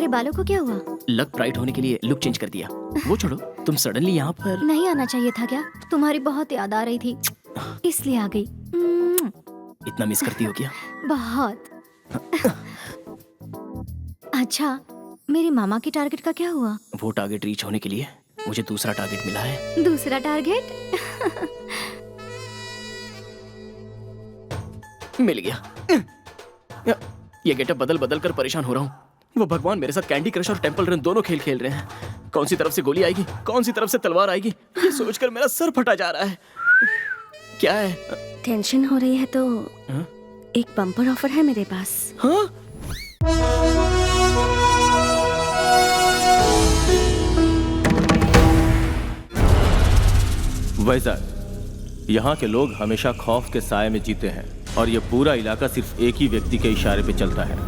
तुम्हारे बालों को क्या हुआ? लक ब्राइट होने के लिए लुक चेंज कर दिया। वो छोड़ो, तुम सडनली यहाँ पर। नहीं आना चाहिए था क्या? तुम्हारी बहुत याद आ रही थी, इसलिए आ गई। इतना मिस करती हो क्या? बहुत। अच्छा, मेरे मामा की टारगेट का क्या हुआ? वो टारगेट रीच होने के लिए मुझे दूसरा टारगेट मिला है। दूसरा टारगेट? मिल गया। ये गेटअप बदल बदल कर परेशान हो रहा हूँ। वो भगवान मेरे साथ कैंडी क्रश और टेंपल रन दोनों खेल खेल रहे हैं। कौन सी तरफ से गोली आएगी, कौन सी तरफ से तलवार आएगी, ये सोचकर मेरा सर फटा जा रहा है। क्या है? टेंशन हो रही है तो हाँ? एक बम्पर ऑफर है मेरे पास। हाँ? वैजाग, यहाँ के लोग हमेशा खौफ के साए में जीते हैं और ये पूरा इलाका सिर्फ एक ही व्यक्ति के इशारे पे चलता है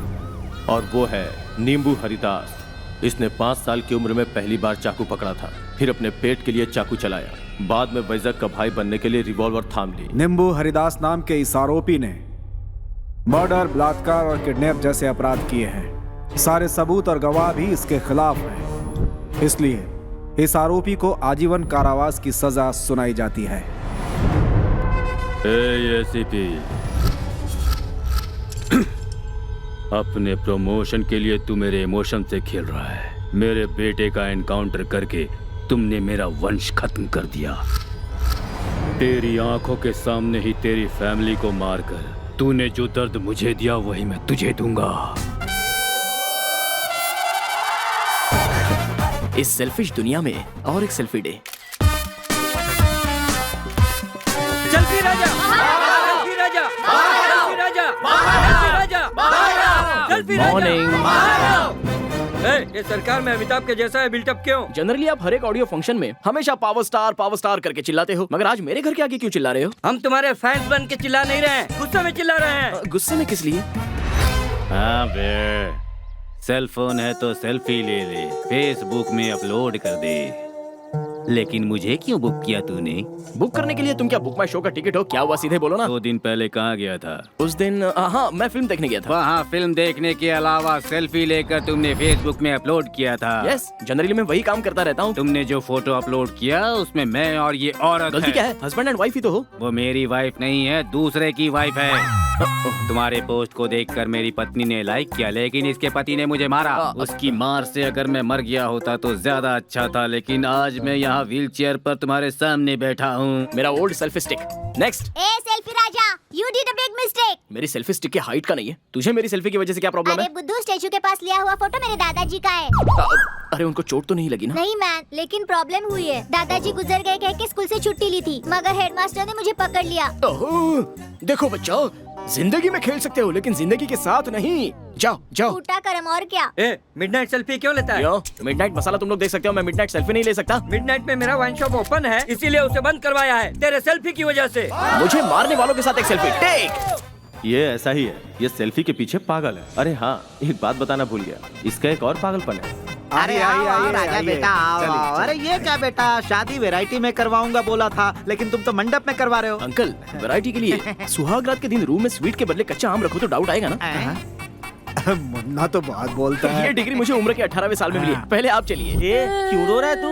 और वो है नींबू हरिदास। इसने 5 साल की उम्र में पहली बार चाकू पकड़ा था, फिर अपने पेट के लिए चाकू चलाया, बाद में वैजाग का भाई बनने के लिए रिवॉल्वर थाम ली। नींबू हरिदास नाम के इस आरोपी ने मर्डर, बलात्कार और किडनैप जैसे अपराध किए हैं। सारे सबूत और गवाह भी इसके खिलाफ हैं। इसलिए इस आरोपी को आजीवन कारावास की सजा सुनाई जाती है। एसीपी, अपने प्रमोशन के लिए तू मेरे इमोशन से खेल रहा है। मेरे बेटे का एनकाउंटर करके तुमने मेरा वंश खत्म कर दिया। तेरी आंखों के सामने ही तेरी फैमिली को मारकर तूने जो दर्द मुझे दिया वही मैं तुझे दूंगा। इस सेल्फिश दुनिया में और एक selfie day. Selfie Raja, selfie Raja, selfie Raja, selfie Raja, selfie राजा। मॉर्निंग। ये सरकार में अमिताभ के जैसा है बिल्टअप क्यों? जनरली आप हर एक ऑडियो फंक्शन में हमेशा पावर स्टार करके चिल्लाते हो, मगर आज मेरे घर के आगे क्यों चिल्ला रहे हो? हम तुम्हारे फैंस बन के चिल्ला नहीं रहे हैं, गुस्से में चिल्ला रहे हैं। गुस्से में किस लिए? हाँ बे, सेल फोन है तो सेल्फी ले ले, फेसबुक में अपलोड कर दे। लेकिन मुझे क्यों बुक किया तूने? बुक करने के लिए तुम क्या बुक माई शो का टिकट हो? क्या हुआ, सीधे बोलो ना। 2 दिन पहले कहाँ गया था? उस दिन हाँ, मैं फिल्म देखने गया था। वहाँ फिल्म देखने के अलावा सेल्फी लेकर तुमने फेसबुक में अपलोड किया था। यस, जनरली मैं वही काम करता रहता हूँ। तुमने जो फोटो अपलोड किया उसमें मैं और ये औरत गलती क्या है? हस्बैंड एंड वाइफ ही तो हो। वो मेरी वाइफ नहीं है, दूसरे की वाइफ है। तुम्हारे पोस्ट को देखकर मेरी पत्नी ने लाइक किया, लेकिन इसके पति ने मुझे मारा। उसकी मार से अगर मैं मर गया होता तो ज्यादा अच्छा था, लेकिन आज मैं यहाँ व्हील चेयर पर तुम्हारे सामने बैठा हूँ। मेरा old selfie stick. Next. A selfie Raja, you did a big mistake. मेरी सेल्फी स्टिक की हाइट का नहीं है, तुझे मेरी सेल्फी की वजह से क्या प्रॉब्लम अरे है? बुद्धू, स्टेचू के पास लिया हुआ फोटो मेरे दादाजी का है। अरे उनको चोट तो नहीं लगी ना? नहीं मैन, लेकिन प्रॉब्लम हुई है। दादाजी गुजर गए कह के स्कूल से छुट्टी ली थी, मगर हेडमास्टर ने मुझे पकड़ लिया। देखो बच्चा, जिंदगी में खेल सकते हो लेकिन जिंदगी के साथ नहीं। जाओ जाओ। टूटा करम और क्या। मिडनाइट सेल्फी क्यों लेता है? क्यों? मिडनाइट मसाला तुम लोग देख सकते हो, मैं मिडनाइट सेल्फी नहीं ले सकता। मिडनाइट में मेरा वाइन शॉप ओपन है, इसीलिए उसे बंद करवाया है, तेरे सेल्फी की वजह से। मुझे मारने वालों के साथ एक सेल्फी टेक। ये ऐसा ही है, ये सेल्फी के पीछे पागल है। अरे हाँ, एक बात बताना भूल गया, इसका एक और पागलपन है। अरे आओ राजा बेटा, आओ। अरे ये क्या बेटा, शादी वैरायटी में करवाऊंगा बोला था, लेकिन तुम तो मंडप में करवा रहे हो। अंकल, वैरायटी के लिए सुहाग रात के दिन रूम में स्वीट के बदले कच्चा आम रखो तो डाउट आएगा ना? मुन्ना तो बहुत बोलता है। ये डिग्री मुझे उम्र के 18वें साल में मिली है। पहले आप चलिए। क्यों रो रहा है तू?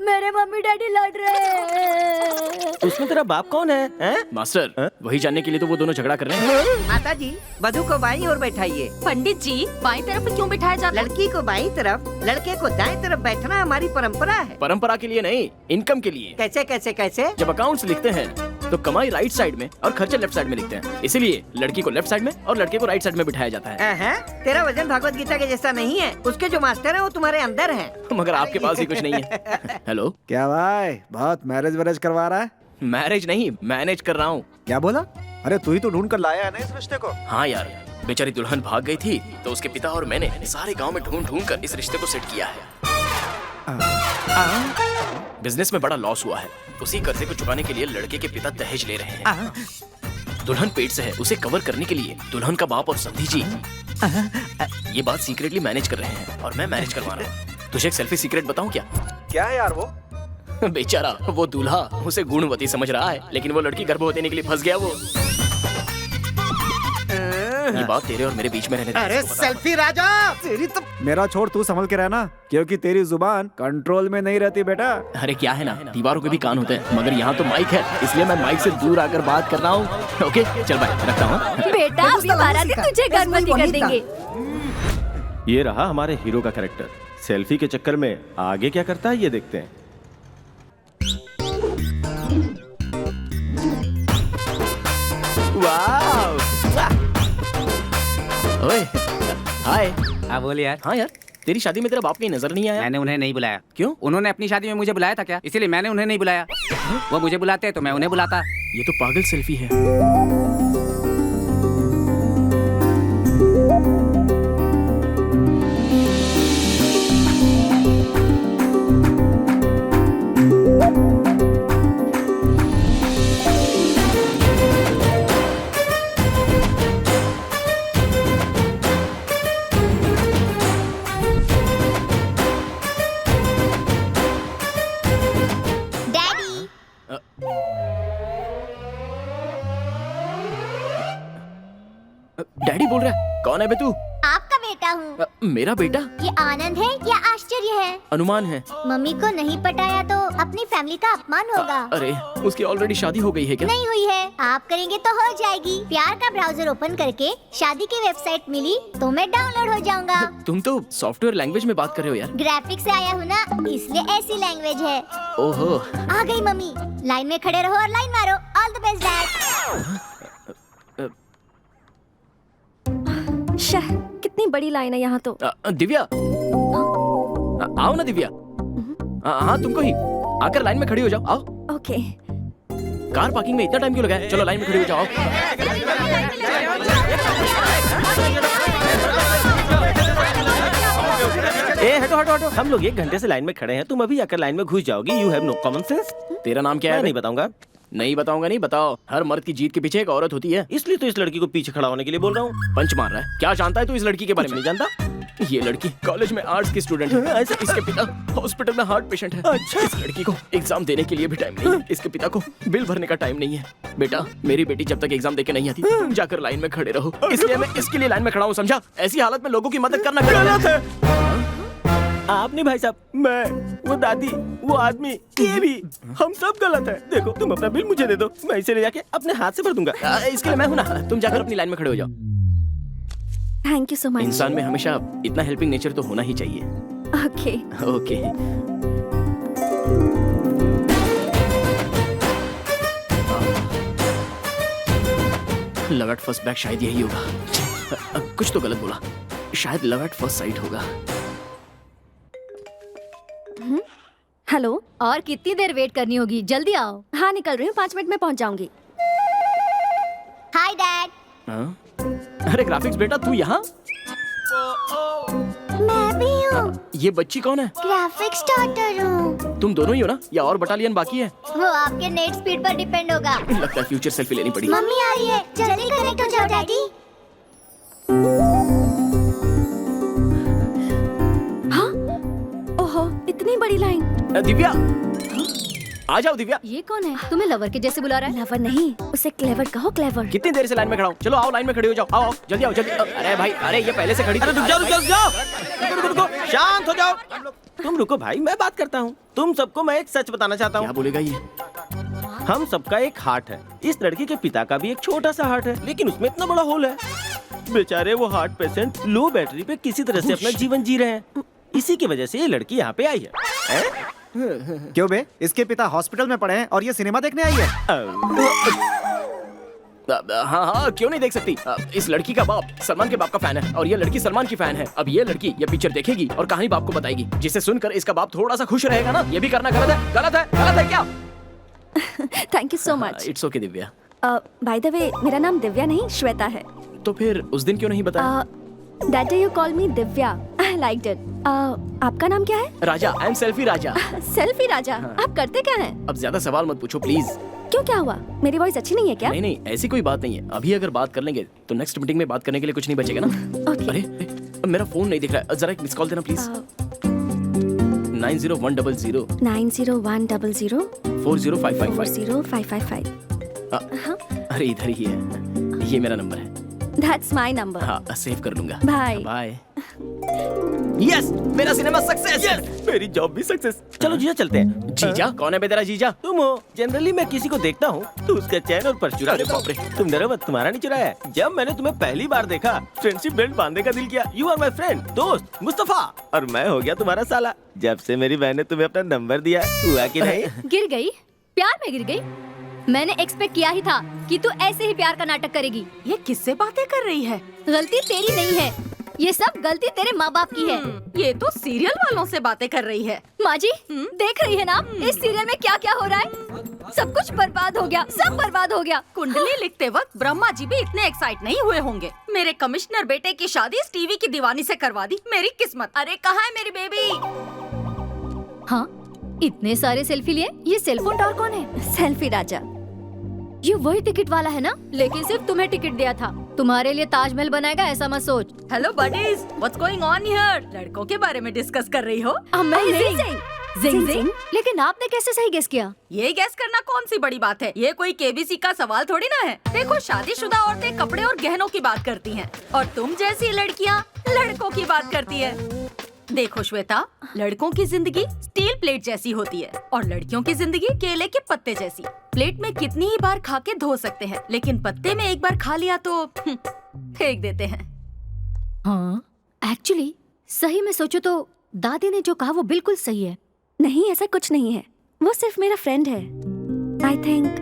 मेरे मम्मी डैडी लड़ रहे हैं। उसमें तेरा बाप कौन है? मास्टर, वही जानने के लिए तो वो दोनों झगड़ा कर रहे हैं। माता जी, वधू को बाईं ओर बैठाइए। पंडित जी, बाईं तरफ क्यों बिठाया जाता है? लड़की को बाईं तरफ, लड़के को दाएं तरफ बैठना हमारी परंपरा है। परंपरा के लिए नहीं, इनकम के लिए। कैसे कैसे कैसे? जब अकाउंट्स लिखते हैं तो कमाई राइट साइड में और खर्चे लेफ्ट साइड में लिखते हैं, इसीलिए लड़की को लेफ्ट साइड में और लड़के को राइट साइड में बिठाया जाता है। तेरा वजन भागवत गीता के जैसा नहीं है, उसके जो मास्टर है वो तुम्हारे अंदर है। मगर आपके पास ही कुछ नहीं है। हेलो, क्या भाई, बहुत मैरिज वैरेज करवा रहा है? मैरिज नहीं, मैनेज कर रहा हूँ। क्या बोला? अरे तू ही तो ढूंढ कर लाया है ना इस रिश्ते को। हाँ यार, बेचारी दुल्हन भाग गई थी तो उसके पिता और मैंने सारे गांव में ढूंढ ढूंढ कर इस रिश्ते को सेट किया है। बिजनेस में बड़ा लॉस हुआ है, उसी कर्जे को चुकाने के लिए लड़के के पिता दहेज ले रहे हैं। दुल्हन पेट से है, उसे कवर करने के लिए दुल्हन का बाप और समधी जी ये बात सीक्रेटली मैनेज कर रहे हैं और मैं मैनेज करवा रहा हूँ। तुझे एक सेल्फी सीक्रेट बताऊं क्या? क्या है यार वो? बेचारा वो दूल्हा उसे गुणवती समझ रहा है, लेकिन वो लड़की गर्भवती होने के लिए फंस गया। वो ये बात तेरे और मेरे बीच में रहने दे। अरे सेल्फी राजा, तेरी तो मेरा छोड़, तू संभल के रहना, क्योंकि तेरी जुबान कंट्रोल में नहीं रहती बेटा। अरे क्या है ना, दीवारों के भी कान होते हैं, मगर यहाँ तो माइक है, इसलिए मैं माइक से दूर आकर बात कर रहा हूँ। ओके चल बाय, रखता हूँ। बेटा अभी बाराती तुझे गर्भवती कर देंगे। ये रहा हमारे हीरो का कैरेक्टर। सेल्फी के चक्कर में आगे क्या करता है ये देखते हैं। वाव! ओए, हाय। हाँ बोल यार। हाँ यार, तेरी शादी में तेरा बाप कहीं नजर नहीं आया? मैंने उन्हें नहीं बुलाया। क्यों? उन्होंने अपनी शादी में मुझे बुलाया था क्या? इसीलिए मैंने उन्हें नहीं बुलाया। वो मुझे बुलाते तो मैं उन्हें बुलाता। ये तो पागल सेल्फी है। डैडी, डैडी बोल रहा है? कौन है बे तू? आपका बेटा हूँ। मेरा बेटा? ये आनंद है या आश्चर्य है? अनुमान है। मम्मी को नहीं पटाया तो अपनी फैमिली का अपमान होगा। अरे उसकी ऑलरेडी शादी हो गई है क्या? नहीं हुई है, आप करेंगे तो हो जाएगी। प्यार का ब्राउजर ओपन करके शादी की वेबसाइट मिली तो मैं डाउनलोड हो जाऊंगा। तुम तो सॉफ्टवेयर लैंग्वेज में बात कर रहे हो यार। ग्राफिक से आया हूँ ना, इसलिए ऐसी लैंग्वेज है। ओहो। आ गई मम्मी, लाइन में खड़े रहो और लाइन मारो। All the best dad. शह, कितनी बड़ी लाइन है यहाँ तो। दिव्या, आओ ना दिव्या। हाँ तुमको ही, आकर लाइन में खड़ी हो जाओ। आओ। ओके। कार पार्किंग में इतना टाइम क्यों लगा है? चलो लाइन में खड़ी हो जाओ। ए हटो हटो हटो, हम लोग 1 घंटे से लाइन में खड़े हैं, तुम अभी आकर लाइन में घुस जाओगी। You have no common sense. तेरा नाम क्या है? मैं नहीं बताऊंगा। नहीं बताऊंगा? नहीं बताओ। हर मर्द की जीत के पीछे एक औरत होती है। इसलिए तो इस लड़की को पीछे खड़ा होने के लिए बोल रहा हूँ। पंच मार रहा है। क्या जानता है तू इस लड़की के बारे में? नहीं जानता। ये लड़की कॉलेज में आर्ट्स की स्टूडेंट है। इसके पिता हॉस्पिटल में हार्ट पेशेंट है। अच्छा। इस लड़की को एग्जाम देने के लिए भी टाइम नहीं है। इसके पिता को बिल भरने का टाइम नहीं है। बेटा, मेरी बेटी जब तक एग्जाम देके नहीं आती तुम जाकर लाइन में खड़े रहो। इसलिए मैं इसके लिए लाइन में खड़ा हूँ, समझा? ऐसी हालत में लोगों की मदद करना गलत है। आप नहीं भाई साहब, मैं, वो दादी, वो आदमी, ये भी, हम सब गलत है। देखो तुम अपना बिल मुझे दे दो, मैं इसे ले जाके अपने हाथ से भर दूंगा। इसके लिए मैं हूं ना। तुम जाकर अपनी लाइन में खड़े हो जाओ। Thank you so much. इंसान में हमेशा इतना हेल्पिंग नेचर तो होना ही चाहिए। Okay. Okay. Love at first back शायद यही होगा। कुछ तो गलत बोला। शायद लव एट फर्स्ट साइट होगा। हेलो। और कितनी देर वेट करनी होगी? जल्दी आओ। हाँ निकल रही हूँ, 5 मिनट में पहुँच जाऊंगी। Hi dad. हाँ? अरे ग्राफिक्स बेटा, तू यहाँ? मैं भी हूँ। ये बच्ची कौन है? ग्राफिक्स डॉटर हूँ। तुम दोनों ही हो ना, या और बटालियन बाकी है? वो आपके नेट स्पीड पर डिपेंड होगा। लगता है फ्यूचर सेल्फी लेनी पड़ी। मम्मी आ रही है, जल्दी कनेक्ट हो जाओ डैडी। हाँ? ओहो, इतनी बड़ी लाइन। दिव्या, आ जाओ दिव्या। ये कौन है? तुम्हें लवर के जैसे बुला रहा है? लवर नहीं, उसे क्लेवर कहो, क्लेवर। कितनी देर से लाइन में खड़ा हूँ? चलो आओ लाइन में खड़े हो जाओ। आओ आओ, जल्दी आओ जल्दी। अरे भाई, अरे ये पहले से खड़ी। अरे रुक जाओ रुक जाओ रुक जाओ, रुको रुको, शांत हो जाओ। तुम रुको भाई, मैं बात करता हूँ। तुम सबको मैं एक सच बताना चाहता हूँ। क्या बोलेगा ये? हम सबका एक हार्ट है। इस लड़की के पिता का भी एक छोटा सा हार्ट है, लेकिन उसमें इतना बड़ा होल है। बेचारे वो हार्ट पेशेंट लो बैटरी पे किसी तरह से अपना जीवन जी रहे हैं। इसी की वजह से ये लड़की यहाँ पे आई है। क्यों बे? इसके पिता हॉस्पिटल में पड़े हैं और ये सिनेमा देखने आई है। हाँ हाँ, क्यों नहीं देख सकती? इस लड़की का बाप सलमान के बाप का फैन है और ये लड़की सलमान की फैन है। अब ये लड़की ये पिक्चर देखेगी और कहानी बाप को बताएगी, जिसे सुनकर इसका बाप थोड़ा सा खुश रहेगा ना। ये भी करना गलत है? गलत है? गलत है क्या? Thank you so much. It's okay Divya. By the way, मेरा नाम दिव्या नहीं श्वेता है। तो फिर उस दिन क्यों नहीं बताया? That day you call me Divya, I liked it. आपका नाम क्या है? Raja. I am selfie Raja. Selfie Raja. आप करते क्या हैं? अब ज्यादा सवाल मत पूछो प्लीज। क्यों, क्या हुआ? मेरी वॉइस अच्छी नहीं है क्या? नहीं नहीं, ऐसी कोई बात नहीं है। अभी अगर बात कर लेंगे तो नेक्स्ट मीटिंग में बात करने के लिए कुछ नहीं बचेगा ना। Okay. अरे मेरा फोन नहीं दिख रहा है, जरा एक मिस कॉल देना प्लीज। 90100 90100 40555। 40555। अरे इधर ही है, ये मेरा नंबर है। That's my number. हाँ सेव कर लूंगा। Bye bye. यस, मेरा सिनेमा सक्सेस। मेरी जॉब भी सक्सेस। चलो जीजा चलते हैं। जीजा? कौन है बे तेरा जीजा? तुम हो। जनरली मैं किसी को देखता हूँ तो उसका चैन और पर्स चुरा लेता हूँ। तुम डरो मत, तुम्हारा नहीं चुराया है। जब मैंने तुम्हें पहली बार देखा, फ्रेंडशिप बेल्ट बांधने का दिल किया। यू आर माई फ्रेंड, दोस्त मुस्तफा, और मैं हो गया तुम्हारा साला। जब से मेरी बहन ने तुम्हें अपना नंबर दिया, हुआ कि नहीं? गिर गई, प्यार में गिर गई। मैंने एक्सपेक्ट किया ही था कि तू ऐसे ही प्यार का नाटक करेगी। ये किससे बातें कर रही है? गलती तेरी नहीं है, ये सब गलती तेरे माँ बाप की है। ये तो सीरियल वालों से बातें कर रही है। माँ जी देख रही है ना इस सीरियल में क्या क्या हो रहा है। सब कुछ बर्बाद हो गया, सब बर्बाद हो गया। कुंडली लिखते वक्त ब्रह्मा जी भी इतने एक्साइट नहीं हुए होंगे। मेरे कमिश्नर बेटे की शादी इस टीवी की दीवानी से करवा दी। मेरी किस्मत। अरे कहाँ है मेरी बेबी? हाँ, इतने सारे सेल्फी लिए। ये सेलफोन टावर कौन है? सेल्फी राजा। ये वही टिकट वाला है ना, लेकिन सिर्फ तुम्हें टिकट दिया था। तुम्हारे लिए ताजमहल बनाएगा ऐसा मत सोच। Hello buddies, what's going on here? लड़कों के बारे में डिस्कस कर रही हो? अमेजिंग। जिंग जिंग। लेकिन आपने कैसे सही गेस किया? ये गेस करना कौन सी बड़ी बात है? ये कोई केबीसी का सवाल थोड़ी ना है। देखो, शादीशुदा औरतें कपड़े और गहनों की बात करती हैं, और तुम जैसी लड़कियाँ लड़कों की बात करती है। देखो श्वेता, लड़कों की जिंदगी स्टील प्लेट जैसी होती है और लड़कियों की जिंदगी केले के पत्ते जैसी। प्लेट में कितनी ही बार खा के धो सकते हैं, लेकिन पत्ते में एक बार खा लिया तो फेंक देते हैं। हाँ, एक्चुअली सही में सोचो तो दादी ने जो कहा वो बिल्कुल सही है। नहीं, ऐसा कुछ नहीं है, वो सिर्फ मेरा फ्रेंड है। I think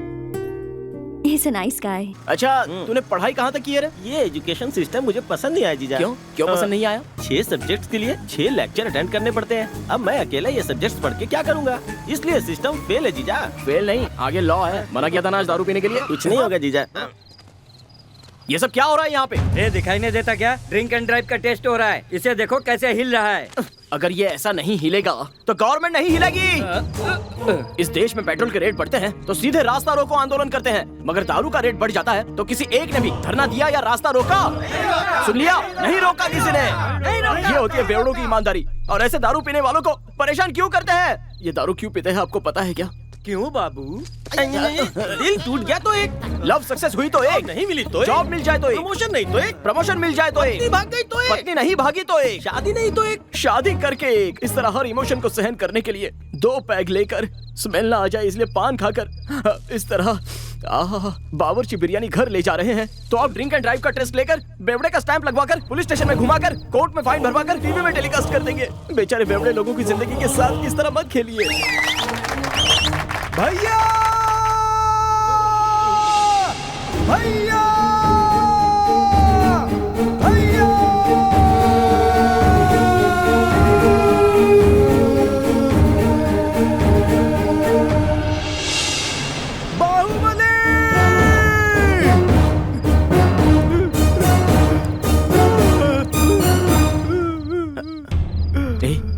he is a nice guy. अच्छा, तूने पढ़ाई कहाँ तक की है रे? ये एजुकेशन सिस्टम मुझे पसंद नहीं आया जीजा। क्यों पसंद नहीं आया? 6 सब्जेक्ट्स के लिए 6 लेक्चर अटेंड करने पड़ते हैं। अब मैं अकेला ये सब्जेक्ट्स पढ़ के क्या करूँगा? इसलिए सिस्टम फेल है जीजा। फेल नहीं, आगे लॉ है। मना किया था ना आज दारू पीने के लिए। कुछ नहीं होगा जीजा। ये सब क्या हो रहा है यहाँ पे? ये दिखाई नहीं देता क्या? ड्रिंक एंड ड्राइव का टेस्ट हो रहा है। इसे देखो कैसे हिल रहा है। अगर ये ऐसा नहीं हिलेगा तो गवर्नमेंट नहीं हिलेगी। इस देश में पेट्रोल के रेट बढ़ते हैं तो सीधे रास्ता रोको आंदोलन करते हैं, मगर दारू का रेट बढ़ जाता है तो किसी एक ने भी धरना दिया या रास्ता रोका? सुन लिया, नहीं रोका किसी ने। ये होती है बेवड़ों की ईमानदारी। और ऐसे दारू पीने वालों को परेशान क्यों करते हैं? ये दारू क्यों पीते हैं आपको पता है क्या? क्यों बाबू? दिल टूट गया तो एक, लव सक्सेस हुई तो एक, नहीं मिली तो जॉब मिल जाए तो एक, प्रमोशन नहीं तो एक, प्रमोशन मिल जाए तो एक, भाग गई तो एक, पत्नी नहीं भागी तो एक, शादी नहीं तो एक, शादी करके एक। इस तरह हर इमोशन को सहन करने के लिए 2 पैग लेकर, स्मेल ना आ जाए इसलिए पान खाकर, इस तरह बावर्ची बिरयानी घर ले जा रहे हैं। तो आप ड्रिंक एंड ड्राइव का टेस्ट लेकर, बेवड़े का स्टैंप लगवाकर, पुलिस स्टेशन में घुमाकर, कोर्ट में फाइन भरवाकर टीवी में टेलीकास्ट कर देंगे। बेचारे बेवड़े लोगों की जिंदगी के साथ इस तरह मत खेलिए भैया, भैया, भैया। बाहुबली!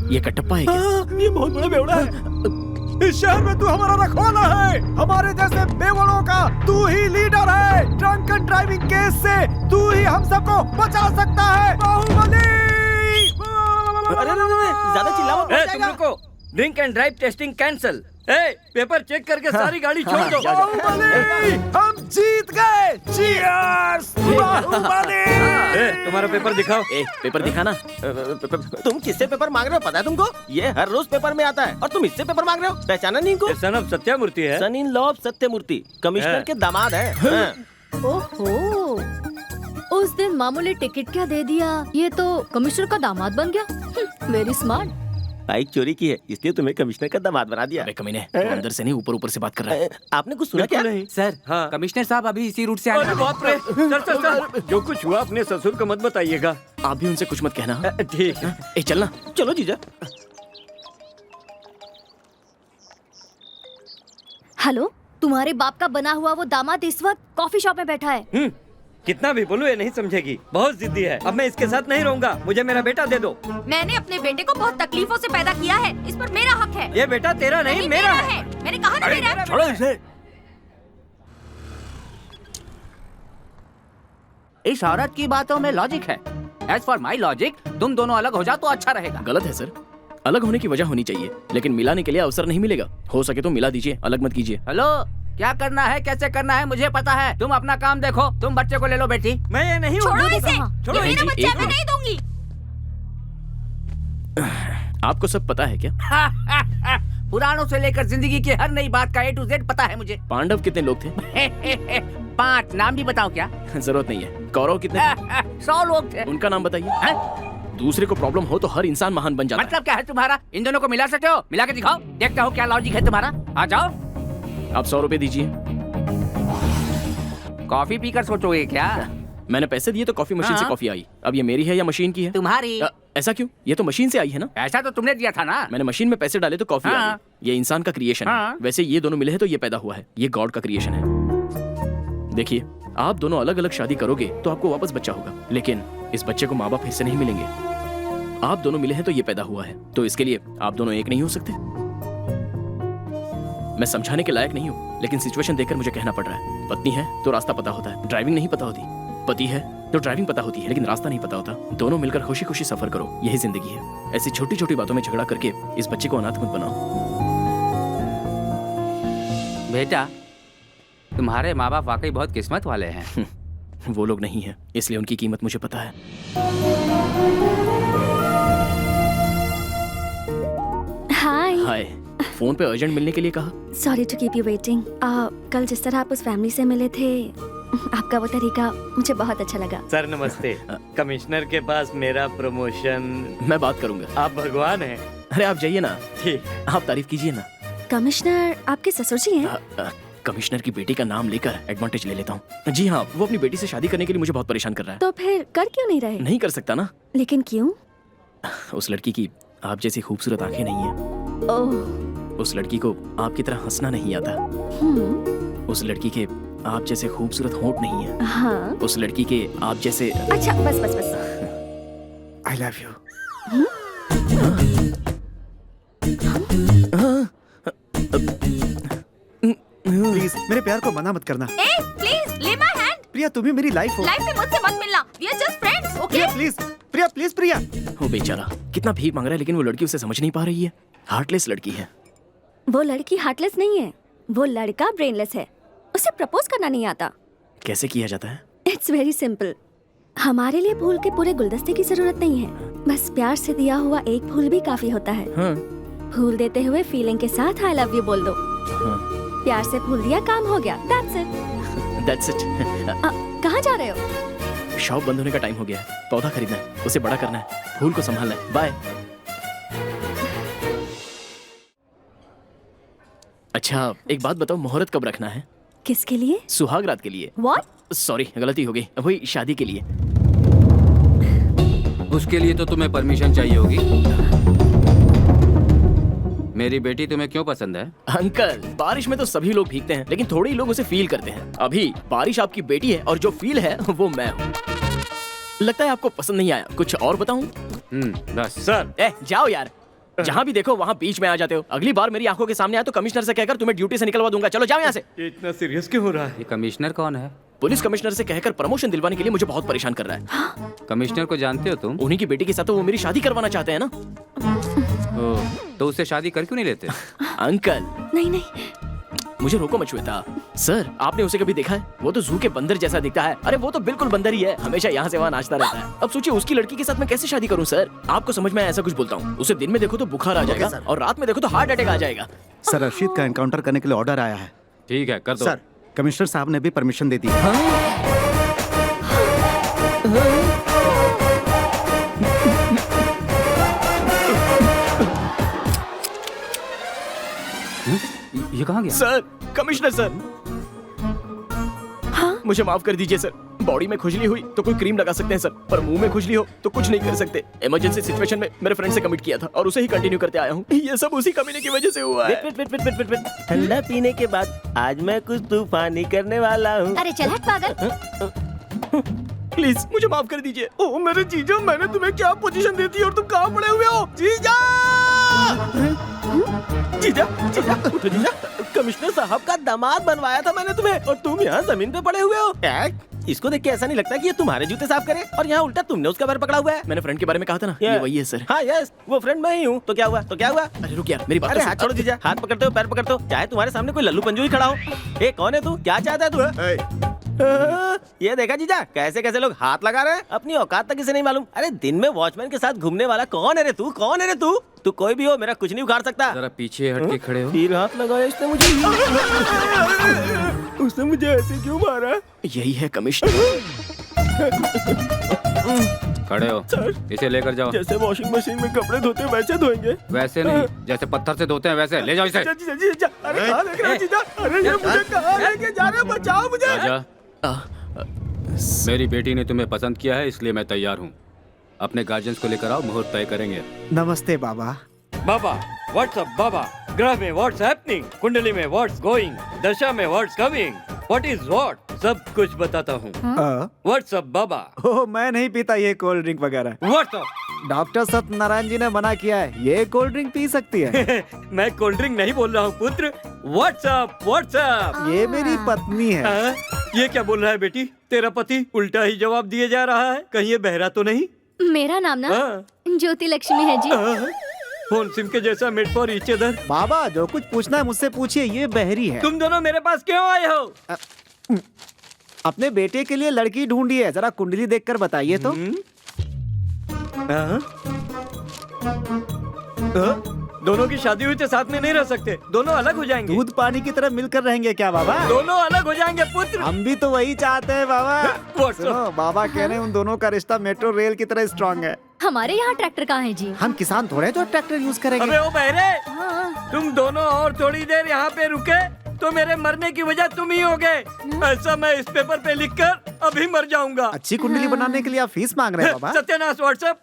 ये कटप्पा है क्या? ये बहुत बड़ा बेवड़ा है। इस शहर में तू हमारा रखवाला है। हमारे जैसे बेवड़ों का तू ही लीडर है। ड्रंक एंड ड्राइविंग केस से तू ही हम सबको बचा सकता है। बाहुबली! अरे ज्यादा चिल्ला मत। तुम रुको, drink and drive testing cancel. Paper check करके सारी गाड़ी छोड़ दो। बाहुबली! हम जीत गए। चीयर्स! बाहुबली! तुम्हारा पेपर दिखाओ। पेपर दिखाना। तुम किससे पेपर मांग रहे हो पता है तुमको? ये हर रोज पेपर में आता है और तुम इससे पेपर मांग रहे हो? पहचाना नहीं इनको? सन ऑफ सत्यमूर्ति है। Son in law of Satyamurthy, commissioner के दामाद है। ओहो, उस दिन मामूली टिकट क्या दे दिया, ये तो कमिश्नर का दामाद बन गया। Very smart. बाइक चोरी की है इसलिए तुम्हें कमिश्नर का दामाद बना दिया। अबे कमीने, अंदर से नहीं ऊपर से बात कर रहा है। आपने कुछ सुना क्या? नहीं सर, हाँ। कमिश्नर साहब अभी इसी रूट से आ रहे हैं। बाप रे, सर, जो कुछ हुआ अपने ससुर को मत बताइएगा। आप भी उनसे कुछ मत कहना। ठीक है। चलना। चलो जीजा। हेलो, तुम्हारे बाप का बना हुआ वो दामाद इस वक्त कॉफी शॉप में बैठा है। कितना भी बोलूं ये नहीं समझेगी, बहुत जिद्दी है। अब मैं इसके साथ नहीं रहूंगा, मुझे मेरा बेटा दे दो। मैंने अपने बेटे को बहुत तकलीफों से पैदा किया है, इस पर मेरा हक है। ये बेटा तेरा नहीं मेरा है। मैंने कहा ना मेरा है। छोड़ो इसे। इस औरत की बातों में लॉजिक है। एज फॉर माई लॉजिक, तुम दोनों अलग हो जाओ तो अच्छा रहेगा। गलत है सर, अलग होने की वजह होनी चाहिए, लेकिन मिलाने के लिए अवसर नहीं मिलेगा। हो सके तो मिला दीजिए, अलग मत कीजिए। हेलो, क्या करना है कैसे करना है मुझे पता है। तुम अपना काम देखो। तुम बच्चे को ले लो बेटी। मैं ये नहीं छोड़ो हूँ। इसे, छोड़ो। ये मेरा जी, बच्चा एक मैं नहीं दूंगी। आपको सब पता है क्या? पुरानों से लेकर जिंदगी की हर नई बात का A to Z पता है मुझे। पांडव कितने लोग थे? 5 नाम भी बताओ क्या? जरूरत नहीं है। कौरव कितने थे? 100 लोग थे। उनका नाम बताइए। दूसरे को प्रॉब्लम हो तो हर इंसान महान बन जाता है। मतलब क्या है तुम्हारा? इन दोनों को मिला सकते हो? मिला के दिखाओ, देखता हूँ क्या लॉजिक है तुम्हारा। आ जाओ। आप 100 रुपए दीजिए। कॉफी पीकर सोचोगे क्या? मैंने पैसे दिए तो कॉफी मशीन से हाँ। कॉफी आई। अब ये मेरी है या मशीन की है? तुम्हारी। ऐसा क्यों? ये तो मशीन से आई है ना। ऐसा तो तुमने दिया था ना। मैंने मशीन में पैसे डाले तो कॉफी आ हाँ। गई। ये इंसान का क्रिएशन है। हाँ। वैसे ये दोनों मिले हैं तो ये पैदा हुआ है। ये गॉड का क्रिएशन है। देखिए, आप दोनों अलग अलग शादी करोगे तो आपको वापस बच्चा होगा, लेकिन इस बच्चे को माँ बाप फिर से नहीं मिलेंगे। आप दोनों मिले हैं तो ये पैदा हुआ है, तो इसके लिए आप दोनों एक नहीं हो सकते। मैं समझाने के लायक नहीं हूँ, लेकिन सिचुएशन देखकर मुझे कहना पड़ रहा है। पत्नी है तो रास्ता पता होता है, ड्राइविंग नहीं पता होती। पति है तो ड्राइविंग पता होती है, लेकिन रास्ता नहीं पता होता। दोनों मिलकर खुशी खुशी सफर करो, यही जिंदगी है। ऐसी छोटी छोटी बातों में झगड़ा करके इस बच्चे को अनाथ मत बनाओ। बेटा, तुम्हारे माँ बाप वाकई बहुत किस्मत वाले हैं। वो लोग नहीं है, इसलिए उनकी कीमत मुझे पता है। हाय। हाय। फोन पे अर्जेंट मिलने के लिए कहा। Sorry to keep you waiting. कल जिस तरह आप उस फैमिली से मिले थे, आपका वो तरीका मुझे बहुत अच्छा लगा। सर नमस्ते। कमिश्नर के पास मेरा प्रमोशन। मैं बात करूंगा। आप भगवान हैं। अरे आप जाइए ना। ठीक। आप तारीफ कीजिए ना। कमिश्नर आपके ससुर जी हैं? कमिश्नर की बेटी का नाम लेकर एडवांटेज ले लेता हूँ। जी हाँ, वो अपनी बेटी से शादी करने के लिए मुझे बहुत परेशान कर रहा है। तो फिर कर क्यों नहीं रहे? नहीं कर सकता ना। लेकिन क्यों? उस लड़की की आप जैसी खूबसूरत आंखें नहीं है। ओह। उस लड़की को आपकी तरह हंसना नहीं आता। उस लड़की के आप जैसे खूबसूरत होंठ नहीं है। हाँ। उस लड़की के आप जैसे। अच्छा बस बस बस। I love you. प्लीज मेरे प्यार को मना मत करना। ए, प्लीज ले माय हैंड। प्रिया, तुम ही मेरी लाइफ हो। लाइफ में मुझसे मत मिलना। We are just friends, okay? Priya please, Priya please, Priya. वो बेचारा कितना भीख मांग रहा है, लेकिन वो लड़की उसे समझ नहीं पा रही है। हार्टलेस लड़की है। वो लड़की हार्टलेस नहीं है, वो लड़का ब्रेनलेस है। उसे प्रपोज करना नहीं आता। कैसे किया जाता है? It's very simple. हमारे लिए फूल के पूरे गुलदस्ते की जरूरत नहीं है, बस प्यार से दिया हुआ एक फूल भी काफी होता है। हाँ। फूल देते हुए फीलिंग के साथ आई लव यू बोल दो। हाँ। प्यार से फूल दिया, काम हो गया। That's it. That's it. कहाँ जा रहे हो? शॉप बंद होने का टाइम हो गया है। पौधा खरीदना है, उसे बड़ा करना है, फूल को संभालना है। बाय। अच्छा, एक बात बताओ, मुहूर्त कब रखना है? किसके लिए? सुहाग रात के लिए। What? सॉरी, गलती हो गई। वही शादी के लिए। उसके लिए तो तुम्हें परमिशन चाहिए होगी। मेरी बेटी तुम्हें क्यों पसंद है? अंकल, बारिश में तो सभी लोग भीगते हैं, लेकिन थोड़े ही लोग उसे फील करते हैं। अभी बारिश आपकी बेटी है और जो फील है वो मैं हूँ। लगता है आपको पसंद नहीं आया, कुछ और बताऊं? बस। सर जाओ यार, जहाँ भी देखो वहाँ बीच में आ जाते हो। अगली बार मेरी आंखों के सामने आए तो कमिश्नर से कहकर तुम्हें ड्यूटी से निकलवा दूंगा। चलो जाओ यहाँ से। इतना सीरियस क्यों हो रहा है? ये कमिश्नर कौन है? पुलिस कमिश्नर से कहकर प्रमोशन दिलवाने के लिए मुझे बहुत परेशान कर रहा है। कमिश्नर को जानते हो तुम? उन्हीं की बेटी के साथ तो वो मेरी शादी करवाना चाहते हैं ना। तो उससे शादी कर क्यों नहीं लेते? अंकल नहीं नहीं, मुझे रोको मत श्वेता। सर, आपने उसे कभी देखा है? वो तो जू के बंदर जैसा दिखता है। अरे वो तो बिल्कुल बंदर ही है, हमेशा यहाँ से वहाँ नाचता रहता है। अब सोचिए उसकी लड़की के साथ मैं कैसे शादी करूँ? सर, आपको समझ में ऐसा कुछ बोलता हूँ, उसे दिन में देखो तो बुखार आ जाएगा और रात में देखो तो हार्ट अटैक आ जाएगा। सर, रशीद का एनकाउंटर करने के लिए ऑर्डर आया है। ठीक है, कर दो। सर, कमिश्नर साहब ने भी परमिशन दे दी। ये कहाँ गया? Sir, commissioner sir. हाँ? मुझे माफ कर दीजिए सर। बॉडी में खुजली हुई तो कोई क्रीम लगा सकते हैं सर, पर मुंह में खुजली हो तो कुछ नहीं कर सकते। इमरजेंसी सिचुएशन में मेरे फ्रेंड से कमिट किया था और उसे ही कंटिन्यू करते आया हूँ। ये सब उसी कमीने की वजह से हुआ है। ठंडा पीने के बाद आज मैं कुछ तूफानी करने वाला हूँ। अरे चल हट पागल। प्लीज मुझे माफ कर दीजिए। ओ मेरे जीजा, मैंने तुम्हें क्या पोजीशन दी थी और तुम कहाँ पड़े हुए हो? जीजा, जीजा, जीजा, उठो जीजा। कमिश्नर साहब का दामाद बनवाया था मैंने तुम्हें और तुम यहाँ जमीन पे पड़े हुए हो। इसको देख के ऐसा नहीं लगता कि ये तुम्हारे जूते साफ करे, और यहाँ उल्टा तुमने उसका पैर पकड़ा हुआ है। मैंने फ्रेंड के बारे में कहा था ना, ये वही है सर। हाँ यस, वो फ्रेंड मैं ही हूँ। तो क्या हुआ, तो क्या हुआ? अरे रुक यार, मेरी बात अरे तो हाथ छोड़ो जीजा, हाथ पकड़ते हो पैर पकड़ते हो, चाहे तुम्हारे सामने कोई लल्लू पंजू ही खड़ा हो। ए कौन है तू, क्या चाहता है तू? ये देखा जीजा, कैसे कैसे लोग हाथ लगा रहे हैं, अपनी औकात तक इसे नहीं मालूम। अरे दिन में वॉचमैन के साथ घूमने वाला कौन है रे तू, कौन है रे तू? तू कोई भी हो, मेरा कुछ नहीं उखाड़ सकता। जरा पीछे हट के खड़े हो। फिर हाथ लगाया इसने मुझे। उसने मुझे ऐसे क्यों मारा? यही है कमिश्नर। खड़े हो सर। इसे लेकर जाओ। जैसे वॉशिंग मशीन में कपड़े धोते वैसे धोएंगे? वैसे नहीं, जैसे पत्थर से धोते हैं वैसे। ले जाओ इसे। जीजा, अरे कहाँ लेके रहे जीजा? अरे ये मुझे कहाँ लेके जा रहे हैं? बचाओ मुझे। राजा, मेरी बेटी ने तुम्हें पसंद किया है, इसलिए मैं तैयार हूँ। अपने गार्जियंस को लेकर आओ, मुहूर्त तय करेंगे। नमस्ते बाबा। बाबा व्हाट्सअप बाबा, ग्रह में व्हाट्स हैपनिंग, कुंडली में व्हाट्स गोइंग, दशा में what's coming, what is what, सब कुछ बताता हूँ। व्हाट्सअप बाबा। ओह मैं नहीं पीता ये कोल्ड ड्रिंक वगैरह। व्हाट्सअप। डॉक्टर सत्यनारायण जी ने मना किया है, ये कोल्ड ड्रिंक पी सकती है। मैं कोल्ड ड्रिंक नहीं बोल रहा हूँ पुत्र, व्हाट्सअप व्हाट्सअप। ये मेरी पत्नी है। ये क्या बोल रहा है बेटी, तेरा पति उल्टा ही जवाब दिए जा रहा है, कहीं ये बहरा तो नहीं? मेरा नाम ना ज्योति लक्ष्मी है जी। फोन सिम के जैसा मेड फॉर ईच अदर। बाबा जो कुछ पूछना है मुझसे पूछिए, ये बहरी है। तुम दोनों मेरे पास क्यों आए हो? अपने बेटे के लिए लड़की ढूंढी है, जरा कुंडली देखकर बताइए तो। दोनों की शादी हुई तो साथ में नहीं रह सकते, दोनों अलग हो जाएंगे। दूध पानी की तरह मिलकर रहेंगे क्या बाबा? दोनों अलग हो जाएंगे पुत्र। हम भी तो वही चाहते हैं बाबा। सुनो बाबा कह रहे हैं उन दोनों का रिश्ता मेट्रो रेल की तरह स्ट्रांग है। हमारे यहाँ ट्रैक्टर कहाँ है जी? हम किसान थोड़े जो ट्रैक्टर यूज करेंगे। अबे ओ बहरे, तुम दोनों और थोड़ी देर यहाँ पे रुके तो मेरे मरने की वजह तुम ही होगे। ऐसा मैं इस पेपर पे लिखकर अभी मर जाऊंगा। अच्छी कुंडली बनाने के लिए आप फीस मांग रहे हैं बाबा? सत्यानाश व्हाट्सएप।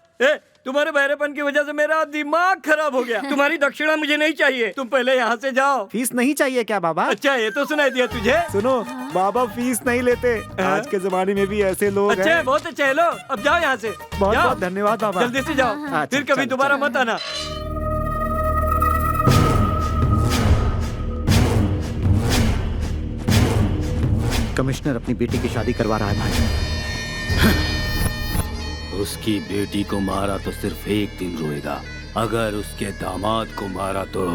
तुम्हारे बहरेपन की वजह से मेरा दिमाग खराब हो गया। तुम्हारी दक्षिणा मुझे नहीं चाहिए, तुम पहले यहाँ से जाओ। फीस नहीं चाहिए क्या बाबा? अच्छा ये तो सुनाई दिया तुझे। सुनो बाबा फीस नहीं लेते, आज के जमाने में भी ऐसे लोग अच्छा हैं। बहुत अच्छा है, लो अब जाओ यहाँ से। बहुत जाओ। बहुत धन्यवाद बाबा। जल्दी से जाओ, फिर कभी दोबारा मत आना। कमिश्नर अपनी बेटी की शादी करवा रहा है भाई। उसकी बेटी को मारा तो सिर्फ एक दिन रोएगा, अगर उसके दामाद को मारा तो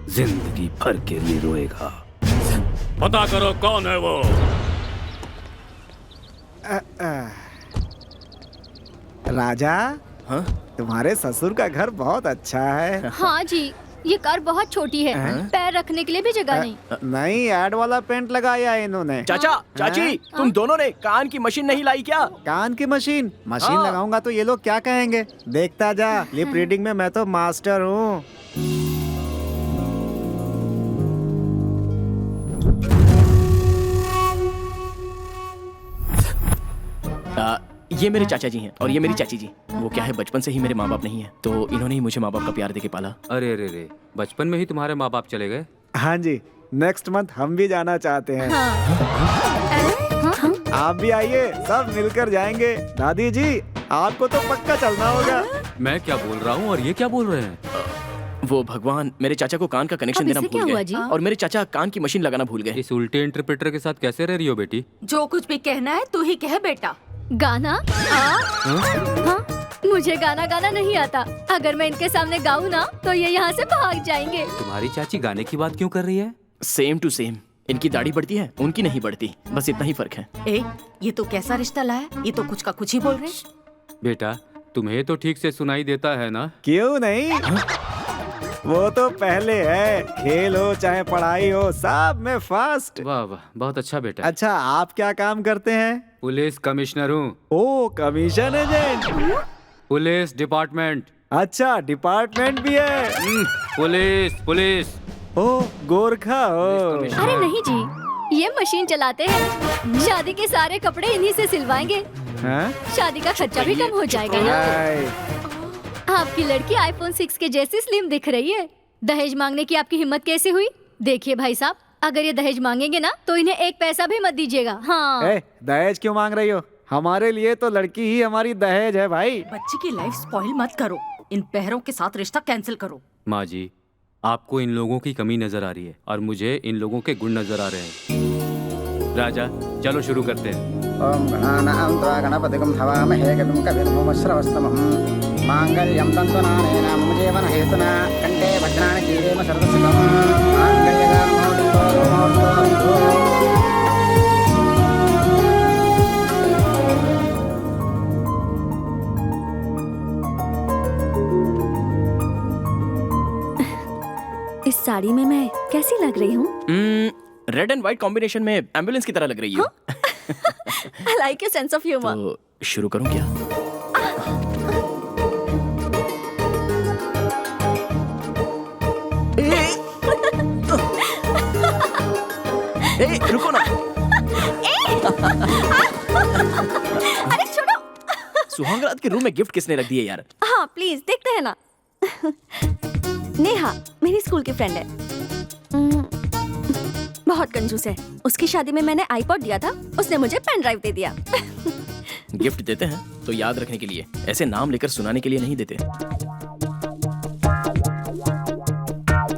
जिंदगी भर के लिए रोएगा। पता करो कौन है वो। राजा, हाँ? तुम्हारे ससुर का घर बहुत अच्छा है। हाँ जी, ये कार बहुत छोटी है, पैर रखने के लिए भी जगह नहीं। नहीं, ऐड वाला पेंट लगाया है इन्होंने। चाचा, चाची, तुम दोनों ने कान की मशीन नहीं लाई क्या? कान की मशीन लगाऊंगा तो ये लोग क्या कहेंगे? देखता जा, लिप रीडिंग में मैं तो मास्टर हूँ। ये मेरे चाचा जी हैं और ये मेरी चाची जी। वो क्या है, बचपन से ही मेरे माँ बाप नहीं है, तो इन्होंने ही मुझे माँ बाप का प्यार देके पाला। अरे अरे रे, बचपन में ही तुम्हारे माँ बाप चले गए? हाँ जी, नेक्स्ट मंथ हम भी जाना चाहते हैं। आप भी आइए, सब मिलकर जाएंगे। दादी जी आपको तो पक्का चलना होगा। मैं क्या बोल रहा हूँ और ये क्या बोल रहे हैं? वो भगवान मेरे चाचा को कान का कनेक्शन देना भूल गए और मेरे चाचा कान की मशीन लगाना भूल गए। इस उल्टे इंटरप्रेटर के साथ कैसे रह रही हो बेटी? जो कुछ भी कहना है तू ही कह बेटा। गाना? हाँ? मुझे गाना गाना नहीं आता। अगर मैं इनके सामने गाऊं ना तो ये यहाँ से भाग जाएंगे। तुम्हारी चाची गाने की बात क्यों कर रही है? सेम टू सेम, इनकी दाढ़ी बढ़ती है, उनकी नहीं बढ़ती, बस इतना ही फर्क है। ये तो कैसा रिश्ता लाया? ये तो कुछ का कुछ ही बोल रहे। बेटा तुम्हें तो ठीक से सुनाई देता है ना? क्यों नहीं? वो तो पहले है, खेल हो चाहे पढ़ाई हो, सब में फास्ट। वाह वाह, बहुत अच्छा बेटा। अच्छा आप क्या काम करते हैं? पुलिस कमिश्नर हूँ। ओ कमीशन एजेंट। Police department. अच्छा डिपार्टमेंट भी है। पुलिस। ओ गोरखा हो। अरे नहीं जी, ये मशीन चलाते हैं, शादी के सारे कपड़े इन्हीं से सिलवाएंगे। शादी का खर्चा भी कम हो जाएगा ना। आपकी लड़की आईफोन 6 के जैसी स्लिम दिख रही है। दहेज मांगने की आपकी हिम्मत कैसे हुई? देखिए भाई साहब, अगर ये दहेज मांगेंगे ना तो इन्हें एक पैसा भी मत दीजिएगा। हाँ। दहेज क्यों मांग रही हो? हमारे लिए तो लड़की ही हमारी दहेज है भाई। बच्ची की लाइफ स्पॉइल मत करो, इन पहरों के साथ रिश्ता कैंसिल करो। माँ जी, आपको इन लोगों की कमी नजर आ रही है और मुझे इन लोगों के गुण नजर आ रहे हैं। राजा चलो शुरू करते हैं। ओम गणानां त्वा गणपतिगं हवामहे कविं कविर्भौमश्रवस्तमं माङ्गल्यं तन्तुनानेन मम जीवन हेतुना कण्ठे भद्राणि जीवेम सर्वसुखं माङ्गल्यगानमौलिको इस साड़ी में मैं कैसी लग रही हूँ? रेड एंड व्हाइट कॉम्बिनेशन में एम्बुलेंस की तरह लग रही हो। I like your sense of humor. तो शुरू करूं क्या? रुको ना। अरे छोड़ो। सुहागरात के रूम में गिफ्ट किसने रख दिए यार? हाँ प्लीज देखते हैं ना। नेहा मेरी स्कूल की फ्रेंड है। बहुत कंजूस है। उसकी शादी में मैंने आईपॉड दिया था, उसने मुझे पेन ड्राइव दे दिया। गिफ्ट देते हैं तो याद रखने के लिए, ऐसे नाम लेकर सुनाने के लिए नहीं देते।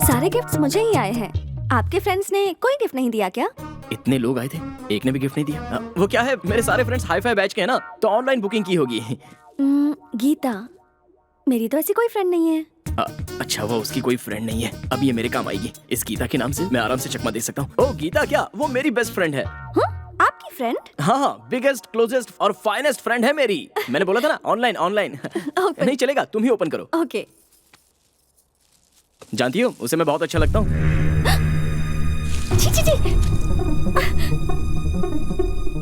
सारे गिफ्ट्स मुझे ही आए हैं। आपके फ्रेंड्स ने कोई गिफ्ट नहीं दिया क्या? इतने लोग आए थे, एक ने भी गिफ्ट नहीं दिया। वो क्या है, मेरे सारे फ्रेंड्स हाई फाई बैच के हैं ना, तो ऑनलाइन बुकिंग की होगी। गीता मेरी तो ऐसी कोई फ्रेंड नहीं है। अच्छा वो उसकी कोई फ्रेंड नहीं है, अब ये मेरे काम आएगी। इस गीता के नाम से मैं आराम से चकमा दे सकता हूँ। ओ गीता क्या, वो मेरी बेस्ट फ्रेंड है। आपकी फ्रेंड? हाँ, बिगेस्ट क्लोजेस्ट और फाइनेस्ट फ्रेंड है मेरी। मैंने बोला था ना ऑनलाइन ऑनलाइन। नहीं चलेगा, तुम ही ओपन करो। ओके। जानती हो उसे मैं बहुत अच्छा लगता हूँ।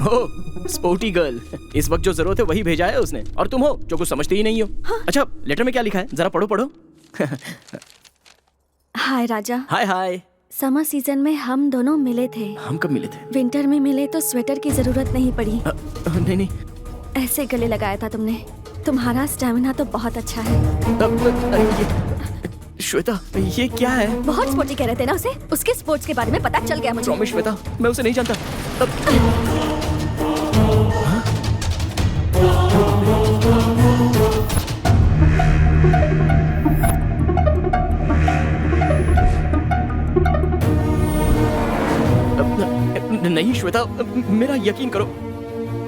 ओ स्पोर्टी गर्ल, इस वक्त जो जरूरत है वही भेजा है उसने, और तुम हो जो कुछ समझती ही नहीं हो। अच्छा लेटर में क्या लिखा है, जरा पढ़ो पढ़ो। हाय राजा। हाय हाय। समर सीजन में हम दोनों मिले थे। हम कब मिले थे? विंटर में मिले तो स्वेटर की जरूरत नहीं पड़ी। नहीं नहीं, ऐसे गले लगाया था तुमने। तुम्हारा स्टैमिना तो बहुत अच्छा है। श्वेता ये क्या है? बहुत स्पोर्टी कह रहे थे ना उसे, उसके स्पोर्ट्स के बारे में पता चल गया मुझे। प्रॉमिस श्वेता, मैं उसे नहीं जानता। नहीं श्वेता, मेरा यकीन करो,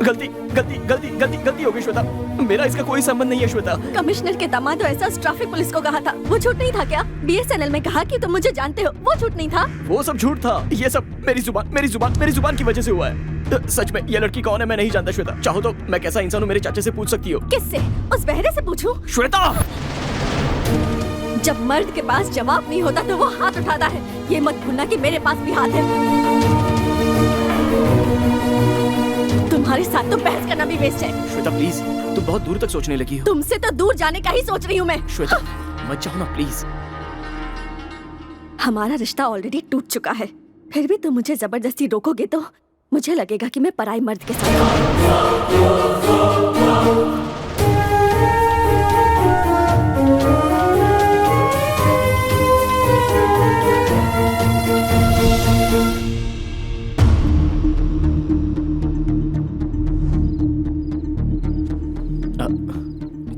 गलती गलती गलती गलती गलती हो गई श्वेता, मेरा इसका कोई संबंध नहीं है श्वेता। कमिश्नर के दामाद तो ऐसा ट्रैफिक पुलिस को कहा था, वो झूठ नहीं था क्या? BSNL में कहा कि तुम मुझे जानते हो, वो झूठ नहीं था? वो सब झूठ था, ये सब मेरी जुबान की वजह से हुआ है। सच में ये लड़की कौन है मैं नहीं जानता श्वेता। चाहो तो मैं कैसा इंसान हूँ मेरे चाचा से पूछ सकती हो। किससे? उस बहरे से पूछूं? श्वेता जब मर्द के पास जवाब नहीं होता तो वो हाथ उठाता है। ये मत भूलना कि मेरे पास भी हाथ है। तुम्हारे साथ तो बहस करना भी वेस्ट है। श्वेता प्लीज, तुम बहुत दूर तक सोचने लगी हो। तुमसे तो दूर जाने का ही सोच रही हूँ मैं। श्वेता मत जाओ ना प्लीज। हमारा रिश्ता ऑलरेडी टूट चुका है, फिर भी तुम मुझे जबरदस्ती रोकोगे तो मुझे लगेगा कि मैं पराई मर्द के साथ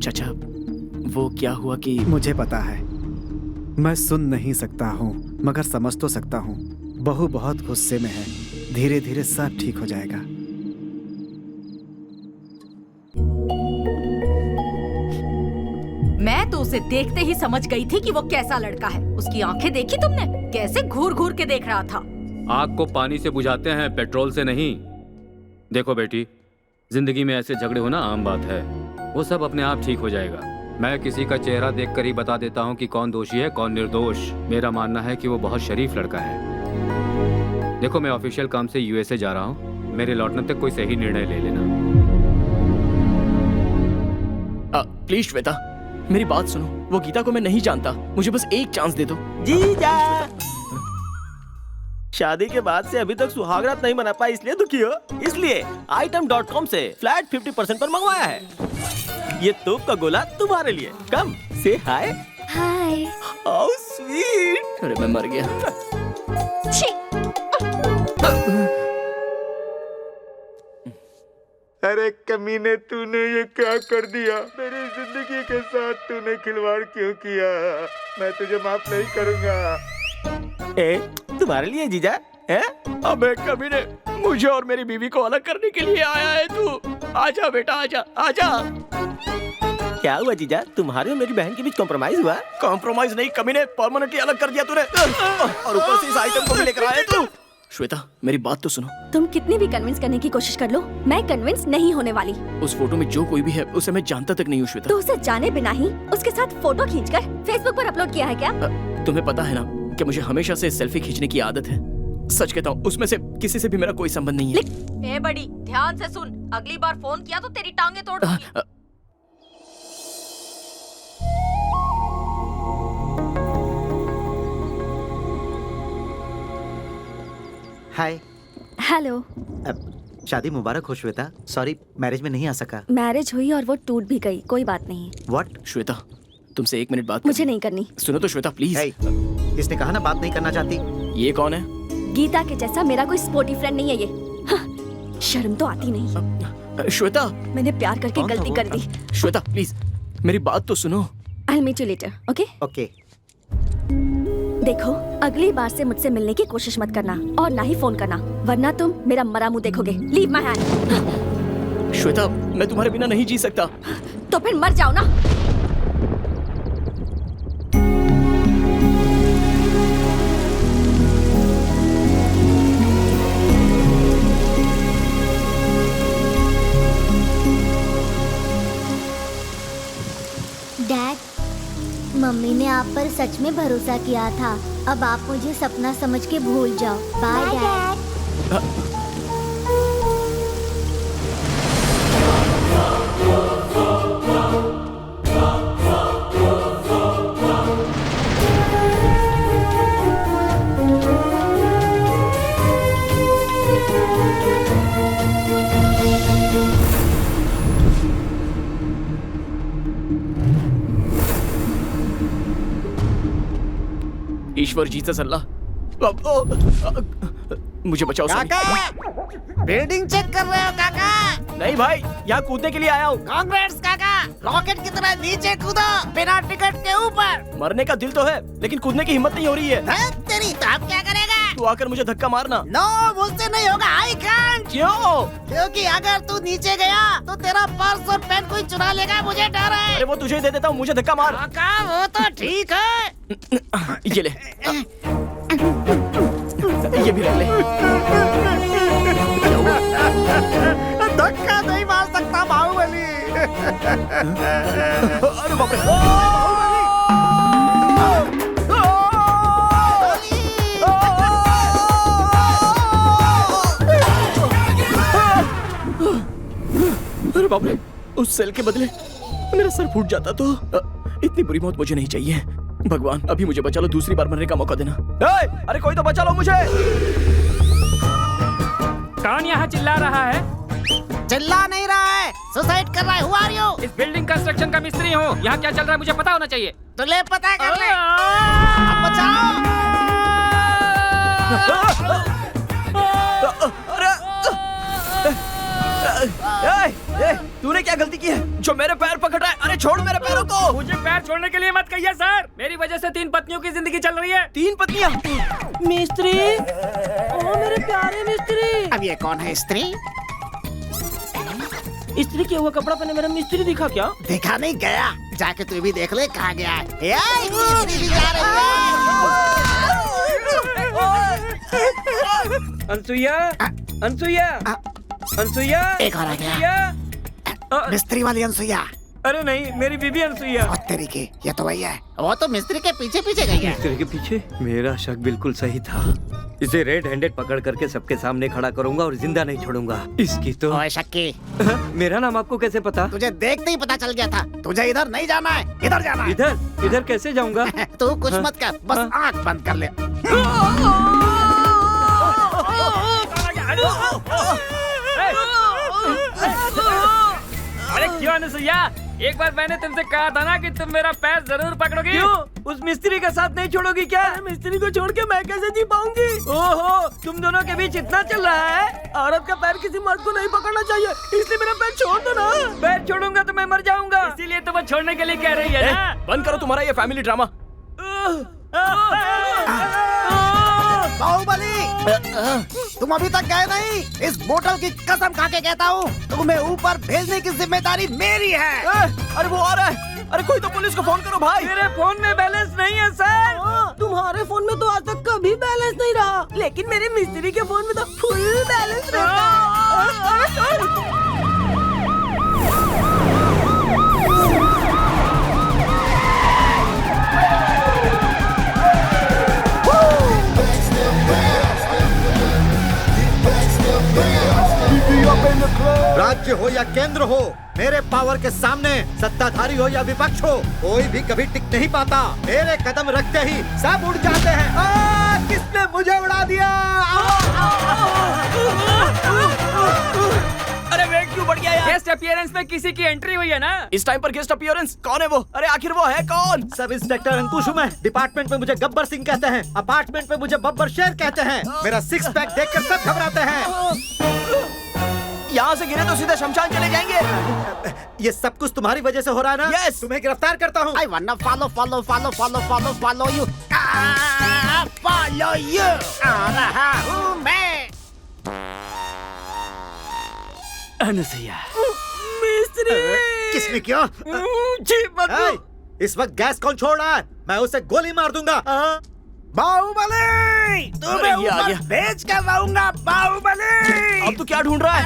चाचा वो क्या हुआ कि? मुझे पता है, मैं सुन नहीं सकता हूँ मगर समझ तो सकता हूँ। बहू बहुत गुस्से में है, धीरे धीरे सब ठीक हो जाएगा। मैं तो उसे देखते ही समझ गई थी कि वो कैसा लड़का है। उसकी आंखें देखी तुमने, कैसे घूर घूर के देख रहा था। आग को पानी से बुझाते हैं, पेट्रोल से नहीं। देखो बेटी, जिंदगी में ऐसे झगड़े होना आम बात है, वो सब अपने आप ठीक हो जाएगा। मैं किसी का चेहरा देखकर ही बता देता हूँ कि कौन दोषी है कौन निर्दोष। मेरा मानना है कि वो बहुत शरीफ लड़का है। देखो मैं ऑफिशियल काम से USA जा रहा हूँ, मेरे लौटने तक कोई सही निर्णय ले लेना। प्लीज श्वेता मेरी बात सुनो, वो गीता को मैं नहीं जानता, मुझे बस एक चांस दे दो। जीजा, शादी के बाद से अभी तक सुहागरात नहीं मना पाई, इसलिए दुखी हो। इसलिए item.com से फ्लैट 50% पर मंगवाया है। ये तोप का गोला तुम्हारे लिए। कम से हाय। हाय। How sweet. अरे मैं मर गया। अरे कमीने, तूने ये क्या कर दिया? मेरी जिंदगी के साथ तूने खिलवाड़ क्यों किया? मैं तुझे माफ नहीं करूंगा। ए, तुम्हारे लिए जीजा है? अबे कमीने, मुझे और मेरी बीवी को अलग करने के लिए आया है तू। आजा बेटा, आजा आजा। क्या हुआ जीजा, तुम्हारे और मेरी बहन के बीच कॉम्प्रोमाइज हुआ? कॉम्प्रोमाइज नहीं कमीने, परमानेंटली अलग कर दिया तूने। और ऊपर से इस आइटम को भी लेकर आया तू। श्वेता, मेरी बात तो सुनो। तुम कितनी भी कन्विंस करने की कोशिश कर लो, मैं कन्विंस नहीं होने वाली। उस फोटो में जो कोई भी है उसे मैं जानता तक नहीं हूँ श्वेता। तो उसे जाने बिना ही उसके साथ फोटो खींचकर फेसबुक पर अपलोड किया है क्या? तुम्हें पता है ना कि मुझे हमेशा से सेल्फी खींचने की आदत है। सच कहता हूँ, उसमें से किसी से भी मेरा कोई संबंध नहीं है। ए बड़ी, ध्यान से सुन, अगली बार फोन किया तो तेरी टांगे तोड़ दूंगी। हाय। हेलो। शादी मुबारक हो श्वेता। सॉरी, मैरिज में नहीं आ सका। मैरिज हुई और वो टूट भी गई, कोई बात नहीं। व्हाट? श्वेता, तुमसे 1 मिनट बात मुझे नहीं करनी। सुनो तो श्वेता प्लीज। इसने कहा ना बात नहीं करना चाहती। ये कौन है? गीता के जैसा मेरा कोई स्पोर्टी फ्रेंड नहीं है ये। हाँ, शर्म तो आती नहीं। श्वेता, मैंने प्यार करके गलती कर दी। श्वेता प्लीज मेरी बात तो सुनो। I'll meet you later, okay? Okay. देखो, अगली बार से मुझसे मिलने की कोशिश मत करना और ना ही फोन करना, वरना तुम मेरा मरा मुंह देखोगे। Leave my hand. श्वेता, मैं तुम्हारे बिना नहीं जी सकता। तो फिर मर जाओ ना। डैड, मम्मी ने आप पर सच में भरोसा किया था। अब आप मुझे सपना समझ के भूल जाओ। Bye dad. ईश्वर जीसस अल्लाह, मुझे बचाओ। काका, बिल्डिंग चेक कर रहे हो काका? नहीं भाई, यहाँ कूदने के लिए आया हूँ। कांग्रेट्स काका, रॉकेट की तरह नीचे कूदो बिना टिकट के ऊपर। मरने का दिल तो है, लेकिन कूदने की हिम्मत नहीं हो रही है। तेरी तो आप क्या करेगा? तू आकर मुझे धक्का मारना। नो, मुझसे नहीं होगा। I can't. क्यों? क्योंकि अगर तू नीचे गया तो तेरा पर्स और पेन कोई चुरा लेगा, मुझे डर है। अरे वो तुझे दे देता हूँ, मुझे धक्का मार। काका वो तो ठीक है। ये ले, ये भी रख ले। धक्का नहीं मार सकता बाहुबली। अरे बाप रे। अरे बाप रे, उस सेल के बदले मेरा सर फूट जाता तो। इतनी बुरी मौत मुझे नहीं चाहिए। भगवान, अभी मुझे बचा लो, दूसरी बार मरने का मौका देना। अरे कोई तो बचा लो मुझे। कौन यहाँ चिल्ला रहा है? चिल्ला नहीं रहा है, सुसाइड कर रहा है। Who are you? इस बिल्डिंग कंस्ट्रक्शन का मिस्त्री हूँ। यहाँ क्या चल रहा है मुझे पता होना चाहिए। तो ले पता कर ले। बचाओ। तूने क्या गलती की है जो मेरे पैर पकड़ रहा है? अरे छोड़ मेरे पैरों को। मुझे पैर छोड़ने के लिए मत कहिए सर। मेरी वजह से 3 पत्नियों की जिंदगी चल रही है। 3 पत्नियां? मिस्त्री, ओ मेरे प्यारे मिस्त्री। अब ये कौन है स्त्री? स्त्री किया हुआ कपड़ा पहने मेरा मिस्त्री दिखा क्या? देखा नहीं गया, जाके तू भी देख ले कहाँ गया है। मिस्त्री भी जा रही है। अनसुईया, अनसुईया, अनसुईया, एक और आ गया। मिस्त्री वाली अनसुईया। अरे नहीं, मेरी बीबी अनसुईया। और तेरी की, ये तो वही है। वो तो मिस्त्री के पीछे पीछे गई है। मिस्त्री के पीछे? मेरा शक बिल्कुल सही था। इसे रेड हैंडेड पकड़ करके सबके सामने खड़ा करूंगा और जिंदा नहीं छोड़ूंगा। इसकी तो। ओए शक्की, मेरा नाम आपको कैसे पता? तुझे देखते ही पता चल गया था। तुझे इधर नहीं जाना है, इधर जाना है। इधर? इधर कैसे जाऊंगा? तू कुछ मत कर, बस आँख बंद कर ले। अरे क्यों अनसुईया, एक बार मैंने तुमसे कहा था ना कि तुम मेरा पैर जरूर पकड़ोगी। क्यों? उस मिस्त्री का साथ नहीं छोड़ोगी क्या? मिस्त्री को छोड़ के मैं कैसे जी पाऊंगी? ओहो, तुम दोनों के बीच इतना चल रहा है। औरत का पैर किसी मर्द को नहीं पकड़ना चाहिए, इसलिए मेरा पैर छोड़ दो ना। पैर छोड़ूंगा तो मैं मर जाऊंगा। इसीलिए तो वो छोड़ने के लिए कह रही है ना। बंद करो तुम्हारा ये फैमिली ड्रामा। बाहुबली, तुम अभी तक गए नहीं? इस बोतल की कसम खा के कहता हूँ, तुम्हें ऊपर भेजने की जिम्मेदारी मेरी है। अरे वो आ रहा है। अरे कोई तो पुलिस को फोन करो भाई। मेरे फोन में बैलेंस नहीं है सर। तुम्हारे फोन में तो आज तक कभी बैलेंस नहीं रहा, लेकिन मेरे मिस्त्री के फोन में तो फुल बैलेंस रहता है। राज्य हो या केंद्र हो, मेरे पावर के सामने सत्ताधारी हो या विपक्ष हो, कोई भी कभी टिक नहीं पाता। मेरे कदम रखते ही सब उड़ जाते हैं। किसने मुझे उड़ा दिया? अरे वेट क्यों बढ़ गया यार? गेस्ट अपीयरेंस में किसी की एंट्री हुई है ना? इस टाइम पर गेस्ट अपीयरेंस? कौन है वो? अरे आखिर वो है कौन? सब इंस्पेक्टर अंकुश हूँ मैं। डिपार्टमेंट में मुझे गब्बर सिंह कहते हैं, अपार्टमेंट में मुझे बब्बर शेर कहते हैं। मेरा सिक्स पैक देखकर सब घबराते हैं। यहाँ से गिरे तो सीधे शमशान चले जाएंगे। ये सब कुछ तुम्हारी वजह से हो रहा है ना? Yes! तुम्हें गिरफ्तार करता हूँ। I wanna follow you। Follow you। आ रहा हूँ मैं। अनुसैया। मिस्त्री। किसने किया? जी मत। इस वक्त गैस कौन छोड़ रहा है? मैं उसे गोली मार दूंगा। बाहुबली, तुम्हें ऊपर भेज कर लाऊंगा। बाहुबली। अब तू क्या ढूंढ रहा है?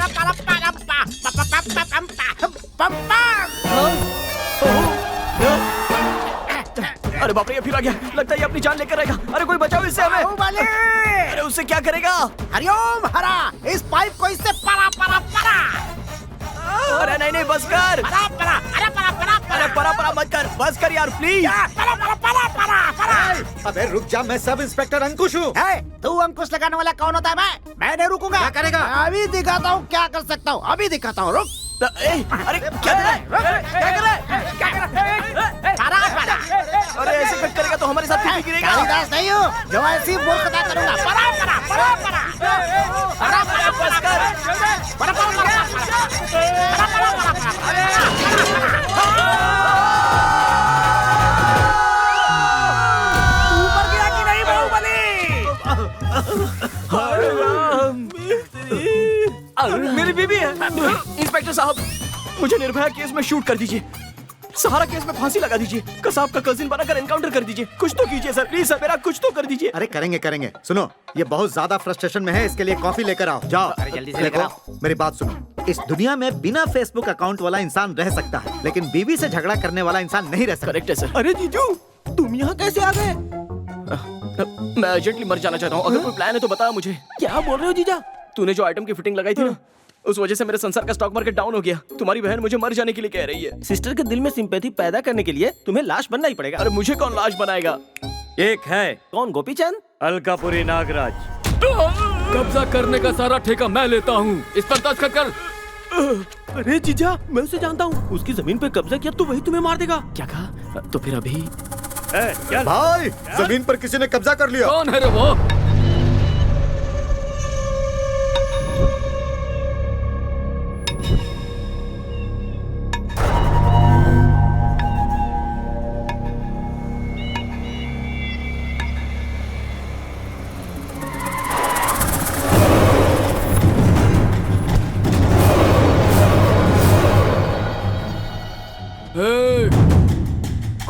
अरे बाप रे, ये फिर आ गया। लगता है ये अपनी जान लेकर रहेगा। अरे कोई बचाओ इससे हमें। अरे उससे क्या करेगा? हरिओम हरा, इस पाइप को इससे परा। अरे नहीं बस कर। अरे परा मत कर, बस कर यार प्लीज। अबे रुक जा, मैं सब इंस्पेक्टर अंकुश हूँ। तू अंकुश लगाने वाला कौन होता है? मैं नहीं रुकूंगा। क्या करेगा? अभी दिखाता हूँ क्या कर सकता हूँ। अभी दिखाता हूँ, रुक। अरे क्या कर रहा है? अरे ऐसे कट करेगा तो हमारे साथ भी गिरेगा। कालिदास नहीं हूँ जो ऐसी मूर्खता करूंगा। ऊपर गया कि नहीं बाहुबली? मेरी बीबी है। इंस्पेक्टर साहब, मुझे निर्भया केस में शूट कर दीजिए। सहारा केस में फांसी लगा दीजिए। कसाब का कजिन बनाकर एनकाउंटर कर दीजिए। कुछ तो कीजिए सर, प्लीज सर, मेरा कुछ तो कर दीजिए। अरे करेंगे। सुनो, ये बहुत ज्यादा फ्रस्ट्रेशन में है, इसके लिए कॉफी लेकर आओ। जाओ जल्दी से लेकर आओ। मेरी बात सुनो, इस दुनिया में बिना फेसबुक अकाउंट वाला इंसान रह सकता है, लेकिन बीवी से झगड़ा करने वाला इंसान नहीं रह सकता। करेक्ट है सर। अरे जीजू, तुम यहाँ कैसे आ गए? मैं अर्जेंटली मर जाना चाहता हूँ। अगर कोई प्लान है तो बता मुझे। क्या बोल रहे हो जीजा? तूने जो आइटम की फिटिंग लगाई थी ना, उस वजह से मेरे संसार का स्टॉक मार्केट डाउन हो गया। तुम्हारी बहन मुझे मर जाने के लिए कह रही है। सिस्टर के दिल में सिंपैथी पैदा करने के लिए तुम्हें लाश बनना ही पड़ेगा। अरे मुझे कौन लाश बनाएगा? एक है। कौन? गोपीचंद? अलकापुरी नागराज। कब्जा करने का सारा ठेका मैं लेता हूँ। इस पर दस्तखत कर। अरे जीजा, मैं उसे जानता हूँ। उसकी जमीन पे कब्जा किया तो वही तुम्हें मार देगा। क्या कहा? तो फिर अभी भाई, जमीन पर किसी ने कब्जा कर लिया। कौन है रे वो?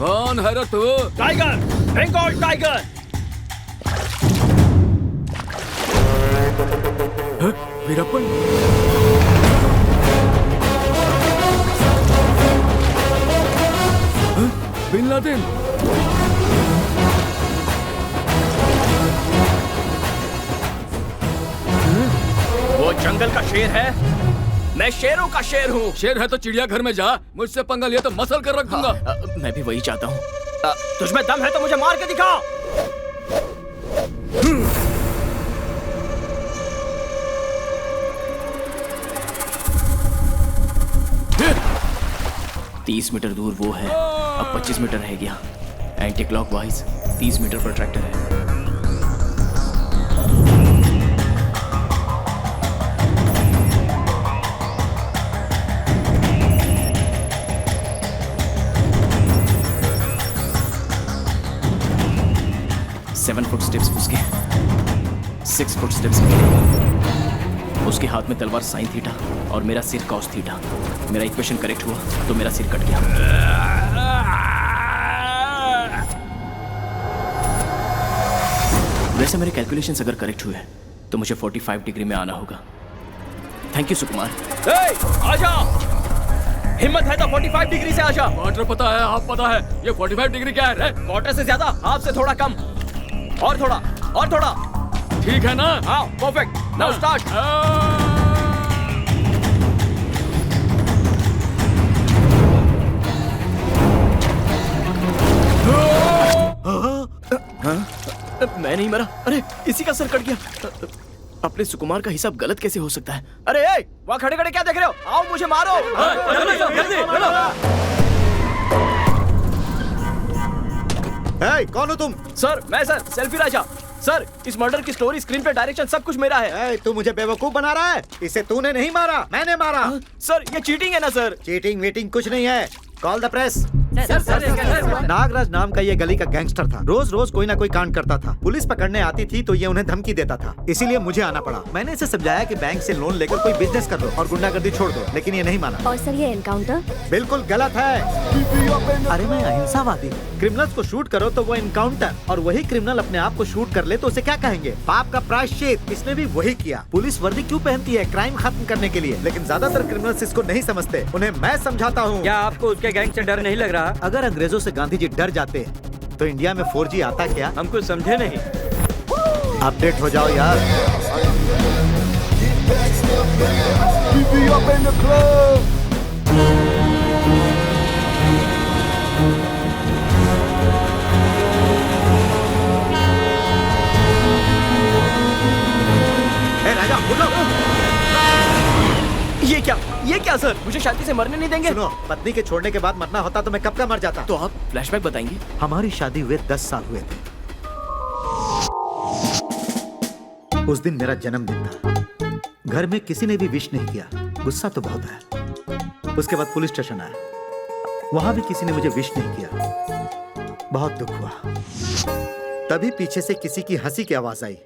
कौन है रे तू? Tiger, Bengal tiger. Veerappan. Bin Laden. वो जंगल का शेर है, मैं शेरों का शेर हूँ। शेर है तो चिड़ियाघर में जा। मुझसे पंगा लिया तो मसल कर रख दूंगा। मैं भी वही चाहता हूँ। तुझमें दम है तो मुझे मार के दिखा। 30 मीटर दूर वो है, अब 25 मीटर रह गया। एंटी क्लॉकवाइज 30 मीटर पर ट्रैक्टर है। सेवन फुट स्टेप्स उसके, 6 फुटस्टेप्स मिले। उसके हाथ में तलवार साइन थीटा और मेरा सिर कॉस थीटा। मेरा इक्वेशन करेक्ट हुआ तो मेरा सिर कट गया। वैसे मेरे कैलकुलेशंस अगर करेक्ट हुए तो मुझे 45 डिग्री में आना होगा। थैंक यू सुकुमार। आजा, हिम्मत है तो 45 डिग्री से आजा। क्वार्टर पता है, हाफ पता है, ये 45 डिग्री क्या है? क्वार्टर से ज्यादा, हाफ से थोड़ा कम। और थोड़ा, और थोड़ा। ठीक है ना? हाँ, परफेक्ट। Now start. मैं नहीं मरा। अरे इसी का सर कट गया। अपने सुकुमार का हिसाब गलत कैसे हो सकता है? अरे वहाँ खड़े खड़े क्या देख रहे हो? आओ मुझे मारो। कौन हो तुम? सर मैं सर, सेल्फी राजा। सर इस मर्डर की स्टोरी, स्क्रीन पे डायरेक्शन सब कुछ मेरा है। तू मुझे बेवकूफ बना रहा है? इसे तूने नहीं मारा, मैंने मारा। सर ये चीटिंग है ना सर? चीटिंग वीटिंग कुछ नहीं है। Call the press. Sir, Nagraj नाम का ये गली का गैंगस्टर था। रोज रोज कोई ना कोई कांड करता था। पुलिस पकड़ने आती थी तो ये उन्हें धमकी देता था, इसीलिए मुझे आना पड़ा। मैंने इसे समझाया कि बैंक से लोन लेकर कोई बिजनेस कर लो और गुंडागर्दी छोड़ दो, लेकिन ये नहीं माना। और सर ये एनकाउंटर बिल्कुल गलत है। अरे मैं अहिंसावादी हूँ। क्रिमिनल्स को शूट करो तो वो एनकाउंटर, और वही क्रिमिनल अपने आप को शूट कर ले तो उसे क्या कहेंगे? पाप का प्रायश्चित। इसने भी वही किया। पुलिस वर्दी क्यों पहनती है? क्राइम खत्म करने के लिए, लेकिन ज्यादातर क्रिमिनल्स इसको नहीं समझते। उन्हें मैं समझाता हूँ। क्या आपको उसके गैंग से डर नहीं लग रहा? अगर अंग्रेजों से गांधी जी डर जाते तो इंडिया में 4G आता क्या? हम कुछ समझे नहीं। अपडेट हो जाओ यार। राजा बोलो। ये क्या सर? मुझे शादी से मरने नहीं देंगे? सुनो, पत्नी के छोड़ने के बाद मरना होता तो मैं कब का मर जाता। तो आप फ्लैशबैक बताएंगे? हमारी शादी हुए 10 साल हुए थे। उस दिन मेरा जन्मदिन था। घर में किसी ने भी विश नहीं किया। गुस्सा तो बहुत आया। उसके बाद पुलिस स्टेशन आया, वहां भी किसी ने मुझे विश नहीं किया। बहुत दुख हुआ। तभी पीछे से किसी की हंसी की आवाज आई।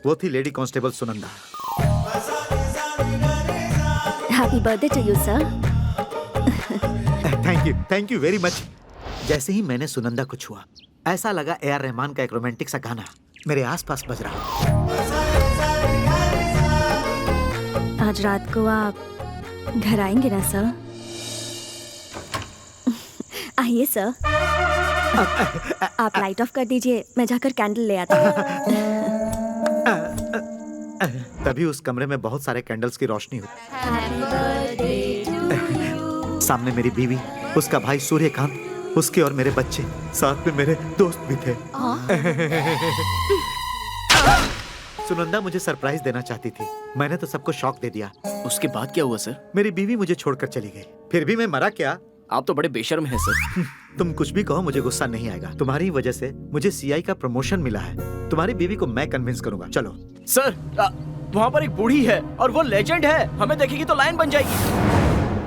वो थी lady constable Sunanda. Happy birthday to you sir. Thank you very much. जैसे ही मैंने सुनंदा को छुआ, ऐसा लगा AR रहमान का एक रोमांटिक सा गाना मेरे आसपास बज रहा। आज रात को आप घर आएंगे ना सर? आइए सर। आप लाइट ऑफ कर दीजिए, मैं जाकर कैंडल ले आता हूँ। तभी उस कमरे में बहुत सारे कैंडल्स की रोशनी हुई। सामने मेरी बीवी, उसका भाई सूर्यकांत, उसके और मेरे बच्चे, साथ में मेरे दोस्त भी थे। सुनंदा मुझे सरप्राइज देना चाहती थी। मैंने तो सबको शॉक दे दिया। उसके बाद क्या हुआ सर? मेरी बीवी मुझे छोड़कर चली गई। फिर भी मैं मरा क्या? आप तो बड़े बेशर्म हैं सर। तुम कुछ भी कहो, मुझे गुस्सा नहीं आएगा। तुम्हारी वजह से मुझे CI का प्रमोशन मिला है। तुम्हारी बीवी को मैं कन्विंस करूंगा। चलो सर। वहाँ पर एक बूढ़ी है और वो लेजेंड है। हमें देखेगी तो लायन बन जाएगी।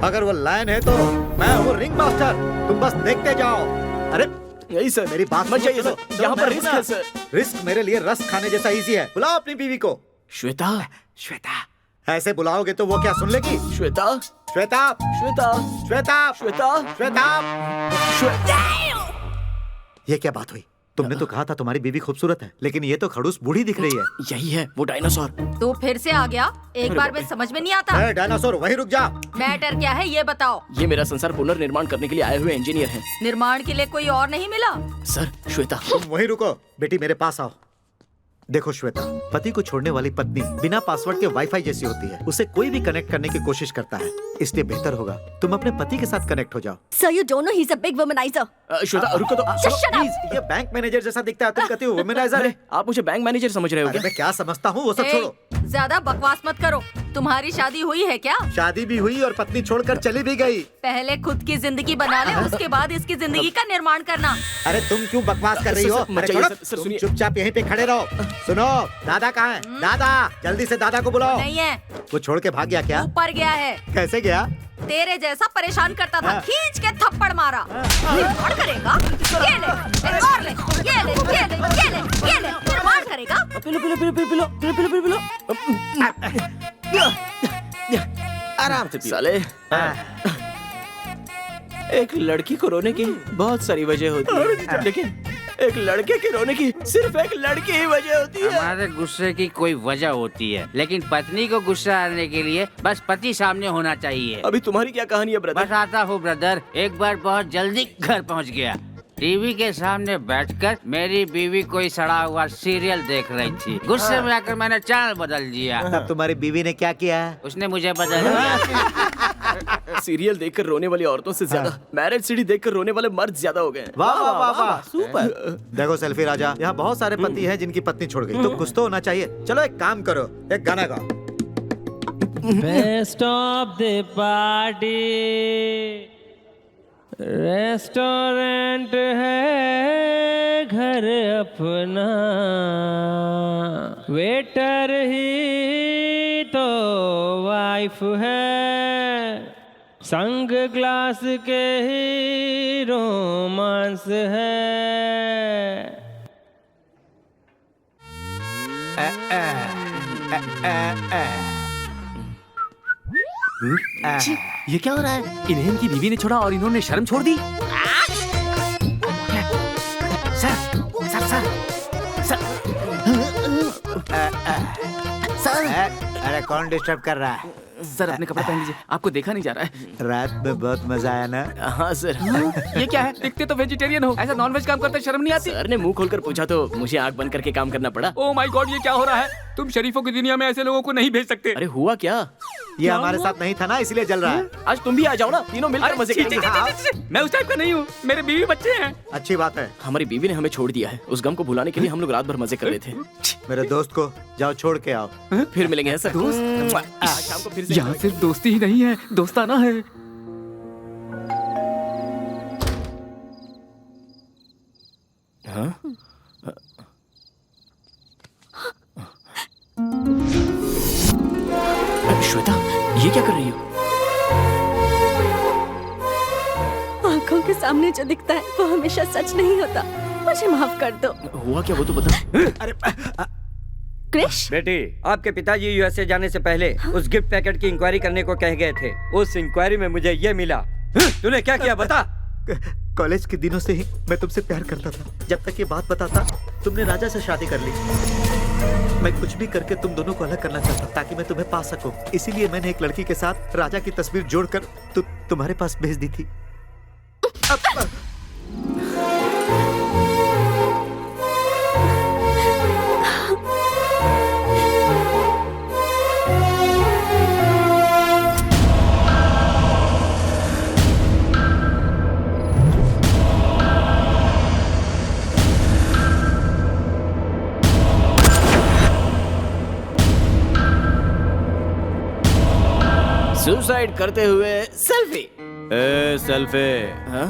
अगर वो लायन है तो मैं हूँ रिंग मास्टर। तुम बस देखते जाओ। अरे यही सर, मेरी बात मत जाइए सर। यहाँ पर रिस्क है सर। रिस्क मेरे लिए रस खाने जैसा इजी है। बुलाओ अपनी बीवी को। श्वेता। श्वेता। ऐसे बुलाओगे तो वो क्या सुन लेगी? श्वेता। श्वेता। श्वेता। श्वेता। श्वेता। श्वेता। ये क्या बात हुई? तुमने तो कहा था तुम्हारी बीवी खूबसूरत है, लेकिन ये तो खड़ूस बूढ़ी दिख रही है। यही है वो डायनासोर। तू फिर से आ गया? एक बार में समझ में नहीं आता। डायनासोर वहीं रुक जा। मैटर क्या है ये बताओ। ये मेरा संसार पुनर्निर्माण करने के लिए आए हुए इंजीनियर हैं। निर्माण के लिए कोई और नहीं मिला? सर श्वेता। तुम वहीं रुको। बेटी मेरे पास आओ। देखो श्वेता, पति को छोड़ने वाली पत्नी बिना पासवर्ड के वाईफाई जैसी होती है। उसे कोई भी कनेक्ट करने की कोशिश करता है, इसलिए बेहतर होगा तुम अपने पति के साथ कनेक्ट हो जाओ। Sir you don't know he is a big womaniser. Shweta रुको तो। प्लीज, ये बैंक मैनेजर जैसा दिखता है, तुम कहती हो वुमनाइजर है। आप मुझे बैंक मैनेजर समझ रहे हो क्या? मैं क्या समझता हूँ वो सब छोड़ो। ज्यादा बकवास मत करो। तुम्हारी शादी हुई है क्या? शादी भी हुई और पत्नी छोड़कर चली भी गई। पहले खुद की जिंदगी बना ले, उसके बाद इसकी जिंदगी का निर्माण करना। अरे तुम क्यों बकवास कर रही हो? तुम चुपचाप यहीं पे खड़े रहो। सुनो, दादा कहाँ है? दादा, जल्दी से दादा को बुलाओ। नहीं है। वो छोड़ के भाग गया क्या? ऊपर गया है। कैसे गया? तेरे जैसा परेशान करता था, खींच के थप्पड़ मारा। निर्माण करेगा? ये ले, एक और ले, ये ले, ये ले, ये ले, ये ले, निर्माण करेगा? Pillow pillow pillow pillow pillow pillow pillow pillow pillow आराम से पियो। साले एक लड़की को रोने की बहुत सारी वजह होती है, लेकिन एक लड़के के रोने की सिर्फ एक लड़की ही वजह होती है। हमारे गुस्से की कोई वजह होती है, लेकिन पत्नी को गुस्सा आने के लिए बस पति सामने होना चाहिए। अभी तुम्हारी क्या कहानी है ब्रदर? बस आता हूँ ब्रदर। एक बार बहुत जल्दी घर पहुँच गया। टीवी के सामने बैठकर मेरी बीवी कोई सड़ा हुआ सीरियल देख रही थी। गुस्से में आकर मैंने चैनल बदल दिया। तब तुम्हारी बीवी ने क्या किया? उसने मुझे बदल दिया। सीरियल देखकर रोने वाली औरतों से ज्यादा मैरिज सीडी देखकर रोने वाले मर्द ज्यादा हो गए। वाह वाह वाह वाह, सुपर। देखो सेल्फी राजा, यहाँ बहुत सारे पति हैं जिनकी पत्नी छोड़ गई, तो कुछ तो होना चाहिए। चलो एक काम करो, एक गाना गाओ। Best of the party restaurant है घर अपना, वेटर ही तो वाइफ है, संग ग्लास के ही रोमांस है। ये क्या हो रहा है? इन्हें इनकी बीवी ने छोड़ा और इन्होंने शर्म छोड़ दी। अरे कौन डिस्टर्ब कर रहा है? सर अपने कपड़े पहन लीजिए, आपको देखा नहीं जा रहा है। रात में बहुत मजा आया ना? हाँ सर। ये क्या है? दिखते तो वेजिटेरियन हो, ऐसा नॉनवेज काम करते शर्म नहीं आती? सर ने मुंह खोलकर पूछा तो मुझे आंख बंद करके काम करना पड़ा। ओह माय गॉड, ये क्या हो रहा है? तुम शरीफों की दुनिया में ऐसे लोगों को नहीं भेज सकते। अरे हुआ क्या? ये हमारे साथ नहीं था ना, इसलिए जल रहा है। आज तुम भी आ जाओ ना, तीनों मिलकर मजे करेंगे। मैं उस टाइप का नहीं हूँ, मेरे बीवी बच्चे हैं। अच्छी बात है। हमारी बीवी ने हमें छोड़ दिया है। उस गम को भुलाने के लिए हम लोग रात भर मजे कर रहे थे। मेरे दोस्त को जाओ छोड़ के आओ। फिर मिलेंगे सर। दोस्त? शाम को फिर से यहाँ सिर्फ दोस्ती ही नहीं है, दोस्ताना है। हाँ? श्वेता, ये क्या कर रही हो? आंखों के सामने जो दिखता है वो हमेशा सच नहीं होता। मुझे माफ कर दो। हुआ क्या वो तो बता। अरे क्रिश, बेटी, आपके पिताजी यूएसए जाने से पहले उस गिफ्ट पैकेट की इंक्वायरी करने को कह गए थे। उस इंक्वायरी में मुझे ये मिला। तूने क्या किया बता? कॉलेज के दिनों से ही मैं तुमसे प्यार करता था। जब तक ये बात पता था, तुमने राजा से शादी कर ली। मैं कुछ भी करके तुम दोनों को अलग करना चाहता ताकि मैं तुम्हें पा सकूं। इसीलिए मैंने एक लड़की के साथ राजा की तस्वीर जोड़कर तुम्हारे पास भेज दी थी। सुसाइड करते हुए सेल्फी। ए सेल्फी। हाँ?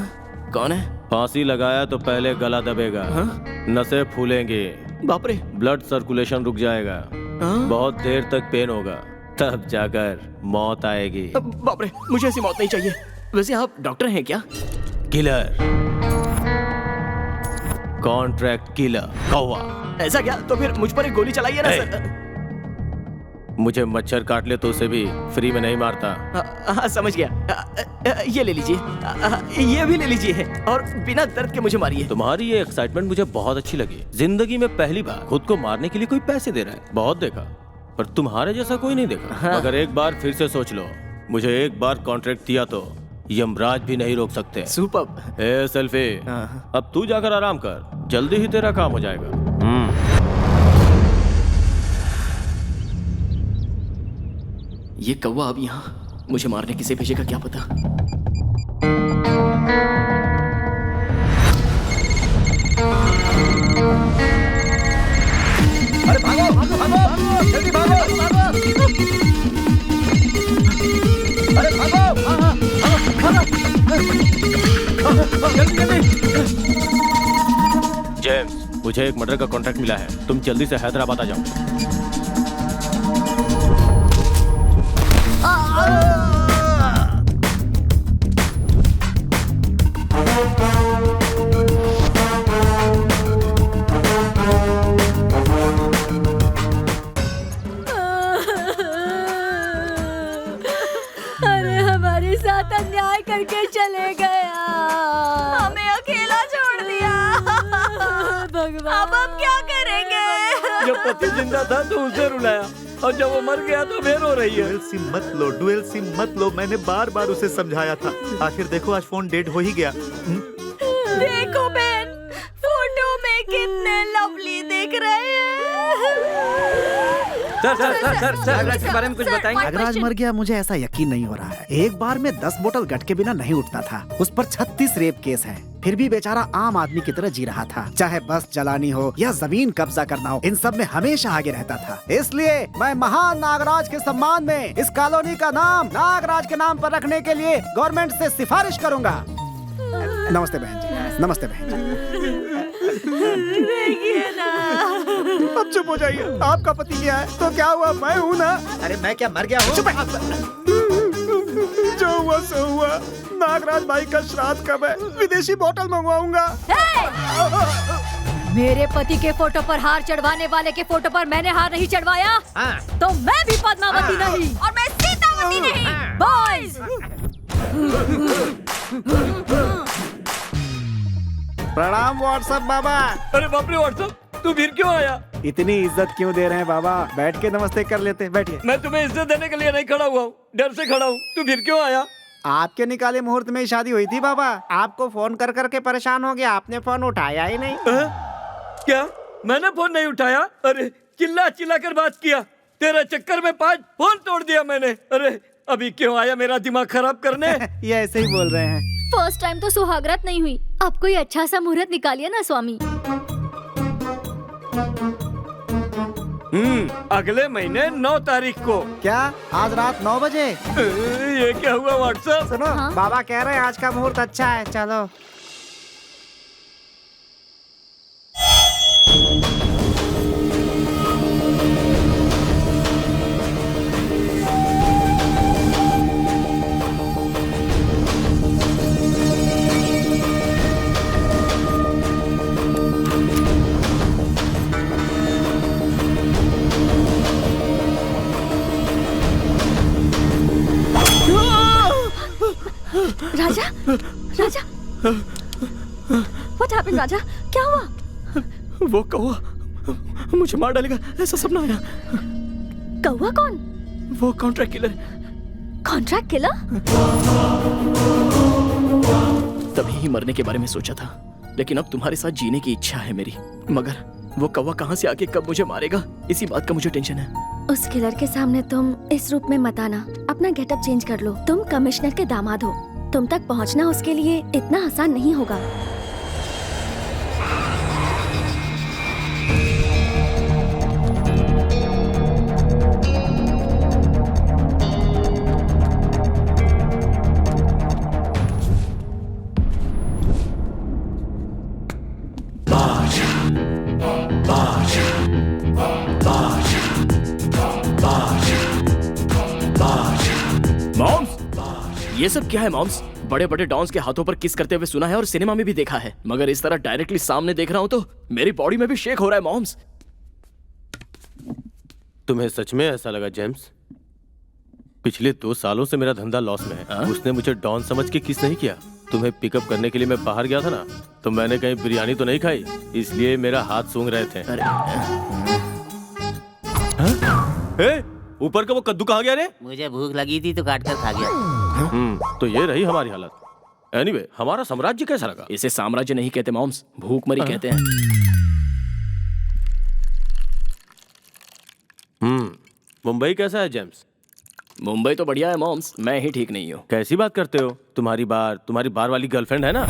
कौन है? फांसी लगाया तो पहले गला दबेगा। हाँ? नसें फूलेंगी। बाप रे। ब्लड सर्कुलेशन रुक जाएगा। हाँ? बहुत देर तक पेन होगा, तब जाकर मौत आएगी। बाप रे, मुझे ऐसी मौत नहीं चाहिए। वैसे आप डॉक्टर हैं क्या? किलर, कॉन्ट्रैक्ट किलर, कौवा। ऐसा क्या? तो फिर मुझ पर एक गोली चलाइए ना सर। मुझे मच्छर काट ले तो उसे भी फ्री में नहीं मारता। हाँ समझ गया। ये ले लीजिए, ये भी ले लीजिए और बिना दर्द के मुझे मारिए। तुम्हारी ये एक्साइटमेंट मुझे बहुत अच्छी लगी। जिंदगी में पहली बार खुद को मारने के लिए कोई पैसे दे रहा है। बहुत देखा, पर तुम्हारे जैसा कोई नहीं देखा। हाँ। मगर एक बार फिर से सोच लो, मुझे एक बार कॉन्ट्रैक्ट दिया तो यमराज भी नहीं रोक सकते। सुपर्ब। ए सेल्फी, अब तू जाकर आराम कर, जल्दी ही तेरा काम हो जाएगा। ये कौवा अब यहाँ मुझे मारने किसे भेजेगा क्या पता। अरे भागो भागो भागो, जल्दी भागो भागो। अरे भागो जेम्स, मुझे एक मर्डर का कॉन्ट्रैक्ट मिला है। तुम जल्दी से हैदराबाद आ जाओ। भगवान, अब हम क्या करेंगे? जब पति जिंदा था तो उसे रुलाया और जब वो मर गया तो फिर रो रही है। डुअल सिम मत लो, डुअल सिम मत लो। मैंने बार बार उसे समझाया था। आखिर देखो आज फोन डेड हो ही गया। देखो बहन, फोटो में कितने लवली दिख रहे हैं। सर नागराज के बारे में कुछ बताएंगे? नागराज मर गया, मुझे ऐसा यकीन नहीं हो रहा है। एक बार में 10 बोतल गट के बिना नहीं उठता था। उस पर 36 रेप केस है, फिर भी बेचारा आम आदमी की तरह जी रहा था। चाहे बस जलानी हो या जमीन कब्जा करना हो, इन सब में हमेशा आगे रहता था। इसलिए मैं महान नागराज के सम्मान में इस कॉलोनी का नाम नागराज के नाम पर रखने के लिए गवर्नमेंट से सिफारिश करूंगा। नमस्ते बहन जी, नमस्ते बहन जी। देखिए ना, अब चुप हो जाइए। आपका पति क्या है तो क्या हुआ, मैं हूँ ना। अरे मैं क्या मर गया हूँ? जो हुआ सो हुआ। नागराज भाई का श्राद्ध कब है? विदेशी बोतल मंगवाऊंगा। मेरे पति के फोटो पर हार चढ़वाने वाले के फोटो पर मैंने हार नहीं चढ़वाया, तो मैं भी पद्मावती नहीं और मैं सीतावती नहीं। बॉयज, प्रणाम व्हाट्सएप बाबा। अरे बाप रे व्हाट्सएप, तू फिर क्यों आया? इतनी इज्जत क्यों दे रहे हैं बाबा? बैठ के नमस्ते कर लेते, बैठिए। मैं तुम्हें इज्जत देने के लिए नहीं खड़ा हुआ हूँ, डर से खड़ा हूँ। तू फिर क्यों आया? आपके निकाले मुहूर्त में ही शादी हुई थी बाबा। आपको फोन कर करके परेशान हो गया, आपने फोन उठाया ही नहीं। क्या मैंने फोन नहीं उठाया? अरे चिल्ला चिल्ला कर बात किया, तेरे चक्कर में 5 फोन तोड़ दिया मैंने। अरे अभी क्यों आया मेरा दिमाग खराब करने? ये ऐसे ही बोल रहे हैं। फर्स्ट टाइम तो सुहागरात नहीं हुई, अब कोई अच्छा सा मुहूर्त निकालिए ना स्वामी। अगले महीने 9 तारीख को। क्या आज रात 9 बजे? ये क्या हुआ व्हाट्सएप? सुनो बाबा कह रहे हैं आज का मुहूर्त अच्छा है, चलो। राजा, राजा, What happened, राजा? क्या हुआ? वो कौवा मुझे मार डालेगा, ऐसा सपना आया। कौवा कौन? वो कॉन्ट्रैक्ट किलर। Contract killer? तभी ही मरने के बारे में सोचा था, लेकिन अब तुम्हारे साथ जीने की इच्छा है मेरी। मगर वो कौवा कहाँ से आके कब मुझे मारेगा, इसी बात का मुझे टेंशन है। उस किलर के सामने तुम इस रूप में मत आना। अपना गेटअप चेंज कर लो। तुम कमिश्नर के दामाद हो, तुम तक पहुंचना उसके लिए इतना आसान नहीं होगा। मॉम्स, ये सब क्या है मॉम्स? बड़े बड़े डॉन्स के हाथों पर किस करते हुए सुना है और सिनेमा में भी देखा है, मगर इस तरह डायरेक्टली सामने देख रहा हूं तो मेरी बॉडी में भी शेक हो रहा है मॉम्स। तुम्हें सच में ऐसा लगा जेम्स? पिछले 2 सालों से मेरा धंधा लॉस में है। उसने मुझे डॉन समझ के किस नहीं किया। तुम्हें पिकअप करने के लिए मैं बाहर गया था ना, तो मैंने कहीं बिरयानी तो नहीं खाई, इसलिए मेरा हाथ सूंघ रहे थे। ऊपर का वो कद्दू कहाँ गया रे? मुझे भूख लगी थी तो काट कर खा गया। तो ये रही हमारी हालत। एनीवे, हमारा साम्राज्य कैसा लगा? इसे साम्राज्य नहीं कहते मॉम्स, भूखमरी कहते हैं। मुंबई कैसा है जेम्स? मुंबई तो बढ़िया है मॉम्स, मैं ही ठीक नहीं हूँ। कैसी बात करते हो? तुम्हारी बार वाली गर्लफ्रेंड है ना?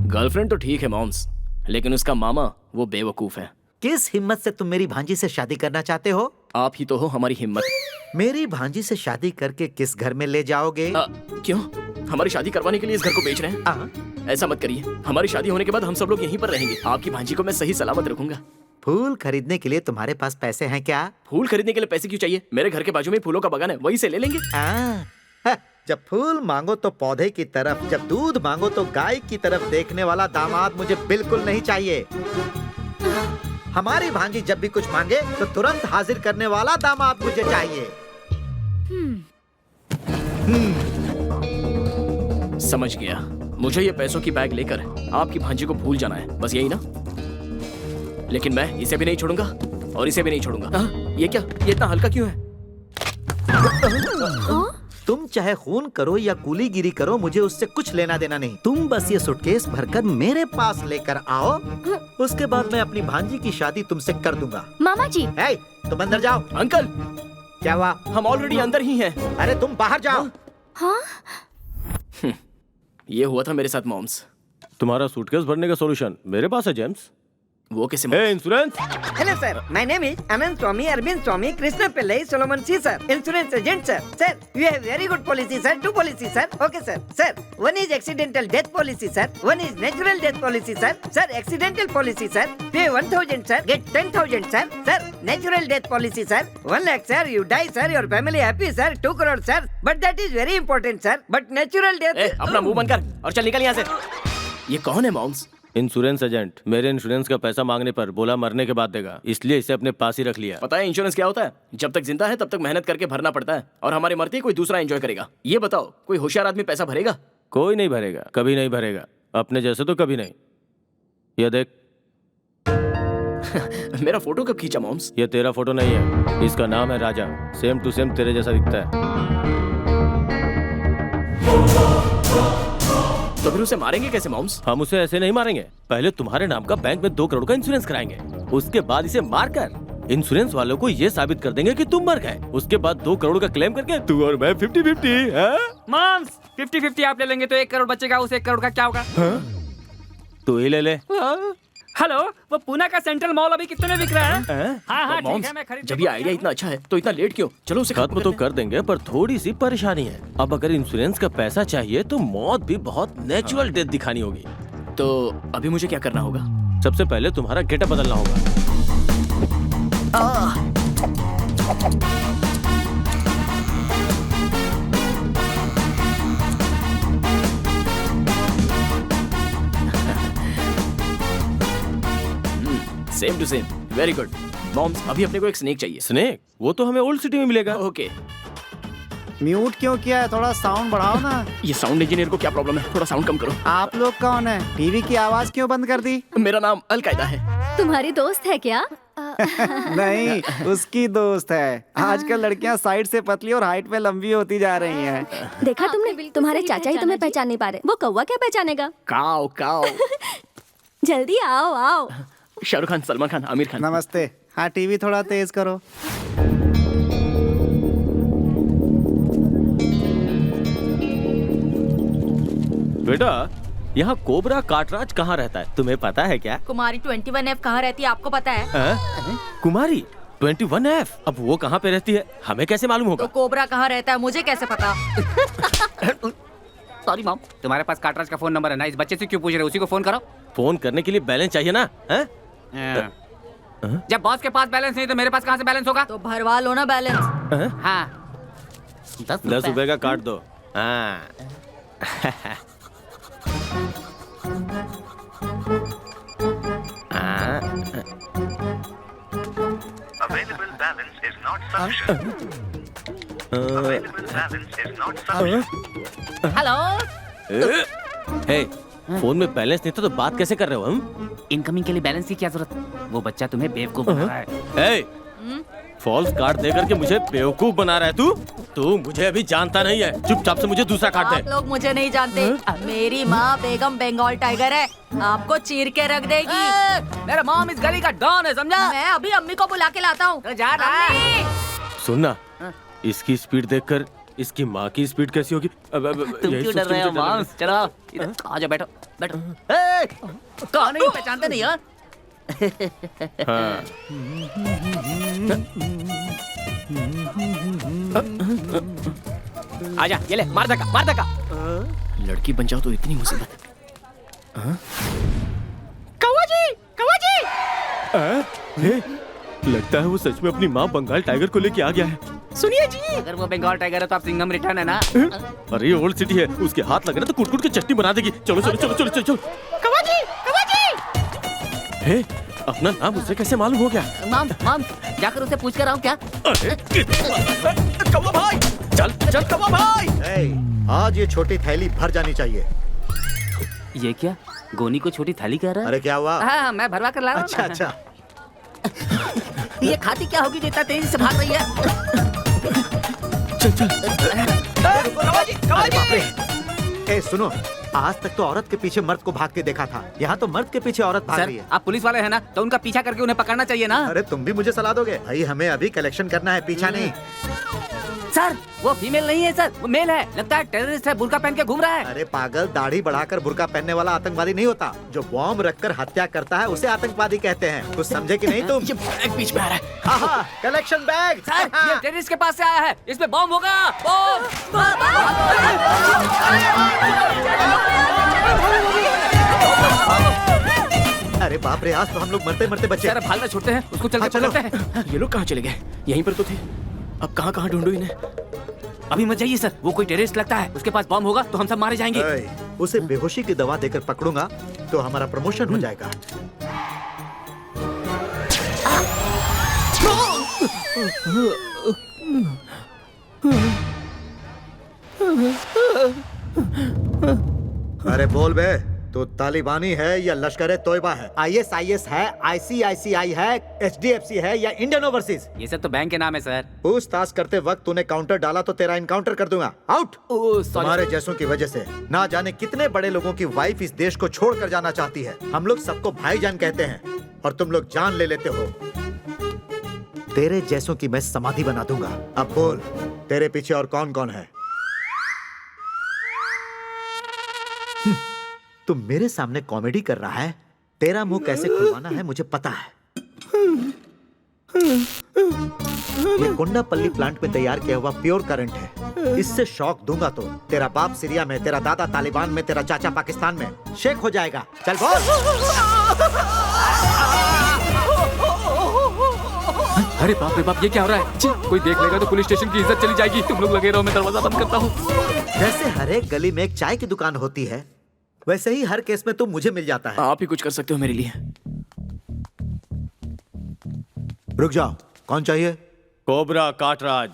गर्लफ्रेंड तो ठीक है मॉम्स, लेकिन उसका मामा वो बेवकूफ है। किस हिम्मत से तुम मेरी भांजी से शादी करना चाहते हो? आप ही तो हो हमारी हिम्मत। मेरी भांजी से शादी करके किस घर में ले जाओगे? क्यों? हमारी शादी करवाने के लिए इस घर को बेच रहे हैं? ऐसा मत करिए, हमारी शादी होने के बाद हम सब लोग यहीं पर रहेंगे। आपकी भांजी को मैं सही सलामत रखूंगा। फूल खरीदने के लिए तुम्हारे पास पैसे हैं क्या? फूल खरीदने के लिए पैसे क्यों चाहिए? मेरे घर के बाजू में फूलों का बागान है, वहीं से ले लेंगे। जब फूल मांगो तो पौधे की तरफ, जब दूध मांगो तो गाय की तरफ देखने वाला दामाद मुझे बिल्कुल नहीं चाहिए। हमारी भांजी जब भी कुछ मांगे तो तुरंत हाजिर करने वाला दामाद मुझे चाहिए। समझ गया। मुझे ये पैसों की बैग लेकर आपकी भांजी को भूल जाना है, बस यही ना? लेकिन मैं इसे भी नहीं छोड़ूंगा और इसे भी नहीं छोड़ूंगा। ये क्या? ये इतना हल्का क्यों है? तुम चाहे खून करो या कूलीगिरी करो, मुझे उससे कुछ लेना देना नहीं। तुम बस ये सूटकेस भरकर मेरे पास लेकर आओ, उसके बाद मैं अपनी भांजी की शादी तुमसे कर दूंगा। मामा जी। तुम अंदर जाओ। अंकल, क्या हुआ? हम ऑलरेडी अंदर ही हैं। अरे तुम बाहर जाओ। हाँ? ये हुआ था मेरे साथ मॉम्स। तुम्हारा सूटकेस भरने का सॉल्यूशन मेरे पास है जेम्स। वो कैसे? Insurance. Hello sir, my name is Anand Swami, Arvind Swami, Krishna Pillai, Solomon C sir, insurance agent sir. Sir, you have very good policy sir, 2 policies sir. Okay sir. Sir, one is accidental death policy sir, one is natural death policy sir. Sir, accidental policy sir, pay 1,000 sir, get 10,000 sir. Sir, natural death policy sir, 1 lakh sir, you die sir, your family happy sir, 2 crore sir. But that is very important sir. But natural death. अपना मुंह बंद कर और चल निकल यहाँ से। ये कौन है मॉम्स? Insurance agent. मेरे इंश्योरेंस का पैसा मांगने पर बोला मरने के बाद देगा, इसलिए इसे अपने पास ही रख लिया। पता है इंश्योरेंस क्या होता है? जब तक जिंदा है तब तक मेहनत करके भरना पड़ता है, और हमारे मरते ही कोई दूसरा एंजॉय करेगा। ये बताओ, कोई होशियार आदमी पैसा भरेगा? कोई नहीं भरेगा, कभी नहीं भरेगा। अपने जैसे तो कभी नहीं। ये देख। मेरा फोटो कब खींचा मॉम्स? ये तेरा फोटो नहीं है, इसका नाम है राजा। सेम टू सेम तेरे जैसा दिखता है। तो फिर उसे मारेंगे कैसे मॉम्स? हम उसे ऐसे नहीं मारेंगे। पहले तुम्हारे नाम का बैंक में 2 करोड़ का इंश्योरेंस कराएंगे, उसके बाद इसे मारकर इंश्योरेंस वालों को ये साबित कर देंगे कि तुम मर गए। उसके बाद 2 करोड़ का क्लेम करके तू और मैं 50-50। मॉम्स 50-50 आप ले लेंगे तो 1 करोड़ बचेगा, उस 1 करोड़ का क्या होगा? तू ही ले ले। हेलो, वो पूना का सेंट्रल मॉल अभी कितने में बिक रहा है? हाँ ठीक है, मैं खरीद। जब ये आइडिया इतना अच्छा है तो इतना लेट क्यों? चलो उसे खत्म तो कर देंगे, पर थोड़ी सी परेशानी है। अब अगर इंश्योरेंस का पैसा चाहिए तो मौत भी बहुत नेचुरल डेथ दिखानी होगी। तो अभी मुझे क्या करना होगा? सबसे पहले तुम्हारा गेटअप बदलना होगा। Same to same, very good. Moms, अभी अपने को एक स्नेक चाहिए। स्नेक? वो तो हमें ओल्ड सिटी में मिलेगा। ओके। म्यूट क्यों किया है? थोड़ा साउंड बढ़ाओ ना। ये साउंड इंजीनियर को क्या प्रॉब्लम है? थोड़ा साउंड कम करो। आप लोग कौन है? टीवी की आवाज क्यों बंद कर दी? मेरा नाम अलकायदा है। तुम्हारी दोस्त है क्या? नहीं, उसकी दोस्त है। आजकल लड़कियां साइड से पतली और हाइट में लंबी होती जा रही हैं। देखा तुमने? तुम्हारे चाचा ही तुम्हें पहचान नहीं पा रहे। वो कौवा क्या पहचानेगा? काओ काओ। जल्दी आओ आओ। शाहरुख खान, सलमान खान, आमिर खान। नमस्ते। हाँ, टीवी थोड़ा तेज करो। बेटा, यहाँ कोबरा काटराज कहाँ रहता है, तुम्हें पता है क्या? कुमारी 21F कहाँ रहती है, आपको पता है? कुमारी 21F? अब वो कहाँ पे रहती है, हमें कैसे मालूम होगा? तो कोबरा कहाँ रहता है, मुझे कैसे पता? सॉरी मॉम, तुम्हारे पास काटराज का फोन नंबर है ना? इस बच्चे से क्यों पूछ रहे हो? उसी को फोन करो। फोन करने के लिए बैलेंस चाहिए ना? जब बॉस के पास बैलेंस नहीं तो मेरे पास कहाँ से बैलेंस होगा? तो भरवा लो ना बैलेंस। हाँ, 10 रुपए का काट दो। हाँ। Available balance is not sufficient. Available balance is not sufficient. Hello. Hey, phone में बैलेंस नहीं था तो बात कैसे कर रहे हो हम? इनकमिंग के लिए बैलेंस की क्या जरूरत? वो बच्चा तुम्हें बेवकूफ बना रहा है। फॉल्स कार्ड दे करके मुझे बेवकूफ बना रहा है तू? तू मुझे अभी जानता नहीं है, चुपचाप से मुझे दूसरा कार्ड दे। आप लोग मुझे नहीं जानते। मेरी माँ बेगम बंगाल टाइगर है, आपको चीर के रख देगी। मेरा मॉम इस गली का डॉन है, समझा? मैं अभी अम्मी को बुला के लाता हूँ। सुनना, इसकी स्पीड देखकर इसकी माँ की स्पीड कैसी होगी? तुम क्यों डर रहे हो मॉम? चलो आ जाओ, बैठो बैठो। कौन है? पहचानते नहीं हो? आजा, ये ले, मार धक्का, मार धक्का। लड़की बन जाओ तो इतनी मुसीबत। कौवा जी, कौवा जी। लगता है वो सच में अपनी माँ बंगाल टाइगर को लेके आ गया है। सुनिए जी, अगर वो बंगाल टाइगर है तो आप सिंघम रिटर्न है ना? अरे ओल्ड सिटी है, उसके हाथ लगे ना तो कुट-कुट के चटनी बना देगी। चलो चलो चलो चलो चलो। कौवा जी, कौवा जी। हे, अपना नाम उसे कैसे मालूम हो गया? मॉम मॉम, जाकर उसे पूछ कर आओ क्या? अरे कौवा भाई, चल चल कौवा भाई। आज ये छोटी थैली भर जानी चाहिए। ये क्या? गोनी को छोटी थाली कह रहा है? अरे क्या हुआ? हाँ मैं भरवा कर ला रहा हूँ। अच्छा अच्छा। ये खाती क्या होगी जितना तेजी से भाग रही है? ए सुनो, आज तक तो औरत के पीछे मर्द को भाग के देखा था, यहाँ तो मर्द के पीछे औरत भाग रही है। आप पुलिस वाले हैं ना, तो उनका पीछा करके उन्हें पकड़ना चाहिए ना। अरे तुम भी मुझे सलाह दोगे? भाई हमें अभी कलेक्शन करना है, पीछा नहीं। सर वो फीमेल नहीं है सर, वो मेल है। लगता है टेररिस्ट है, बुर्का पहन के घूम रहा है। अरे पागल, दाढ़ी बढ़ाकर बुर्का पहनने वाला आतंकवादी नहीं होता। जो बॉम्ब रखकर हत्या करता है उसे आतंकवादी कहते हैं। कुछ समझे कि नहीं तुम? ये बैग बीच में आ रहा है। हाँ, कलेक्शन बैग। सर ये टेररिस्ट के पास से आया है, इसमें बॉम्ब होगा। अरे बाप रे, आज तो हम लोग मरते मरते बचे। सर भागना छोड़ते हैं, उसको चल के पकड़ते हैं। ये लोग कहाँ चले गए? यहीं पर तो थे, अब कहाँ कहाँ ढूंढूं इन्हें? अभी मत जाइए सर, वो कोई टेररिस्ट लगता है, उसके पास बॉम्ब होगा तो हम सब मारे जाएंगे। उसे बेहोशी की दवा देकर पकड़ूंगा तो हमारा प्रमोशन हो जाएगा। अरे बोल बे, तो तालिबानी है या लश्कर तोयबा है? ISIS है, ICICI है, HDFC है या इंडियन ओवरसीज? ये सब तो बैंक के नाम है सर। पूछताछ करते वक्त तूने काउंटर डाला तो तेरा इनकाउंटर कर दूंगा। आउट। तुम्हारे जैसों की वजह से ना जाने कितने बड़े लोगों की वाइफ इस देश को छोड़कर जाना चाहती है। हम लोग सबको भाईजान कहते हैं और तुम लोग जान ले लेते हो। तेरे जैसों की मैं समाधि बना दूंगा। अब बोल, तेरे पीछे और कौन कौन है? तू मेरे सामने कॉमेडी कर रहा है। तेरा मुंह कैसे खुलवाना है मुझे पता है। ये कोंडापल्ली प्लांट में तैयार किया हुआ प्योर करंट है। इससे शॉक दूंगा तो तेरा बाप सीरिया में, तेरा दादा तालिबान में, तेरा चाचा पाकिस्तान में शेक हो जाएगा। चल बोल। अरे बाप रे बाप, ये क्या हो रहा है? जी, कोई देख लेगा तो पुलिस स्टेशन की इज्जत चली जाएगी। तुम लोग लगे रहो, मैं दरवाजा बंद करता हूँ। जैसे हर एक गली में एक चाय की दुकान होती है, वैसे ही हर केस में तुम मुझे मिल जाता है। आप ही कुछ कर सकते हो मेरे लिए। रुक जाओ, कौन चाहिए? कोबरा काटराज।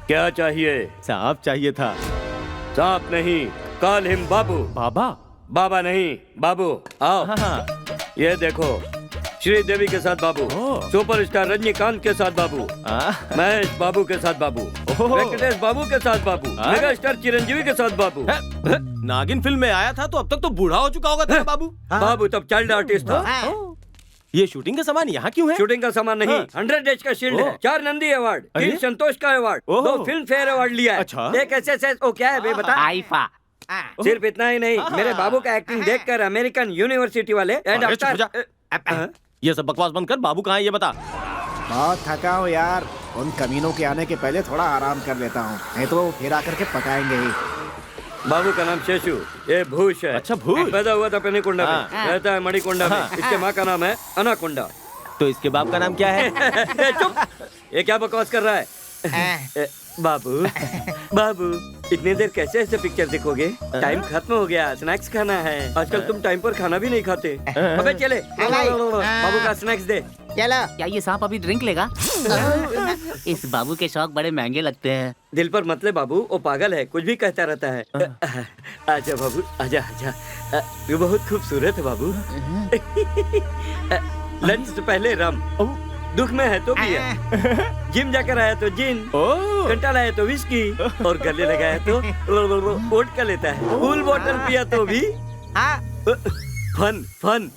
क्या चाहिए? साहब चाहिए था। सांप नहीं, कॉल हिम बाबू। बाबा? बाबा नहीं, बाबू। आओ। ये देखो, श्रीदेवी के साथ बाबू, सुपरस्टार रजनीकांत के साथ बाबू, महेश बाबू के साथ बाबू, वेंकटेश बाबू के साथ बाबू, मेगा स्टार चिरंजीवी के साथ बाबू। नागिन फिल्म में आया था तो अब तक तो बूढ़ा हो चुका होगा तेरा बाबू। बाबू तब चाइल्ड आर्टिस्ट था। ये शूटिंग का सामान यहाँ क्यों है? शूटिंग का सामान नहीं, 100 डेज का शील्ड है, 4 नंदी अवार्ड, 3 संतोष का अवार्ड, 2 फिल्म फेयर अवार्ड लिया है। अच्छा। एक SSS ओ क्या है बे बता? आईफा। सिर्फ इतना ही नहीं, मेरे बाबू का एक्टिंग देखकर अमेरिकन यूनिवर्सिटी वाले ये सब बकवास बंद कर। बाबू कहाँ है ये बता। बहुत थका हूँ यार, उन कमीनों के आने के पहले थोड़ा आराम कर लेता हूँ, नहीं तो फिर आकर के पकाएंगे ही। बाबू का नाम शेषु, ये भूष है। अच्छा भूष। पैदा हुआ था पेनीकोंडा में, रहता है मणिकोंडा में। इसके माँ का नाम है अनाकोंडा। तो इसके बाप का नाम क्या है? चुप, ये क्या बकवास कर रहा है? बाबू बाबू इतनी देर कैसे ऐसे पिक्चर देखोगे? टाइम खत्म हो गया, स्नैक्स खाना है। आजकल तुम टाइम पर खाना भी नहीं खाते। अबे चले, बाबू का स्नैक्स दे। चलो। क्या ये सांप अभी ड्रिंक लेगा? इस बाबू के शौक बड़े महंगे लगते हैं। दिल पर मत ले बाबू, वो पागल है, कुछ भी कहता रहता है। आजा बाबू, आजा आजा। ये बहुत खूबसूरत है बाबू। लंच से पहले रम, दुख में है तो बियर, जिम जाकर आया तो जिन, कंटाल आया तो विस्की, और गले लगाया तो वोडका लेता है। फुल बोतल पिया तो भी fun fun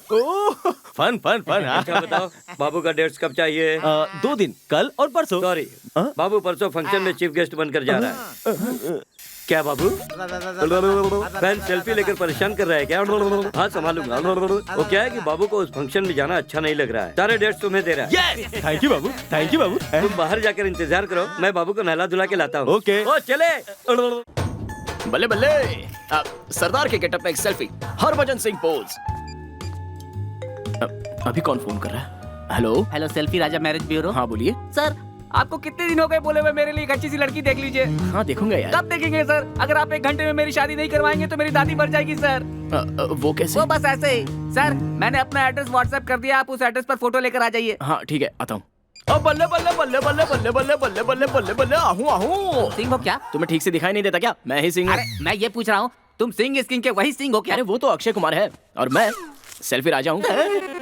fun fun fun. अच्छा बताओ, बाबू का डेट्स कब चाहिए? 2 दिन, कल और परसों। सॉरी, बाबू परसों फंक्शन में चीफ गेस्ट बनकर जा रहा है। क्या बाबू? फैन सेल्फी लेकर परेशान कर रहा है क्या? हाँ संभालूंगा। वो क्या है कि बाबू को उस फंक्शन में जाना अच्छा नहीं लग रहा है। सारे डेट्स तुम्हें दे रहा है। थैंक यू बाबू, थैंक यू बाबू। तुम बाहर जाकर इंतजार करो, मैं बाबू को नहला धुला के लाता हूँ। ओके। ओ चले। बल्ले बल्ले। सरदार के गेटअप में एक सेल्फी, हरभजन सिंह पोज। अभी कौन फोन कर रहा है? हेलो हेलो, सेल्फी राजा मैरिज ब्यूरो। हाँ बोलिए सर, आपको कितने दिन हो गए बोले हुए मेरे लिए एक अच्छी सी लड़की देख लीजिए। हाँ देखूंगा यार। कब देखेंगे सर? अगर आप 1 घंटे में मेरी शादी नहीं करवाएंगे तो मेरी दादी मर जाएगी सर। वो कैसे? वो बस ऐसे ही। सर मैंने अपना एड्रेस व्हाट्सएप कर दिया, आप उस एड्रेस पर फोटो लेकर आ जाइए। हाँ ठीक है, आता हूँ। बल्ले बल्ले बल्ले बल्ले बल्ले बल्ले बल्ले बल्ले बल्ले बल्ले आहू सिंह हो क्या? तुम्हें ठीक से दिखाई नहीं देता क्या? मैं ही सिंह हूँ। अरे मैं ये पूछ रहा हूँ, तुम सिंह स्किंग के वही सिंह हो क्या? अरे वो तो अक्षय कुमार है और मैं सेल्फी राजा हूँ।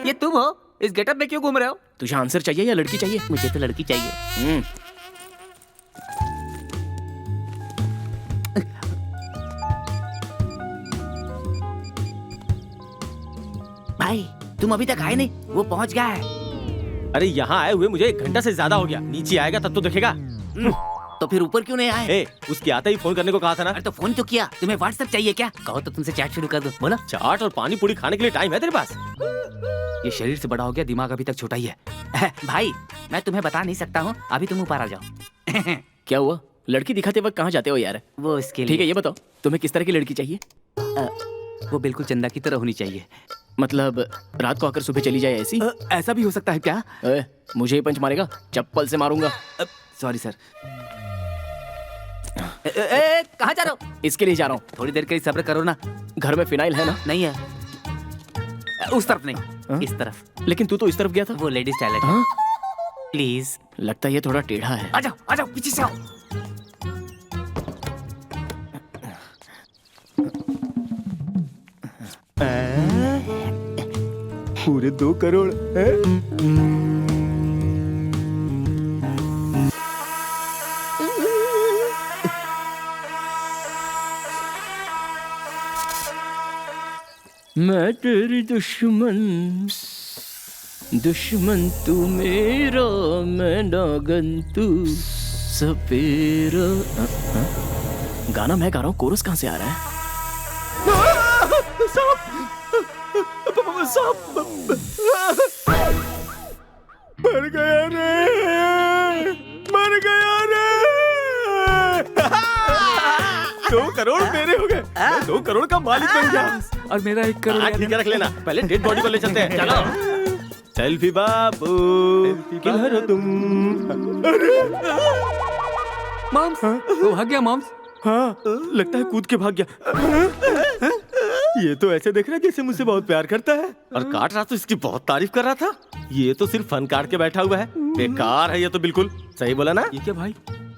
ये तुम हो? इस गेटअप में क्यों घूम रहे हो? तुझे आंसर चाहिए या लड़की चाहिए? मुझे तो लड़की चाहिए। भाई तुम अभी तक आए नहीं, वो पहुंच गया है। अरे यहाँ आए हुए मुझे 1 घंटा से ज्यादा हो गया। नीचे आएगा तब तो देखेगा। तो फिर ऊपर क्यों नहीं आए? उसके आते ही फोन करने को कहा था ना। अरे तो फोन क्यों किया? तुम्हें व्हाट्सएप चाहिए क्या? कहो तो तुमसे चैट शुरू कर दो। बोलो। चाट और पानी पूरी खाने के लिए टाइम है तेरे पास? ये शरीर से बड़ा हो गया, दिमाग अभी तक छोटा ही है। भाई मैं तुम्हें बता नहीं सकता हूँ, अभी तुम ऊपर आ जाओ। क्या हुआ? लड़की दिखाते वक्त कहाँ जाते हो यार? वो इसके लिए। ठीक है ये बताओ, तुम्हें किस तरह की लड़की चाहिए? वो बिल्कुल चंदा की तरह होनी चाहिए। मतलब रात को आकर सुबह चली जाए ऐसी? ऐसा भी हो सकता है क्या? मुझे ही पंच मारेगा, चप्पल से मारूंगा। Sorry sir. कहाँ जा रहे हो? इसके लिए जा रहा हूँ। थोड़ी देर के लिए सब्र करो ना। घर में फिनाइल है ना? नहीं है। उस तरफ नहीं, इस तरफ। लेकिन तू तो इस तरफ गया था। वो लेडीज टॉयलेट है। प्लीज। लगता है ये थोड़ा टेढ़ा है। आ जाओ पीछे से आओ। पूरे 2 करोड़ है? मैं तेरी दुश्मन, दुश्मन तू मेरा, मैं नागन तू सपेरा। गाना मैं गा रहा हूँ, कोरस कहाँ से आ रहा है? मर गया रे, मर गया रे। 2 करोड़ मेरे हो गए। मैं 2 करोड़ का मालिक बन गया। और मेरा 1 करोड़ ठीक है, रख लेना। पहले डेड बॉडी को ले चलते हैं। चलो। सेल्फी बाबू किधर हो तुम? मॉम्स, वो भाग गया मॉम्स। हाँ लगता है कूद के भाग गया। ये तो ऐसे देख रहा है जैसे मुझसे बहुत प्यार करता है, और काट रहा तो इसकी बहुत तारीफ कर रहा था। ये तो सिर्फ फन काट के बैठा हुआ है, बेकार है ये तो बिल्कुल। सही बोला ना? ये क्या भाई?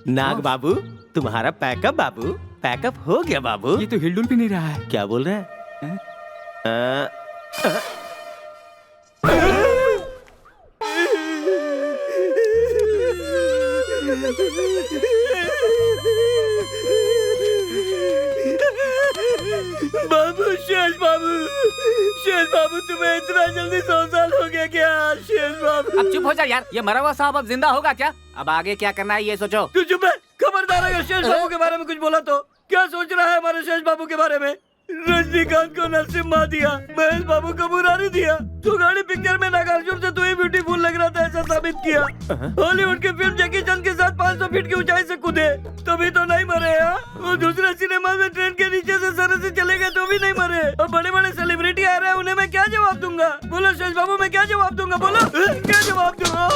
नाग बाबू तुम्हारा पैकअप बाबू, पैकअप हो गया बाबू। ये तो हिलडुल भी नहीं रहा है। क्या बोल रहे हैं? बाबू, शेष बाबू तुम्हें इतना जल्दी 100 साल हो गया क्या? शेष बाबू अब चुप हो जा यार, ये मरा हुआ साहब अब जिंदा होगा क्या? अब आगे क्या करना है ये सोचो। तू चुप है, खबरदार अगर शेष बाबू के बारे में कुछ बोला तो। क्या सोच रहा है हमारे शेष बाबू के बारे में? रजनीकांत को नरसिम्हा दिया, महेश बाबू को मुरारी दिया। तू गाड़ी पिक्चर में नागार्जुन से तू ही ब्यूटीफुल लग रहा था ऐसा साबित किया। हॉलीवुड की फिल्म जैकी चैन के साथ 500 फीट की ऊंचाई से कूदे तभी तो नहीं मरे। वो दूसरे सिनेमा में ट्रेन के नीचे से सर से चले गए तो भी नहीं मरे। और बड़े बड़े सेलिब्रिटी आ रहे हैं, उन्हें मैं क्या जवाब दूंगा? बोलो शेष बाबू, मैं क्या जवाब दूंगा? बोलो क्या जवाब दूंगा?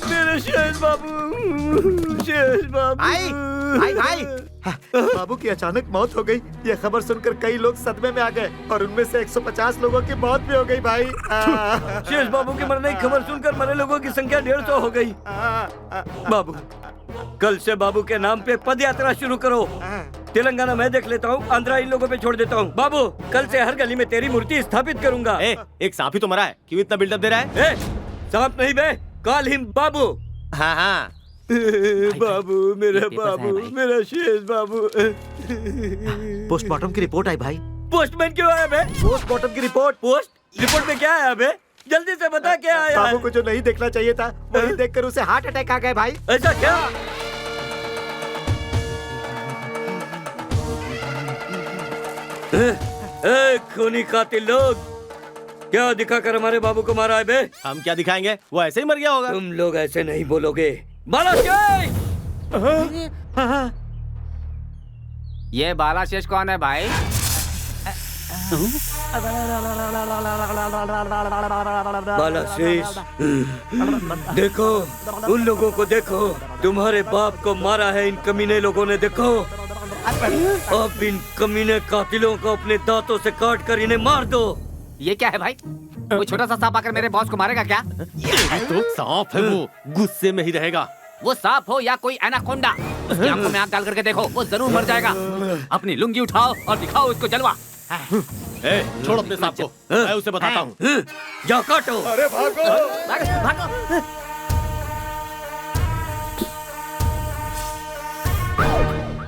मेरे शेष बाबू, शेष बाबू। भाई भाई बाबू की अचानक मौत हो गई। ये खबर सुनकर कई लोग सदमे में आ गए और उनमें से 150 लोगों की मौत भी हो गई भाई। शेष बाबू के मरने की खबर सुनकर मरे लोगों की संख्या 150 हो गई। बाबू, कल से बाबू के नाम पे पद यात्रा शुरू करो। तेलंगाना मैं देख लेता हूँ, आंध्रा इन लोगों पे छोड़ देता हूँ। बाबू, कल से हर गली में तेरी मूर्ति स्थापित करूंगा। एक सांप ही तो मरा है, क्यों इतना बिल्डअप दे रहा है? सांप नहीं बे, कॉल हिम बाबू। हाँ हाँ बाबू, मेरा बाबू, मेरा शेष बाबू। पोस्टमार्टम की रिपोर्ट आई भाई। पोस्टमैन क्यों आया बे? पोस्टमार्टम की रिपोर्ट में क्या आया बे? जल्दी से बता क्या आया? बाबू को जो नहीं देखना चाहिए था वही देखकर उसे हार्ट अटैक आ गया भाई। ऐसा क्या? खूनी कातिल लोग, क्या दिखाकर हमारे बाबू को मारा है बे? हम क्या दिखाएंगे, वो ऐसे ही मर गया होगा। तुम लोग ऐसे नहीं बोलोगे। बालाशेष! ये बालाशेष कौन है भाई? बालाशेष, देखो उन लोगों को देखो, तुम्हारे बाप को मारा है इन कमीने लोगों ने। देखो अब इन कमीने कातिलों को अपने दांतों से काट कर इन्हें मार दो। ये क्या है भाई? वो छोटा सा सांप आकर मेरे बॉस को मारेगा क्या? तो सांप है वो, गुस्से में ही रहेगा। वो सांप हो या कोई एनाकोंडा, उसकी आंखों में आग डाल करके देखो, वो जरूर मर जाएगा। अपनी लुंगी उठाओ और दिखाओ उसको जलवा। छोड़ अपने सांप को, मैं उसे बताता हूँ। जा काटो। अरे भागो, भागो।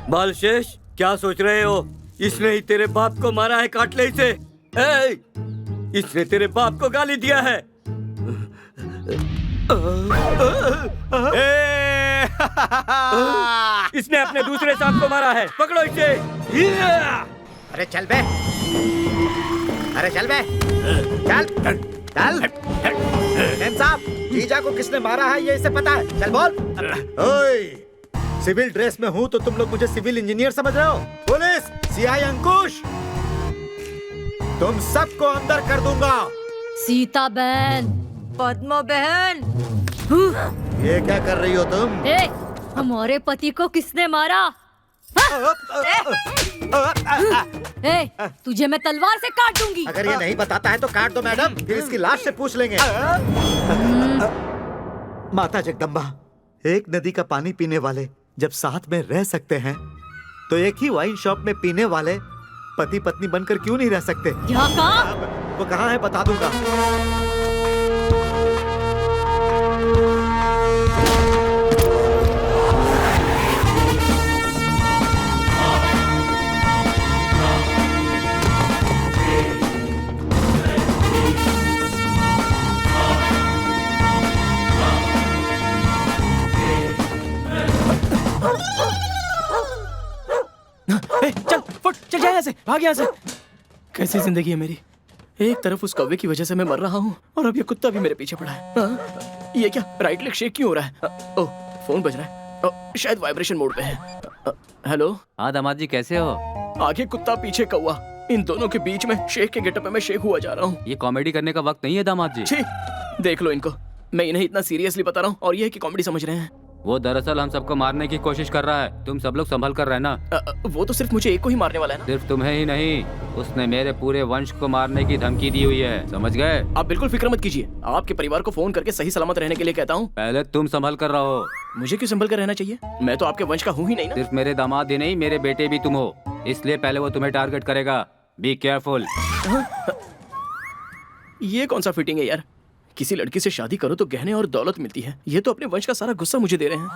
बालशेष, क्या सोच रहे हो? इसने ही तेरे बाप को मारा है, काट ले इसे। इसने तेरे बाप को गाली दिया है। इसने अपने दूसरे सांप को मारा है, पकड़ो इसे। अरे चल बे, अरे चल बे, चल चल। मेम साहब, जीजा को किसने मारा है ये इसे पता है? चल बोल। ओए, सिविल ड्रेस में हूँ तो तुम लोग मुझे सिविल इंजीनियर समझ रहे हो? पुलिस, सीआई अंकुश, तुम सबको अंदर कर दूंगा। सीता बहन, पद्मा बहन, ये क्या कर रही हो तुम? हमारे पति को किसने मारा? तुझे मैं तलवार से काट दूंगी। अगर ये नहीं बताता है तो काट दो मैडम, फिर इसकी लाश से पूछ लेंगे। माता जगदम्बा, एक नदी का पानी पीने वाले जब साथ में रह सकते हैं तो एक ही वाइन शॉप में पीने वाले पति पत्नी बनकर क्यों नहीं रह सकते? वो कहाँ है बता दूंगा। चल फुट, चल जा यहाँ से, भाग यहाँ से। कैसी जिंदगी है मेरी। एक तरफ उस कौवे की वजह से मैं मर रहा हूँ और अब ये कुत्ता भी मेरे पीछे पड़ा है। ये क्या, राइट लेग शेक क्यों हो रहा है? ओह, फोन बज रहा है, शायद वाइब्रेशन मोड पे है। हेलो। हाँ दामाद जी, कैसे हो? आगे कुत्ता पीछे कौवा, इन दोनों के बीच में शेख के गेटअप में मैं शेख हुआ जा रहा हूँ। ये कॉमेडी करने का वक्त नहीं है दामाद जी। छी, देख लो इनको, मैं इन्हें इतना सीरियसली बता रहा हूँ और ये है कि कॉमेडी समझ रहे हैं। वो दरअसल हम सबको मारने की कोशिश कर रहा है, तुम सब लोग संभल कर रहना। वो तो सिर्फ मुझे एक को ही मारने वाला है ना? सिर्फ तुम्हें ही नहीं, उसने मेरे पूरे वंश को मारने की धमकी दी हुई है, समझ गए? आप बिल्कुल फिक्र मत कीजिए, आपके परिवार को फोन करके सही सलामत रहने के लिए कहता हूँ। पहले तुम संभल कर रहो। मुझे क्यों संभल कर रहना चाहिए? मैं तो आपके वंश का हूँ ही नहीं ना। सिर्फ मेरे दामाद ही नहीं, मेरे बेटे भी तुम हो, इसलिए पहले वो तुम्हें टारगेट करेगा। Be careful. ये कौन सा फिटिंग है यार? किसी लड़की से शादी करो तो गहने और दौलत मिलती है, ये तो अपने वंश का सारा गुस्सा मुझे दे रहे हैं।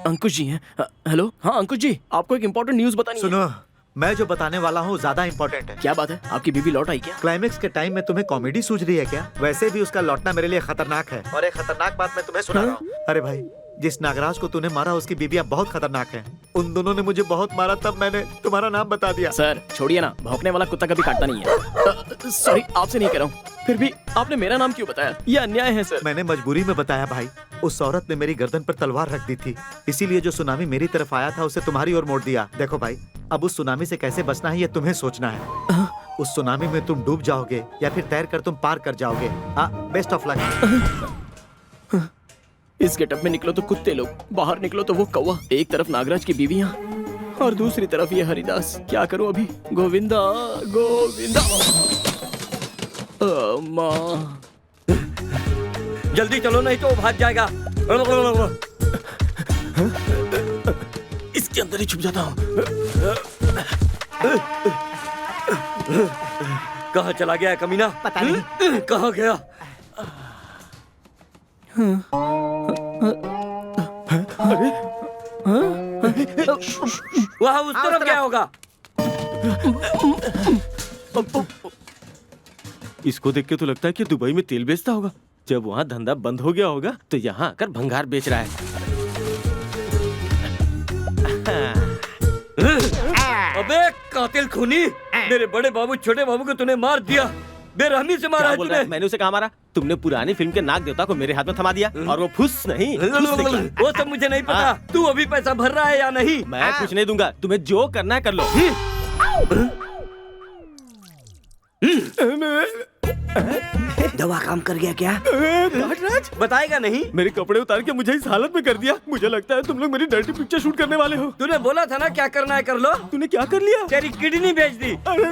अंकुश जी हैं। हेलो। हाँ अंकुश जी, आपको एक इम्पोर्टेंट न्यूज बतानी है। सुनो, मैं जो बताने वाला हूँ ज्यादा इम्पोर्टेंट है। क्या बात है? आपकी बीवी लौट आई क्या? क्लाइमेक्स के टाइम में तुम्हें कॉमेडी सूझ रही है क्या? वैसे भी उसका लौटना मेरे लिए खतरनाक है, और एक खतरनाक बात मैं तुम्हें सुना रहा हूँ। अरे भाई, जिस नागराज को तूने मारा उसकी बीवियां बहुत खतरनाक हैं। उन दोनों ने मुझे बहुत मारा, तब मैंने तुम्हारा नाम बता दिया। सर छोड़िए ना, भौंकने वाला कुत्ता कभी काटता नहीं है। सॉरी, आपसे नहीं कह रहा हूँ, फिर भी आपने मेरा नाम क्यों बताया? ये अन्याय है सर। मैंने मजबूरी में बताया भाई। उस औरत ने मेरी गर्दन पर तलवार रख दी थी, इसीलिए जो सुनामी मेरी तरफ आया था उसे तुम्हारी ओर मोड़ दिया। देखो भाई, अब उस सुनामी से कैसे बचना है ये तुम्हें सोचना है। उस सुनामी में तुम डूब जाओगे या फिर तैर कर तुम पार कर जाओगे। Best of luck. इस गेटअप में निकलो तो कुत्ते लोग, बाहर निकलो तो वो कौवा। एक तरफ नागराज की बीवियां और दूसरी तरफ ये हरिदास। क्या करूं अभी? गोविंदा गोविंदा। माँ, जल्दी चलो नहीं तो वो भाग जाएगा। इसके अंदर ही छुप जाता हूँ। कहाँ चला गया कमीना? पता नहीं। कहाँ गया? वहाँ उस तरफ क्या होगा? इसको देख के तो लगता है कि दुबई में तेल बेचता होगा। जब वहाँ धंधा बंद हो गया होगा तो यहाँ आकर भंगार बेच रहा है। अबे कातिल खूनी, मेरे बड़े बाबू छोटे बाबू को तूने मार दिया, बेरहमी से मारा है तूने। मैंने उसे कहा मारा? तुमने पुरानी फिल्म के नाग देवता को मेरे हाथ में थमा दिया और वो फुस नहीं वो सब मुझे नहीं पता। तू अभी पैसा भर रहा है या नहीं? मैं कुछ नहीं दूंगा, तुम्हें जो करना है कर लो। दवा काम कर गया क्या? राज बताएगा नहीं? मेरे कपड़े उतार के मुझे इस हालत में कर दिया। मुझे लगता है तुम लोग मेरी डर्टी पिक्चर शूट करने वाले हो। तूने बोला था ना क्या करना है कर लो। तूने क्या कर लिया? तेरी किडनी बेच दी। अरे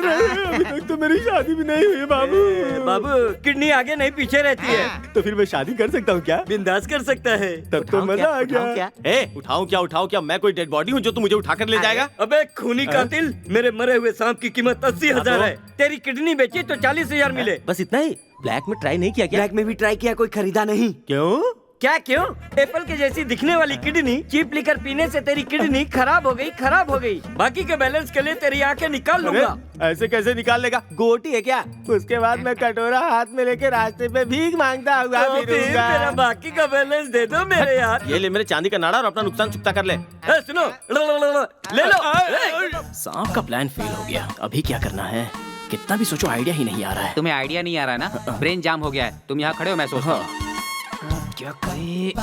अभी तक तो मेरी शादी भी नहीं हुई बाबू। बाबू किडनी आगे नहीं पीछे रहती है। तो फिर मैं शादी कर सकता हूँ क्या? बिंदास कर सकता है। तब तो मजा आ गया। उठाऊं क्या? मैं कोई डेड बॉडी हूँ जो तू मुझे उठा कर ले जाएगा? अबे खूनी कातिल, मेरे मरे हुए सांप की कीमत 80,000 है। तेरी किडनी बेची तो 40,000 मिले। बस इतना ही? ब्लैक में ट्राई नहीं किया क्या? ब्लैक में भी ट्राई किया, कोई खरीदा नहीं। क्यों? क्या क्यों? एप्पल के जैसी दिखने वाली किडनी चीप लिकर पीने से तेरी किडनी खराब हो गई। बाकी के बैलेंस के लिए तेरी आंखें निकाल लूंगा। ऐसे कैसे निकाल लेगा? गोटी है क्या? उसके बाद मैं कटोरा हाथ में लेके रास्ते पे भीख मांगता हुआ फिरूंगा। तेरा बाकी का बैलेंस दे दो मेरे यार। ये ले मेरे चांदी का नाड़ा और अपना नुकसान चुकता कर ले। सुनो, ले लो। सांप का प्लान फेल हो गया। अभी क्या करना है? कितना भी सोचो आइडिया ही नहीं आ रहा है। तुम्हें आइडिया नहीं आ रहा है ना? ब्रेन जाम हो गया है। तुम यहाँ खड़े हो, मैं सोचता हूँ क्या करे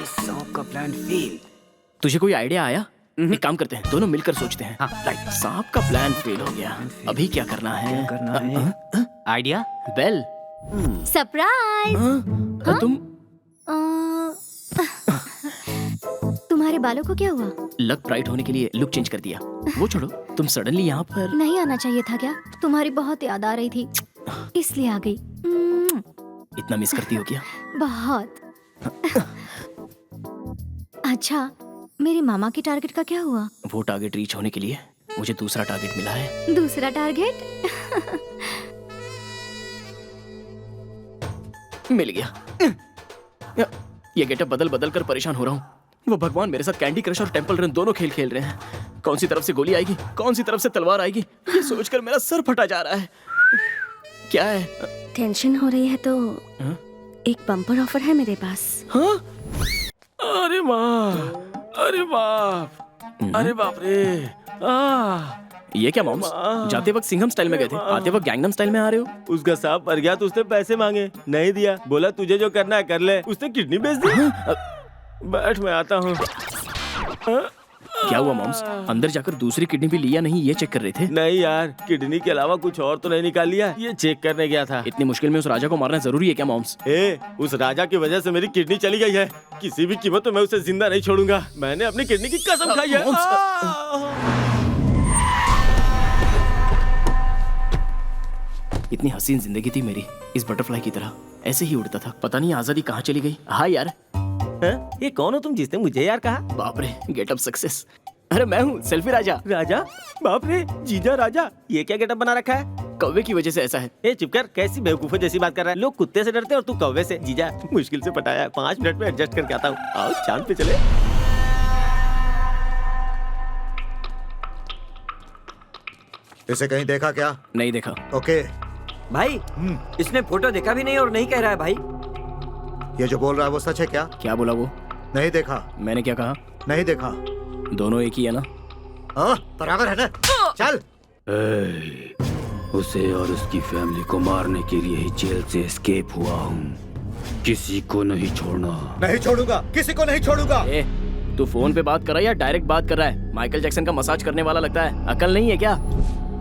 सांप का प्लान फेल। तुझे कोई आइडिया आया? एक काम करते हैं, दोनों मिलकर सोचते हैं। राइट, सांप का प्लान फेल हो गया। अभी क्या करना है? आइडिया? बेल। सरप्राइज। तुम तुम्हारे बालों को क्या हुआ? लक ब्राइट होने के लिए लुक चेंज कर दिया। वो छोड़ो, तुम सडनली यहाँ पर नहीं आना चाहिए था क्या? तुम्हारी बहुत याद आ रही थी, इसलिए आ गई। इतना मिस करती हो क्या? बहुत। अच्छा, मेरे मामा की टारगेट का क्या हुआ? वो टारगेट रीच होने के लिए मुझे दूसरा टारगेट मिला है। दूसरा टारगेट? मिल गया। ये गेटअप बदल बदल कर परेशान हो रहा हूँ। वो भगवान मेरे साथ कैंडी क्रश और टेंपल रन दोनों खेल खेल रहे हैं। कौन सी तरफ से गोली आएगी, कौन सी तरफ से तलवार आएगी, ये सोचकर मेरा सर फटा जा रहा है। क्या है? टेंशन हो रही है तो एक बम्पर ऑफर है मेरे पास। हाँ? अरे माँ, अरे बाप, अरे बाप रे। ये क्या मॉम्स? जाते वक्त सिंघम स्टाइल में गए थे, आते वक्त गैंगनम स्टाइल में आ रहे हो। उसका सांप मर गया तो उसने पैसे मांगे, नहीं दिया। बोला तुझे जो करना है कर ले। उसने किडनी बेच दी। बैठ, मैं आता हूँ। क्या हुआ मॉम्स? अंदर जाकर दूसरी किडनी भी लिया नहीं, ये चेक कर रहे थे? नहीं यार, किडनी के अलावा कुछ और तो नहीं निकाल लिया, ये चेक करने गया था। इतनी मुश्किल में उस राजा को मारना जरूरी है क्या मॉम्स? उस राजा की वजह से मेरी किडनी चली गई है। किसी भी कीमत पे मैं उसे जिंदा नहीं छोड़ूंगा। मैंने अपनी किडनी की कसम खाई है। इतनी हसीन जिंदगी थी मेरी, इस बटरफ्लाई की तरह ऐसे ही उड़ता था। पता नहीं आजादी कहाँ चली गई। हाँ यार। ये कौन हो तुम जिसने मुझे यार कहा? बाप रे, गेटअप सक्सेस। अरे मैं हूँ सेल्फी राजा। राजा? बाप रे, जीजा राजा। ये क्या गेटअप बना रखा है? कौवे की वजह से ऐसा है। चुप कर, कैसी बेवकूफों जैसी बात कर रहा है। लोग कुत्ते से डरते और तू कौवे से। जीजा मुश्किल से पटाया, 5 मिनट में एडजस्ट करके आता हूँ। आओ चांद पे चले। इसे कहीं देखा क्या? नहीं देखा। ओके भाई, इसने फोटो देखा भी नहीं और नहीं कह रहा है भाई। ये जो बोल रहा है वो सच है क्या? क्या बोला वो? नहीं देखा। मैंने क्या कहा? नहीं देखा। दोनों एक ही है ना? बराबर है ना? चल। उसे और उसकी फैमिली को मारने के लिए ही जेल से एस्केप हुआ हूँ। किसी को नहीं छोड़ना। नहीं छोड़ूंगा, किसी को नहीं छोड़ूंगा। तू फोन पे बात कर रहा है या डायरेक्ट बात कर रहा है? माइकल जैक्सन का मसाज करने वाला लगता है। अकल नहीं है क्या?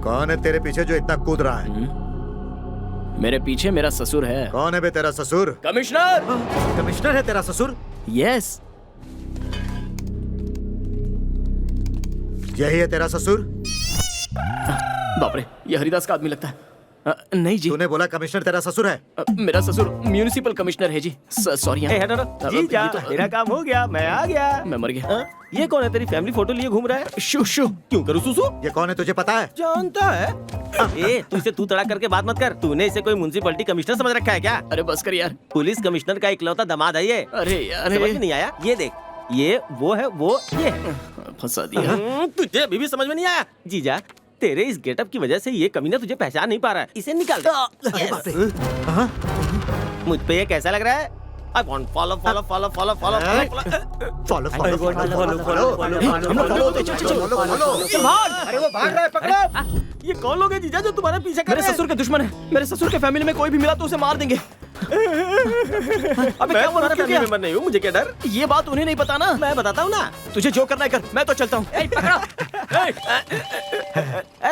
कौन है तेरे पीछे जो इतना कूद रहा है? मेरे पीछे मेरा ससुर है। कौन है बे तेरा ससुर? कमिश्नर। कमिश्नर है तेरा ससुर? यस। यही है तेरा ससुर? बाप रे, ये हरिदास का आदमी लगता है। नहीं जी। तूने बोला कमिश्नर तेरा ससुर है? मेरा ससुर म्युनिसिपल कमिश्नर है जी। सॉरी। मेरा काम हो गया, मैं आ गया। मैं मर गया। ये कौन है? तेरी फैमिली फोटो लिए घूम रहा है। शू शू। क्यों करूँ सुसु? ये कौन है तुझे पता है? जानता है। तू इसे तू तड़ा करके बात मत कर। तूने इसे कोई म्युनिसिपलिटी कमिश्नर समझ रखा है क्या? अरे बस कर यार। पुलिस कमिश्नर का इकलौता दामाद है ये। अरे यार, समझ में नहीं आया? ये देख, ये वो है, वो ये है। फंसा दिया। तुझे अभी भी समझ में नहीं आया? जीजा, तेरे इस गेटअप की वजह से ये कमीना तुझे पहचान नहीं पा रहा है। इसे निकाल दे। मुझ पे ये कैसा लग रहा है? I want follow. अरे वो भाग रहा है, पकड़ो। ये कौन लोग हैं जीजा जो तुम्हारे पीछे कर रहे हैं? मेरे ससुर के दुश्मन है। मेरे ससुर के फैमिली में कोई भी मिला तो उसे मार देंगे। अबे क्या तुम्हारा फैमिली मेंबर नहीं हूँ, मुझे क्या डर? ये बात उन्हें नहीं पता ना। मैं बताता हूँ ना। तुझे जो करना है कर, मैं तो चलता हूँ। अरे I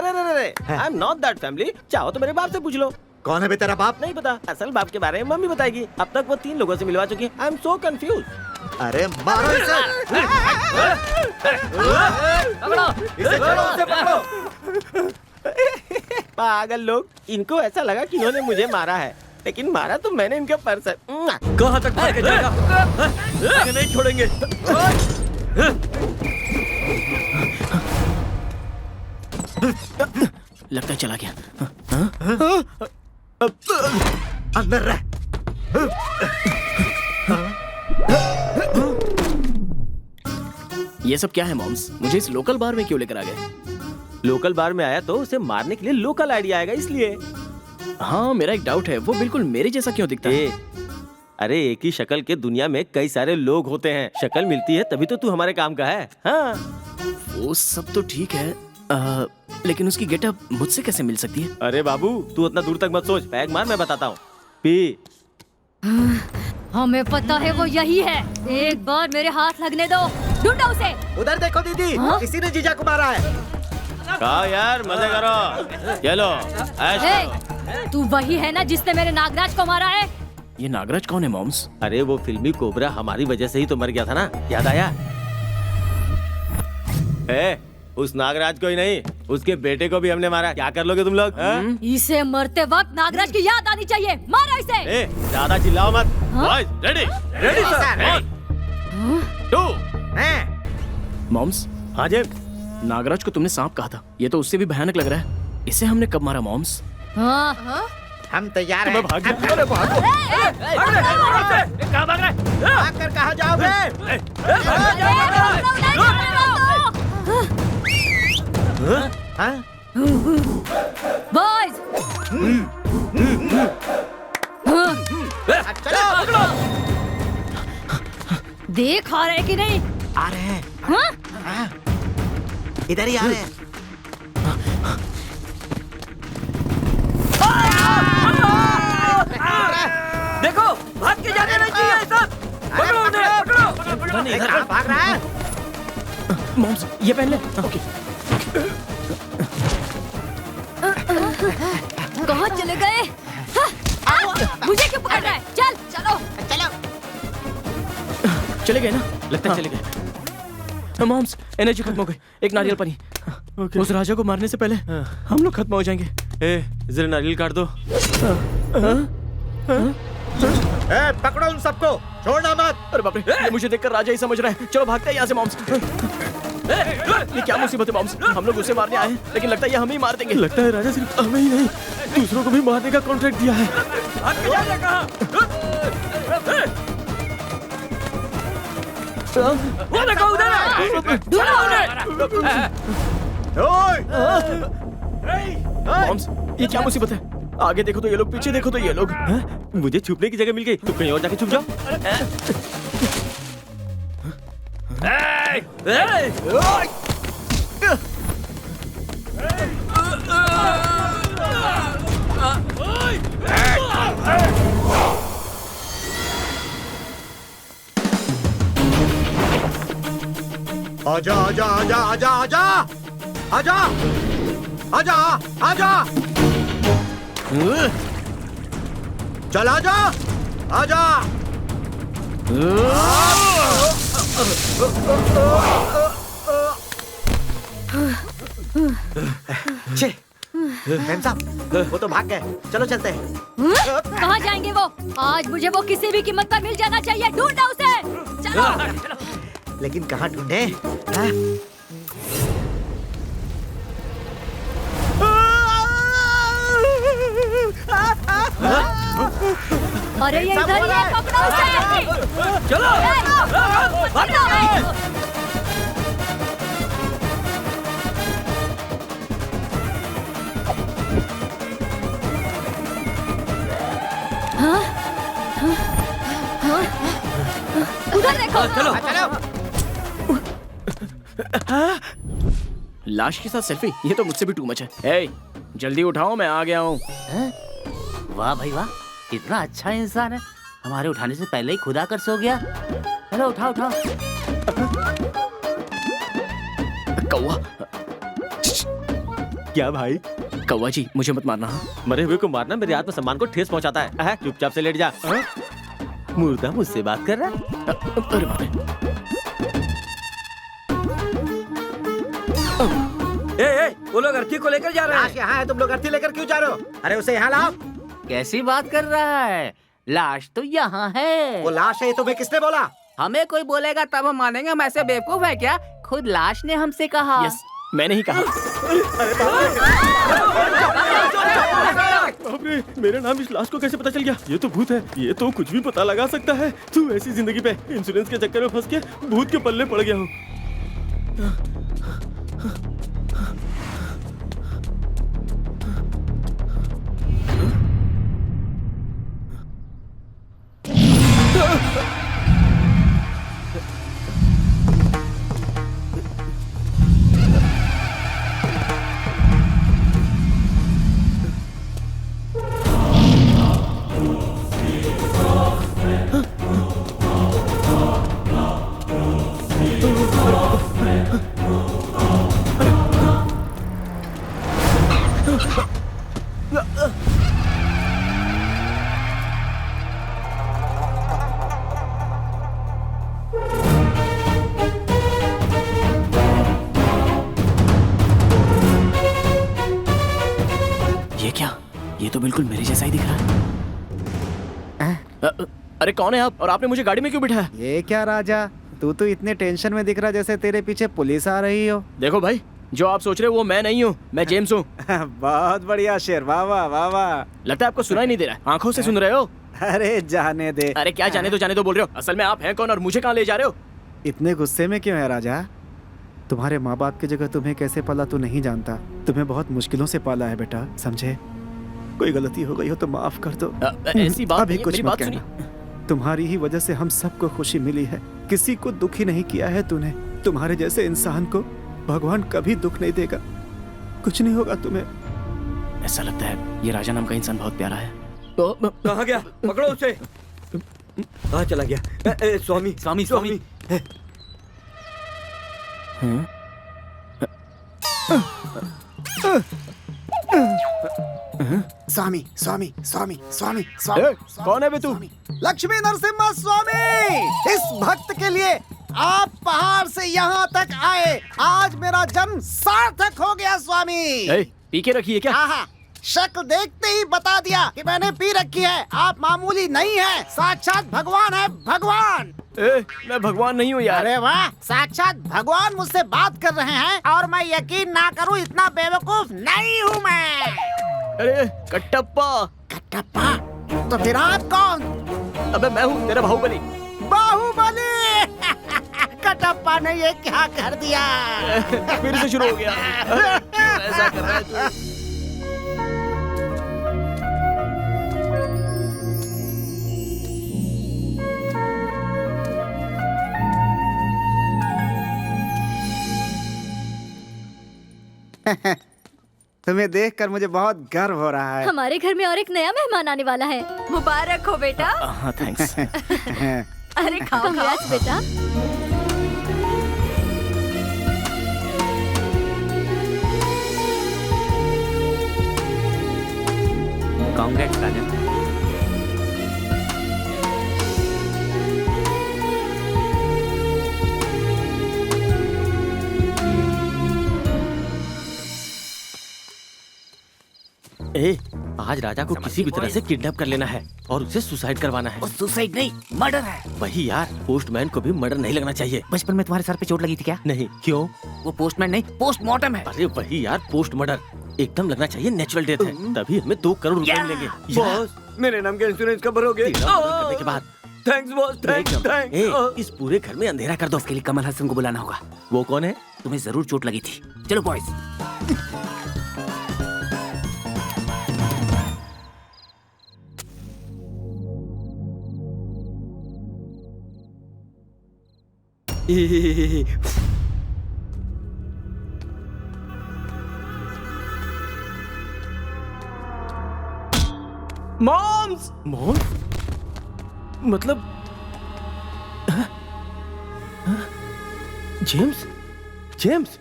am not that family. चाहो तो मेरे बाप से पूछ लो। कौन है बे तेरा बाप? नहीं पता, असल बाप के बारे में मम्मी बताएगी। अब तक वो 3 लोगों से मिलवा चुकी है। I am so confuse. अरे मारो इसे! इसे चलो, उसे पकड़ो। पागल लोग, इनको ऐसा लगा कि इन्होंने मुझे मारा है, लेकिन मारा तो मैंने इनके पर्स है। कहाँ तक भाग के जाएगा? नहीं छोड़ेंगे। लगता है चला गया। अंदर रह। ये सब क्या है मॉम्स? मुझे इस लोकल बार में क्यों लेकर आ गए? लोकल बार में आया तो उसे मारने के लिए लोकल आइडिया आएगा, इसलिए। हाँ, मेरा एक डाउट है, वो बिल्कुल मेरे जैसा क्यों दिखता है? अरे एक ही शक्ल के दुनिया में कई सारे लोग होते हैं। शक्ल मिलती है तभी तो तू हमारे काम का है। हाँ, वो सब तो ठीक है, लेकिन उसकी गेटअप मुझसे कैसे मिल सकती है? अरे बाबू, तू उतना दूर तक मत सोच, पैग मार, मैं बताता हूँ। पी। हमें पता है वो यही है। एक बार मेरे हाथ लगने दो, ढूंढो उसे। उधर देखो दीदी, किसी ने जीजा को मारा है। कहा यार, मजे करो। चलो, ऐश। तू वही है ना जिसने मेरे नागराज को मारा है? ये नागराज कौन है मॉम्स? अरे वो फिल्मी कोबरा हमारी वजह से ही तो मर गया था ना, याद आया? उस नागराज को ही नहीं, उसके बेटे को भी हमने मारा। क्या कर लोगे तुम लोग? इसे मरते वक्त नागराज की याद आनी चाहिए। मारो इसे। ज्यादा चिल्लाओ मत। Boys, ready? Ready sir. 2 moms. हाँ जी। नागराज को तुमने सांप कहा था, ये तो उससे भी भयानक लग रहा है। इसे हमने कब मारा मॉम्स? हम तैयार हैं। भाग कहाँ भाग रहे? भाग कर कहाँ जाओगे? बॉयज, देख आ रहे कि नहीं? आ रहे हैं। हाँ? इधर ही आ रहे हैं। देखो, भाग के जाने नहीं चाहिए ये सब। पकड़ो उन्हें, पकड़ो। कहाँ भाग रहा है? मॉम्स, ये पहन ले। ओके। कहाँ चले गए? मुझे क्यों पकड़ रहा है? चल, चलो, चलो। चले गए ना? लगता है चले गए। मॉम्स, एनर्जी खत्म हो गई। एक नारियल पानी। उस राजा को मारने से पहले हम लोग खत्म हो जाएंगे। जरा नारियल काट दो। पकड़ो उन सबको, छोड़ना मत। अरे बाप रे, ये मुझे देखकर राजा ही समझ रहा है। चलो भागते हैं यहाँ से मॉम्स। ये क्या मुसीबत है मॉम्स? हम लोग उसे मारने आए हैं, लेकिन लगता है ये हमें ही मार देंगे। लगता है राजा सिर्फ हमें ही नहीं, दूसरों को भी मारने का कॉन्ट्रैक्ट दिया है। वो देखो उधर है। ढूंढो उन्हें। मॉम्स, ये क्या मुसीबत है? आगे देखो तो ये लोग, पीछे देखो तो ये लोग। मुझे छुपने की जगह मिल गई, तुम कहीं और जाके छुप जाओ। आजा आजा आजा आजा आजा आजा आजा आजा, चल आजा आजा। साहब, वो तो भाग गए, चलो चलते हैं। कहाँ जाएंगे वो? आज मुझे वो किसी भी कीमत पर मिल जाना चाहिए। ढूंढो उसे। चलो। लेकिन कहाँ ढूंढे? अरे ये इधर ही है, पकड़ो उसे। चलो, पकड़ो। उधर देखो। चलो। लाश के साथ सेल्फी, ये तो मुझसे भी टू मच है। ए, जल्दी उठाओ, मैं आ गया हूँ। वाह भाई वाह, कितना अच्छा इंसान है। हमारे उठाने से पहले ही खुद आकर सो गया। चलो उठाओ उठाओ। कौवा। क्या भाई, कौवा जी मुझे मत मारना। मरे हुए को मारना मेरे आत्मसम्मान को ठेस पहुंचाता है। चुपचाप से लेट जा। मुर्दा मुझसे बात कर रहा है। अरे बाप रे। ए, वो लोग अर्थी को लेकर जा रहे हैं। यहाँ है, तुम लोग अर्थी लेकर क्यों जा रहे हो? अरे उसे यहाँ लाओ। कैसी बात कर रहा है? लाश तो यहाँ है। वो लाश है, तुम्हें किसने बोला? हमें कोई बोलेगा तब हम मानेंगे। हम ऐसे बेवकूफ है क्या? खुद लाश ने हमसे कहा। यस, मैंने ही कहा। अरे मेरा नाम इस लाश को कैसे पता चल गया? ये तो भूत है, ये तो कुछ भी पता लगा सकता है। तू ऐसी जिंदगी पे इंश्योरेंस के चक्कर में फंस के भूत के पल्ले पड़ गया हूँ। ये क्या? ये तो बिल्कुल मेरे जैसा ही दिख रहा है। अरे कौन है आप और आपने मुझे गाड़ी में क्यों बिठाया? ये क्या राजा, तू तो इतने टेंशन में दिख रहा जैसे तेरे पीछे पुलिस आ रही हो। देखो भाई, जो आप सोच रहे हो वो मैं नहीं हूँ, मैं जेम्स हूँ। बहुत बढ़िया शेर, वाह वाह वाह वाह। लगता है आपको सुनाई नहीं दे रहा है, आंखों से सुन रहे हो। अरे जाने दे। अरे क्या जाने दो बोल रहे हो? असल में आप हैं कौन और मुझे कहाँ ले जा रहे हो? इतने गुस्से में क्यों है राजा? तुम्हारे माँ बाप की जगह तुम्हें कैसे पाला तू नहीं जानता। तुम्हें बहुत मुश्किलों से पाला है बेटा, समझे? कोई गलती हो गई हो तो माफ कर दो। ऐसी बात अभी नहीं है, कुछ मेरी मत बात कहना। तुम्हारी ही वजह से हम सबको खुशी मिली है, किसी को दुखी नहीं किया है तूने। तुम्हारे जैसे इंसान को भगवान कभी दुख नहीं देगा, कुछ नहीं होगा तुम्हें। ऐसा लगता है ये राजा नाम का इंसान बहुत प्यारा है। कहाँ गया? पकड़ो उसे। कहाँ चला गया? स्वामी स्वामी स्वामी। स्वामी स्वामी स्वामी स्वामी स्वामी। कौन है बे तू? लक्ष्मी नरसिम्हा स्वामी, इस भक्त के लिए आप पहाड़ से यहाँ तक आए। आज मेरा जन्म सार्थक हो गया स्वामी। पी के रखी है क्या? हाँ, शक्ल देखते ही बता दिया कि मैंने पी रखी है। आप मामूली नहीं है, साक्षात भगवान है, भगवान। मैं भगवान नहीं हूँ यार। अरे वाह, साक्षात भगवान मुझसे बात कर रहे हैं और मैं यकीन ना करूँ इतना बेवकूफ नहीं हूँ मैं। अरे कट्टप्पा। कट्टप्पा? तो फिर आप कौन? अबे मैं हूँ तेरा बाहुबली। बाहुबली? कटप्पा ने ये क्या कर दिया? फिर से शुरू हो गया। ऐसा कर रहा है तू? तुम्हें देखकर मुझे बहुत गर्व हो रहा है। हमारे घर में और एक नया मेहमान आने वाला है। मुबारक हो बेटा। हाँ थैंक्स। अरे खाओ Congrats, बेटा। कांग्रेस राजन। आज राजा को किसी भी तरह से किडनैप कर लेना है और उसे सुसाइड करवाना है। सुसाइड नहीं, मर्डर है। वही यार, पोस्टमैन को भी मर्डर नहीं लगना चाहिए। बचपन में तुम्हारे सर पे चोट लगी थी क्या? नहीं, क्यों? वो पोस्टमैन नहीं, पोस्टमार्टम है। अरे वही यार, पोस्ट मर्डर एकदम लगना चाहिए, नेचुरल डेथ है, तभी हमें 2 करोड़ रुपए मिलेंगे। बॉस, मेरे नाम के इंश्योरेंस कब भरोगे? करने के बाद। Thanks boss, thanks. इस पूरे घर में अंधेरा कर दो। उसके लिए कमल हसन को बुलाना होगा। वो कौन है? तुम्हें जरूर चोट लगी थी। चलो बॉयज। मॉम्स। मॉम? मतलब जेम्स? जेम्स,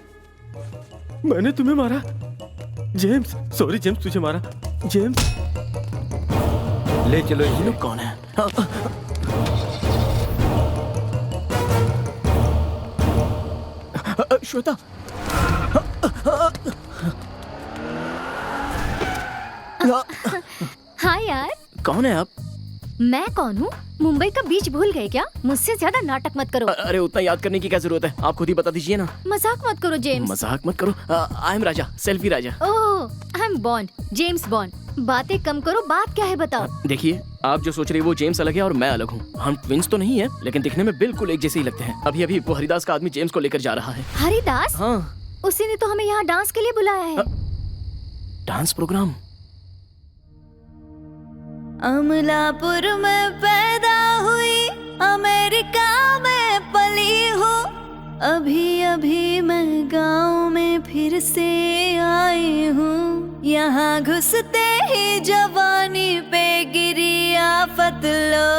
मैंने तुम्हें मारा? जेम्स, सॉरी जेम्स, तुझे मारा। जेम्स, ले चलो। ये लोग कौन है? श्वेता, हाँ यार, कौन है आप? मैं कौन हूँ? मुंबई का बीच भूल गए क्या? मुझसे ज्यादा नाटक मत करो। अरे उतना याद करने की क्या जरूरत है? आप खुद ही बता दीजिए ना। मजाक मत करो जेम्स। मजाक मत करो। I am Raja, selfie Raja. Oh, I am Bond, James bond. बातें कम करो, बात क्या है बताओ। देखिए, आप जो सोच रही है वो जेम्स अलग है और मैं अलग हूँ। हम ट्विंस तो नहीं है, लेकिन दिखने में बिल्कुल एक जैसे ही लगते हैं। अभी अभी वो हरिदास का आदमी जेम्स को लेकर जा रहा है। हरिदास? हाँ। उसी ने तो हमें यहाँ डांस के लिए बुलाया है। Dance programme? अमलापुर में पैदा हुई, अमेरिका में पली हूँ, अभी अभी मैं गांव में फिर से आई हूँ। यहाँ घुसते ही जवानी पे गिरी आफत लो।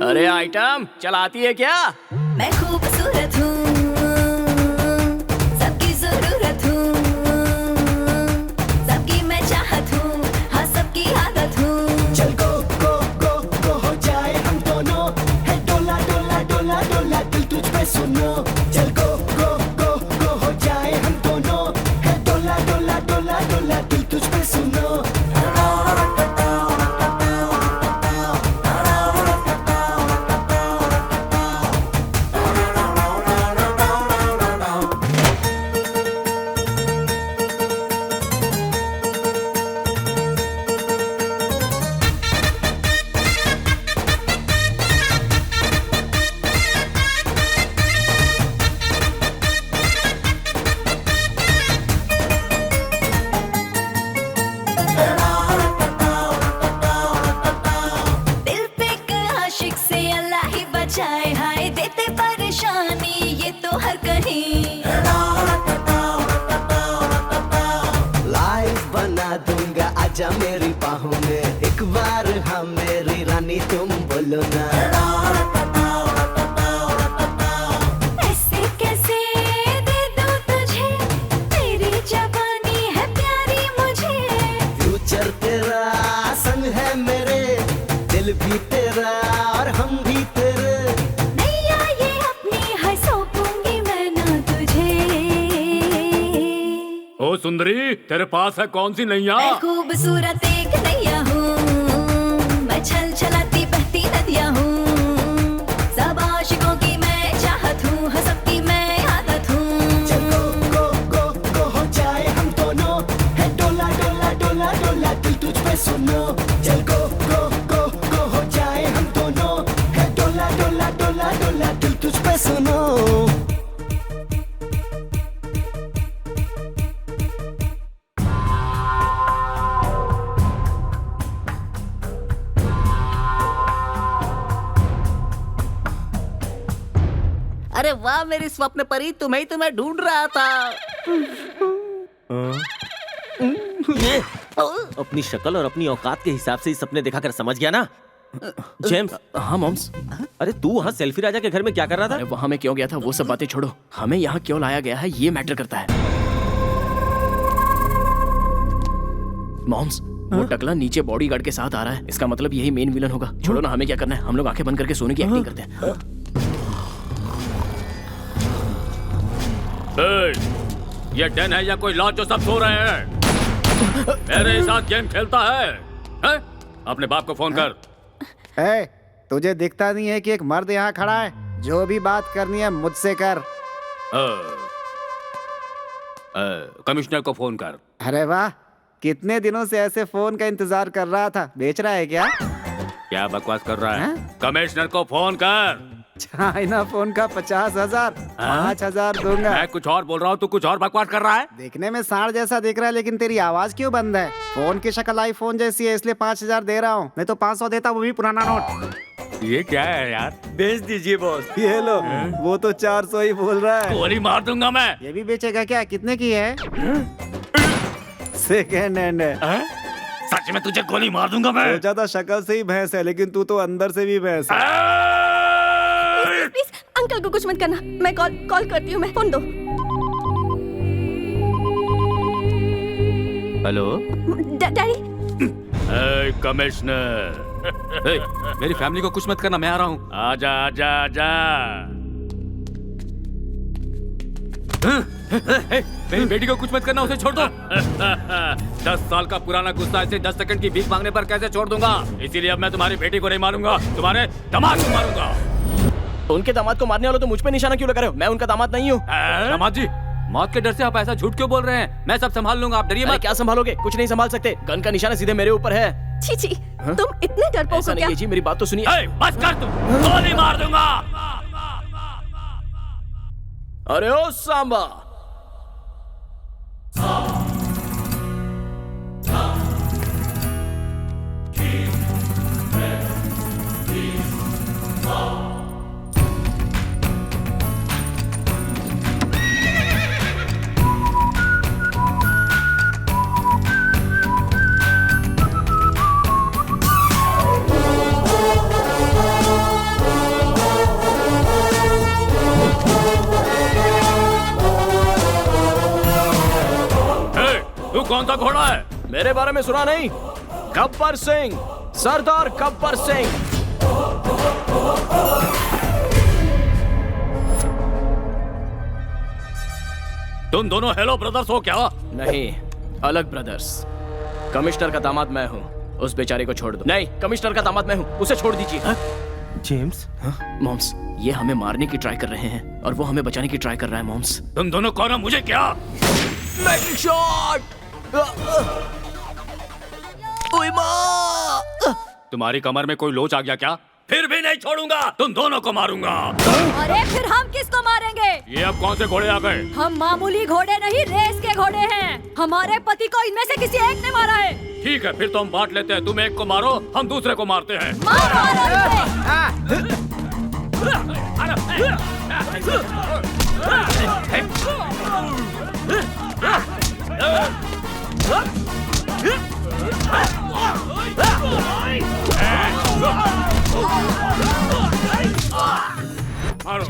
अरे आइटम, चलाती है क्या? मैं खूबसूरत हूँ, सबकी जरूरत हूँ, सबकी मैं चाहत हूँ, हाँ सबकी आदत हूँ। चल गो गो गो गो हो जाए हम दोनों, है डोला डोला डोला डोला दिल तुझ पे सुनो। चल गो गो गो गो हो जाए हम दोनों, है डोला डोला डोला डोला दिल तुझ पे सुनो। हाय देते परेशानी ये तो हर कहीं। लाइफ बना दूंगा आजा मेरी बाहों में, एक बार हाँ मेरी रानी तुम बोलो ना। ऐसे कैसे दे दूं तुझे, तेरी जवानी है प्यारी मुझे। फ्यूचर तेरा संग है मेरे, दिल भी तेरा और हम भी तेरे। ओ सुंदरी, तेरे पास है कौन सी नैया? मैं खूबसूरत एक नैया हूँ, मैं छल छलाती बहती नदियाँ हूँ, सब आशिकों की मैं चाहत हूँ, हाँ सबकी मैं आदत हूँ। चल गो गो गो गो हो जाए हम दोनों, है डोला डोला डोला डोला दिल तुझ पे सुनो। चल गो गो गो गो हो जाए हम दोनों, है डोला डोला डोला डोला दिल तुझ पे सुनो। अरे वाह मेरी स्वप्न परी, तुम्हें ही मैं ढूंढ रहा था। अपनी शक्ल और अपनी औकात के हिसाब से ही सपने देखा कर समझ गया ना? जेम्स। हाँ मॉम्स। अरे तू वहाँ सेल्फी राजा के घर में क्या कर रहा था? अरे वहाँ मैं क्यों गया था वो सब बातें छोड़ो, हमें यहाँ क्यों लाया गया है ये मैटर करता है। मॉम्स, वो टकला नीचे बॉडीगार्ड के साथ आ रहा है, इसका मतलब यही मेन विलन होगा। छोड़ो ना, हमें क्या करना है, हम लोग आंखें बंद करके सोने की एक्टिंग करते हैं। ये डन है या कोई लॉज जो सब सो रहे हैं? मेरे साथ गेम खेलता है? अपने बाप को फोन कर। तुझे दिखता नहीं है कि एक मर्द यहाँ खड़ा है? जो भी बात करनी है मुझसे कर। कमिश्नर को फोन कर। अरे वाह, कितने दिनों से ऐसे फोन का इंतजार कर रहा था। बेच रहा है क्या? क्या बकवास कर रहा है? कमिश्नर को फोन कर। चाइना फोन का 50,000, 5,000 दूंगा। मैं कुछ और बोल रहा हूँ, तू कुछ और बकवास कर रहा है। देखने में सांड जैसा दिख रहा है, लेकिन तेरी आवाज क्यों बंद है? फोन की शक्ल आईफोन जैसी है, इसलिए 5,000 दे रहा हूँ। नहीं तो 500 देता, वो भी पुराना नोट। ये क्या है यार? बेच दीजिए बॉस। ये लो, वो तो 400 ही बोल रहा है। गोली मार दूंगा मैं। ये भी बेचेगा क्या? कितने की है? सेकेंड हैंड है। सच में तुझे गोली मार दूंगा मैं। सोचा था शक्ल से ही भैंस है, लेकिन तू तो अंदर से भी भैंस है। प्लीज अंकल को कुछ मत करना। मैं कॉल करती हूँ। मैं फोन दो। Hello daddy. कमिश्नर, मेरी फैमिली को कुछ मत करना, मैं आ रहा हूँ। आजा आजा आजा। मेरी बेटी को कुछ मत करना, उसे छोड़ दो। 10 साल का पुराना गुस्सा इसे 10 सेकंड की भीख मांगने पर कैसे छोड़ दूंगा? इसीलिए अब मैं तुम्हारी बेटी को नहीं मारूंगा, तुम्हारे दामाद को मारूंगा। उनके दामाद को मारने वालों तो मुझ पे निशाना क्यों लगा रहे हो? मैं उनका दामाद नहीं हूँ। दामाद जी, मौत के डर से आप ऐसा झूठ क्यों बोल रहे हैं? मैं सब संभाल लूंगा, आप डरिए मत। क्या संभालोगे? कुछ नहीं संभाल सकते। गन का निशाना सीधे मेरे ऊपर है। छी छी, तुम इतने डरपोक हो क्या? जी मेरी बात तो सुनिए। बस कर, तू गोली मार दूंगा। अरे ओ सांबा, तू कौन सा घोड़ा है? मेरे बारे में सुना नहीं? गब्बर सिंह, सरदार गब्बर सिंह। तुम दोनों हेलो ब्रदर्स हो क्या? नहीं, अलग ब्रदर्स। कमिश्नर का दामाद मैं हूँ, उस बेचारे को छोड़ दो। नहीं, कमिश्नर का दामाद मैं हूँ, उसे छोड़ दीजिए। जेम्स, मॉम्स, ये हमें मारने की ट्राई कर रहे हैं और वो हमें बचाने की ट्राई कर रहा है। मॉम्स, तुम दोनों कौन हो? मुझे क्या? तुम्हारी कमर में कोई लोच आ गया क्या? फिर भी नहीं छोड़ूंगा, तुम दोनों को मारूंगा। अरे फिर हम किसको मारेंगे? ये अब कौन से घोड़े आ गए? हम मामूली घोड़े नहीं, रेस के घोड़े हैं। हमारे पति को इनमें से किसी एक ने मारा है। ठीक है, फिर तो हम बांट लेते हैं। तुम एक को मारो, हम दूसरे को मारते हैं। मारो।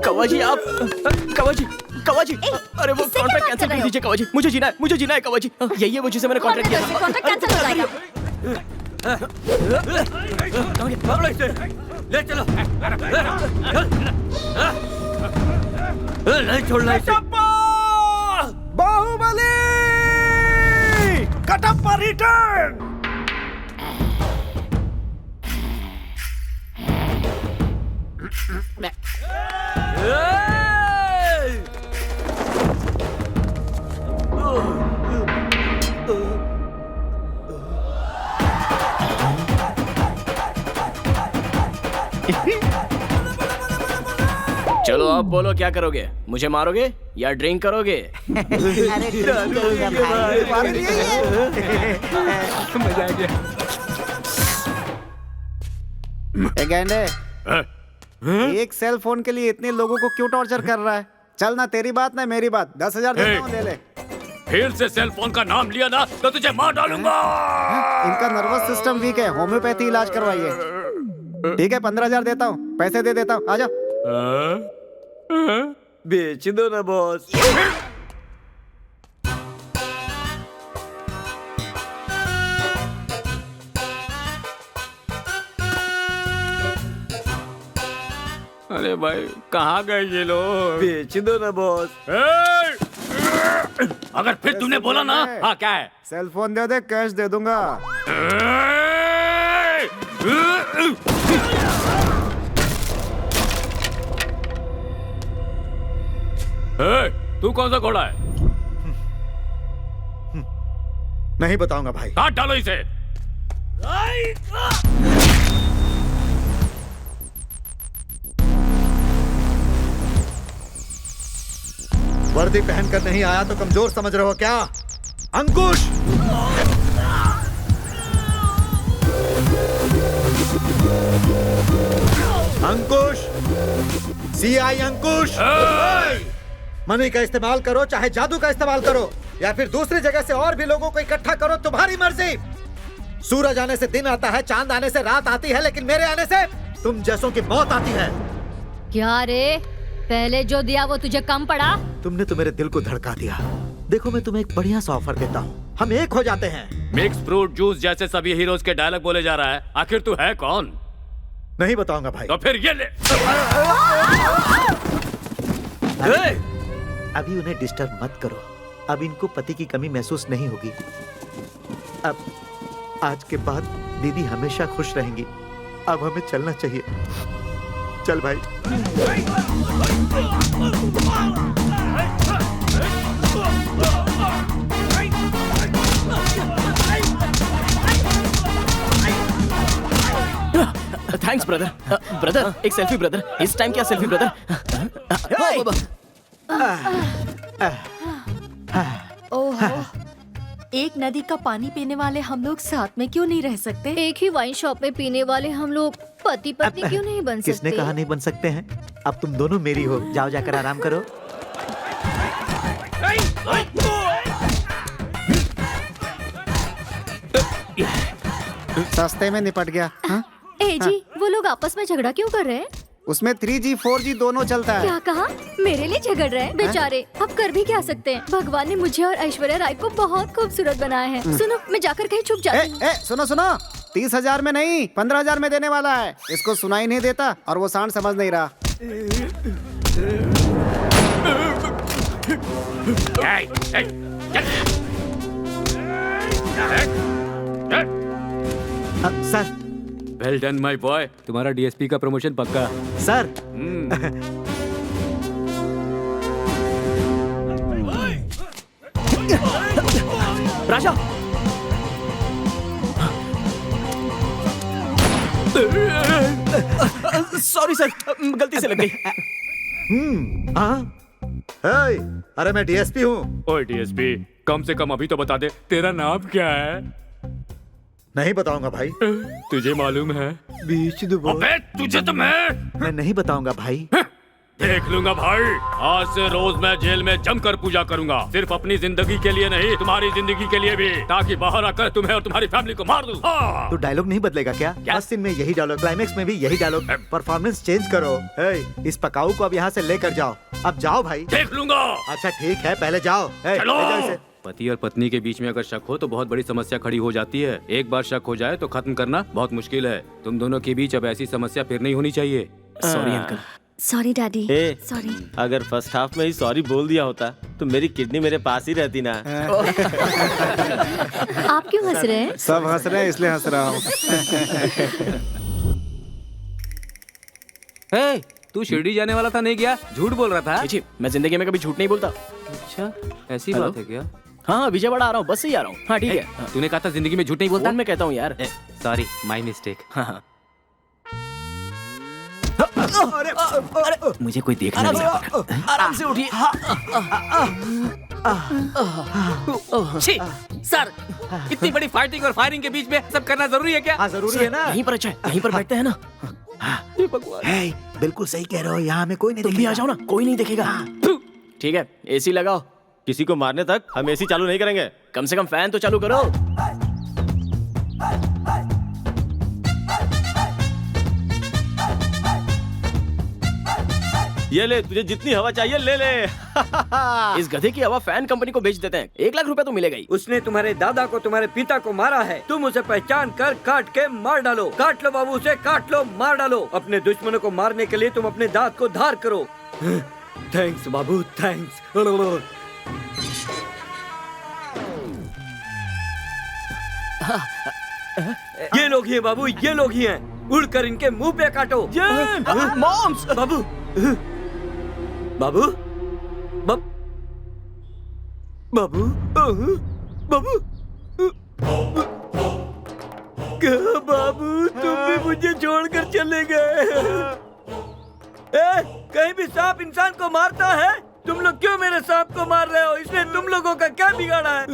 कवाजी, आप कवाजी, अरे वो कॉन्ट्रैक्ट कैंसिल कर दीजिए कवाजी। मुझे जीना है कवाजी। यही है वो जिसे मैंने कॉन्ट्रैक्ट किया था। कॉन्ट्रैक्ट कैंसिल हो जाएगा। ले चलो। नहीं छोड़ना इसे। बाहुबली कटप्पा रिटर्न। चलो आप बोलो, क्या करोगे? मुझे मारोगे या ड्रिंक करोगे? अरे मजा आ गया। गैंडे, एक सेल फोन के लिए इतने लोगों को क्यों टॉर्चर कर रहा है? चल ना, तेरी बात ना मेरी बात। 10,000 देता हूँ, दे ले। फिर से सेल फोन का नाम लिया ना तो तुझे मार डालूंगा। इनका नर्वस सिस्टम वीक है, होम्योपैथी इलाज करवाइए। ठीक है, 15,000 देता हूँ, पैसे दे देता हूँ, आजा। बेच दो ना बॉस। अरे भाई, कहाँ गए ये लोग? बेच दो ना बॉस। अगर फिर तूने बोला ना, हाँ क्या है? सेल फोन दे दे, कैश दे दूंगा। तू कौन सा घोड़ा है? नहीं बताऊंगा भाई। काट डालो इसे। वर्दी पहनकर नहीं आया तो कमजोर समझ रहे हो क्या? अंकुश! अंकुश! सीआई अंकुश! मनी का इस्तेमाल करो, चाहे जादू का इस्तेमाल करो, या फिर दूसरी जगह से और भी लोगों को इकट्ठा करो, तुम्हारी मर्जी। सूरज आने से दिन आता है, चांद आने से रात आती है, लेकिन मेरे आने से तुम जैसों की मौत आती है। क्या रे, पहले जो दिया वो तुझे कम पड़ा? तुमने तो मेरे दिल को धड़का दिया। देखो मैं तुम्हें एक बढ़िया सा ऑफर देता हूँ, हम एक हो जाते हैं। मिक्स फ्रूट जूस जैसे सभी हीरोज के डायलॉग बोले जा रहा है, आखिर तू है कौन? नहीं बताऊंगा भाई। तो फिर ये ले। अभी उन्हें डिस्टर्ब मत करो, अब इनको पति की कमी महसूस नहीं होगी। अब आज के बाद दीदी हमेशा खुश रहेंगी। अब हमें चलना चाहिए। चल भाई। Thanks brother. ब्रदर एक सेल्फी ब्रदर। इस टाइम क्या सेल्फी ब्रदर? ओहो, एक नदी का पानी पीने वाले हम लोग साथ में क्यों नहीं रह सकते? एक ही वाइन शॉप में पीने वाले हम लोग पति पत्नी क्यों नहीं बन सकते? किसने कहा नहीं बन सकते हैं? अब तुम दोनों मेरी हो, जाओ जाकर आराम करो। सस्ते में निपट गया। हाँ? ए जी, वो लोग आपस में झगड़ा क्यों कर रहे हैं? उसमें 3G 4G दोनों चलता है। क्या कहा? मेरे लिए झगड़ रहे हैं? बेचारे, अब कर भी क्या सकते हैं? भगवान ने मुझे और ऐश्वर्या राय को बहुत खूबसूरत बनाया है। सुनो, मैं जाकर कहीं छुप जाती हूँ। सुनो सुनो, 30,000 में नहीं 15,000 में देने वाला है। इसको सुनाई नहीं देता और वो सांड समझ नहीं रहा। Sir. Well done my boy, तुम्हारा डीएसपी का प्रमोशन पक्का। सर। राजा। सॉरी सर, गलती से लग गई। अरे मैं डीएसपी हूँ। ओए डीएसपी, कम से कम अभी तो बता दे, तेरा नाम क्या है? नहीं बताऊंगा भाई। तुझे मालूम है? बीच अबे तुझे तो मैं नहीं बताऊंगा भाई। देख लूंगा भाई। आज से रोज मैं जेल में जमकर पूजा करूंगा, सिर्फ अपनी जिंदगी के लिए नहीं, तुम्हारी जिंदगी के लिए भी, ताकि बाहर आकर तुम्हें और तुम्हारी फैमिली को मार दूं। तो डायलॉग नहीं बदलेगा क्या? फर्स्ट सीन में यही डायलॉग, क्लाइमेक्स में भी यही डायलॉग। परफॉर्मेंस चेंज करो। इस पकाऊ को अब यहाँ से लेकर जाओ। अब जाओ भाई। देख लूंगा। अच्छा ठीक है, पहले जाओ। चलो। पति और पत्नी के बीच में अगर शक हो तो बहुत बड़ी समस्या खड़ी हो जाती है। एक बार शक हो जाए तो खत्म करना बहुत मुश्किल है। तुम दोनों के बीच अब ऐसी समस्या फिर नहीं होनी चाहिए। Sorry uncle. Sorry daddy. Sorry. अगर फर्स्ट हाफ में ही सॉरी बोल दिया होता तो मेरी किडनी मेरे पास ही रहती ना। आप क्यों हंस रहे हैं? सब हंस रहे हैं इसलिए हंस रहा हूँ। तू शिरडी जाने वाला था, नहीं गया? झूठ बोल रहा था। जी, मैं जिंदगी में कभी झूठ नहीं बोलता। अच्छा, ऐसी बात है क्या? हाँ, विजयवाड़ा आ रहा हूँ, बस से ही आ रहा हूँ। हाँ ठीक है। तूने कहा था जिंदगी में झूठ नहीं बोलता। मैं कहता हूँ यार। Sorry, my mistake. हाँ। अरे, मुझे कोई देखना नहीं आता। आराम से उठिए। सर, इतनी बड़ी फाइटिंग और फायरिंग के बीच में सब करना जरूरी है क्या? हाँ जरूरी है ना। यहीं पर अच्छा है, यहीं पर बैठते हैं ना। बिल्कुल सही कह रहे हो, यहाँ में कोई नहीं। तुम भी आ जाओ ना, कोई नहीं देखेगा। ठीक है, एसी लगाओ। किसी को मारने तक हम एसी चालू नहीं करेंगे। कम से कम फैन तो चालू करो। ये ले, तुझे जितनी हवा चाहिए ले ले। इस गधे की हवा फैन कंपनी को बेच देते हैं, 1 लाख रुपए तो मिलेगा ही। उसने तुम्हारे दादा को, तुम्हारे पिता को मारा है। तुम उसे पहचान कर काट के मार डालो। काट लो बाबू, उसे काट लो, मार डालो। अपने दुश्मनों को मारने के लिए तुम अपने दांत को धार करो। थैंक्स बाबू, थैंक्स। ये लोग ही हैं बाबू, ये लोग ही हैं। उड़कर इनके मुंह पे काटो। मॉम्स! बाबू बाबू बाबू बाबू क्या बाबू, तुम भी मुझे छोड़कर चले गए? कहीं भी सांप इंसान को मारता है? तुम लोग क्यों मेरे सांप को मार रहे हो? इसने तुम लोगों का क्या बिगाड़ा है?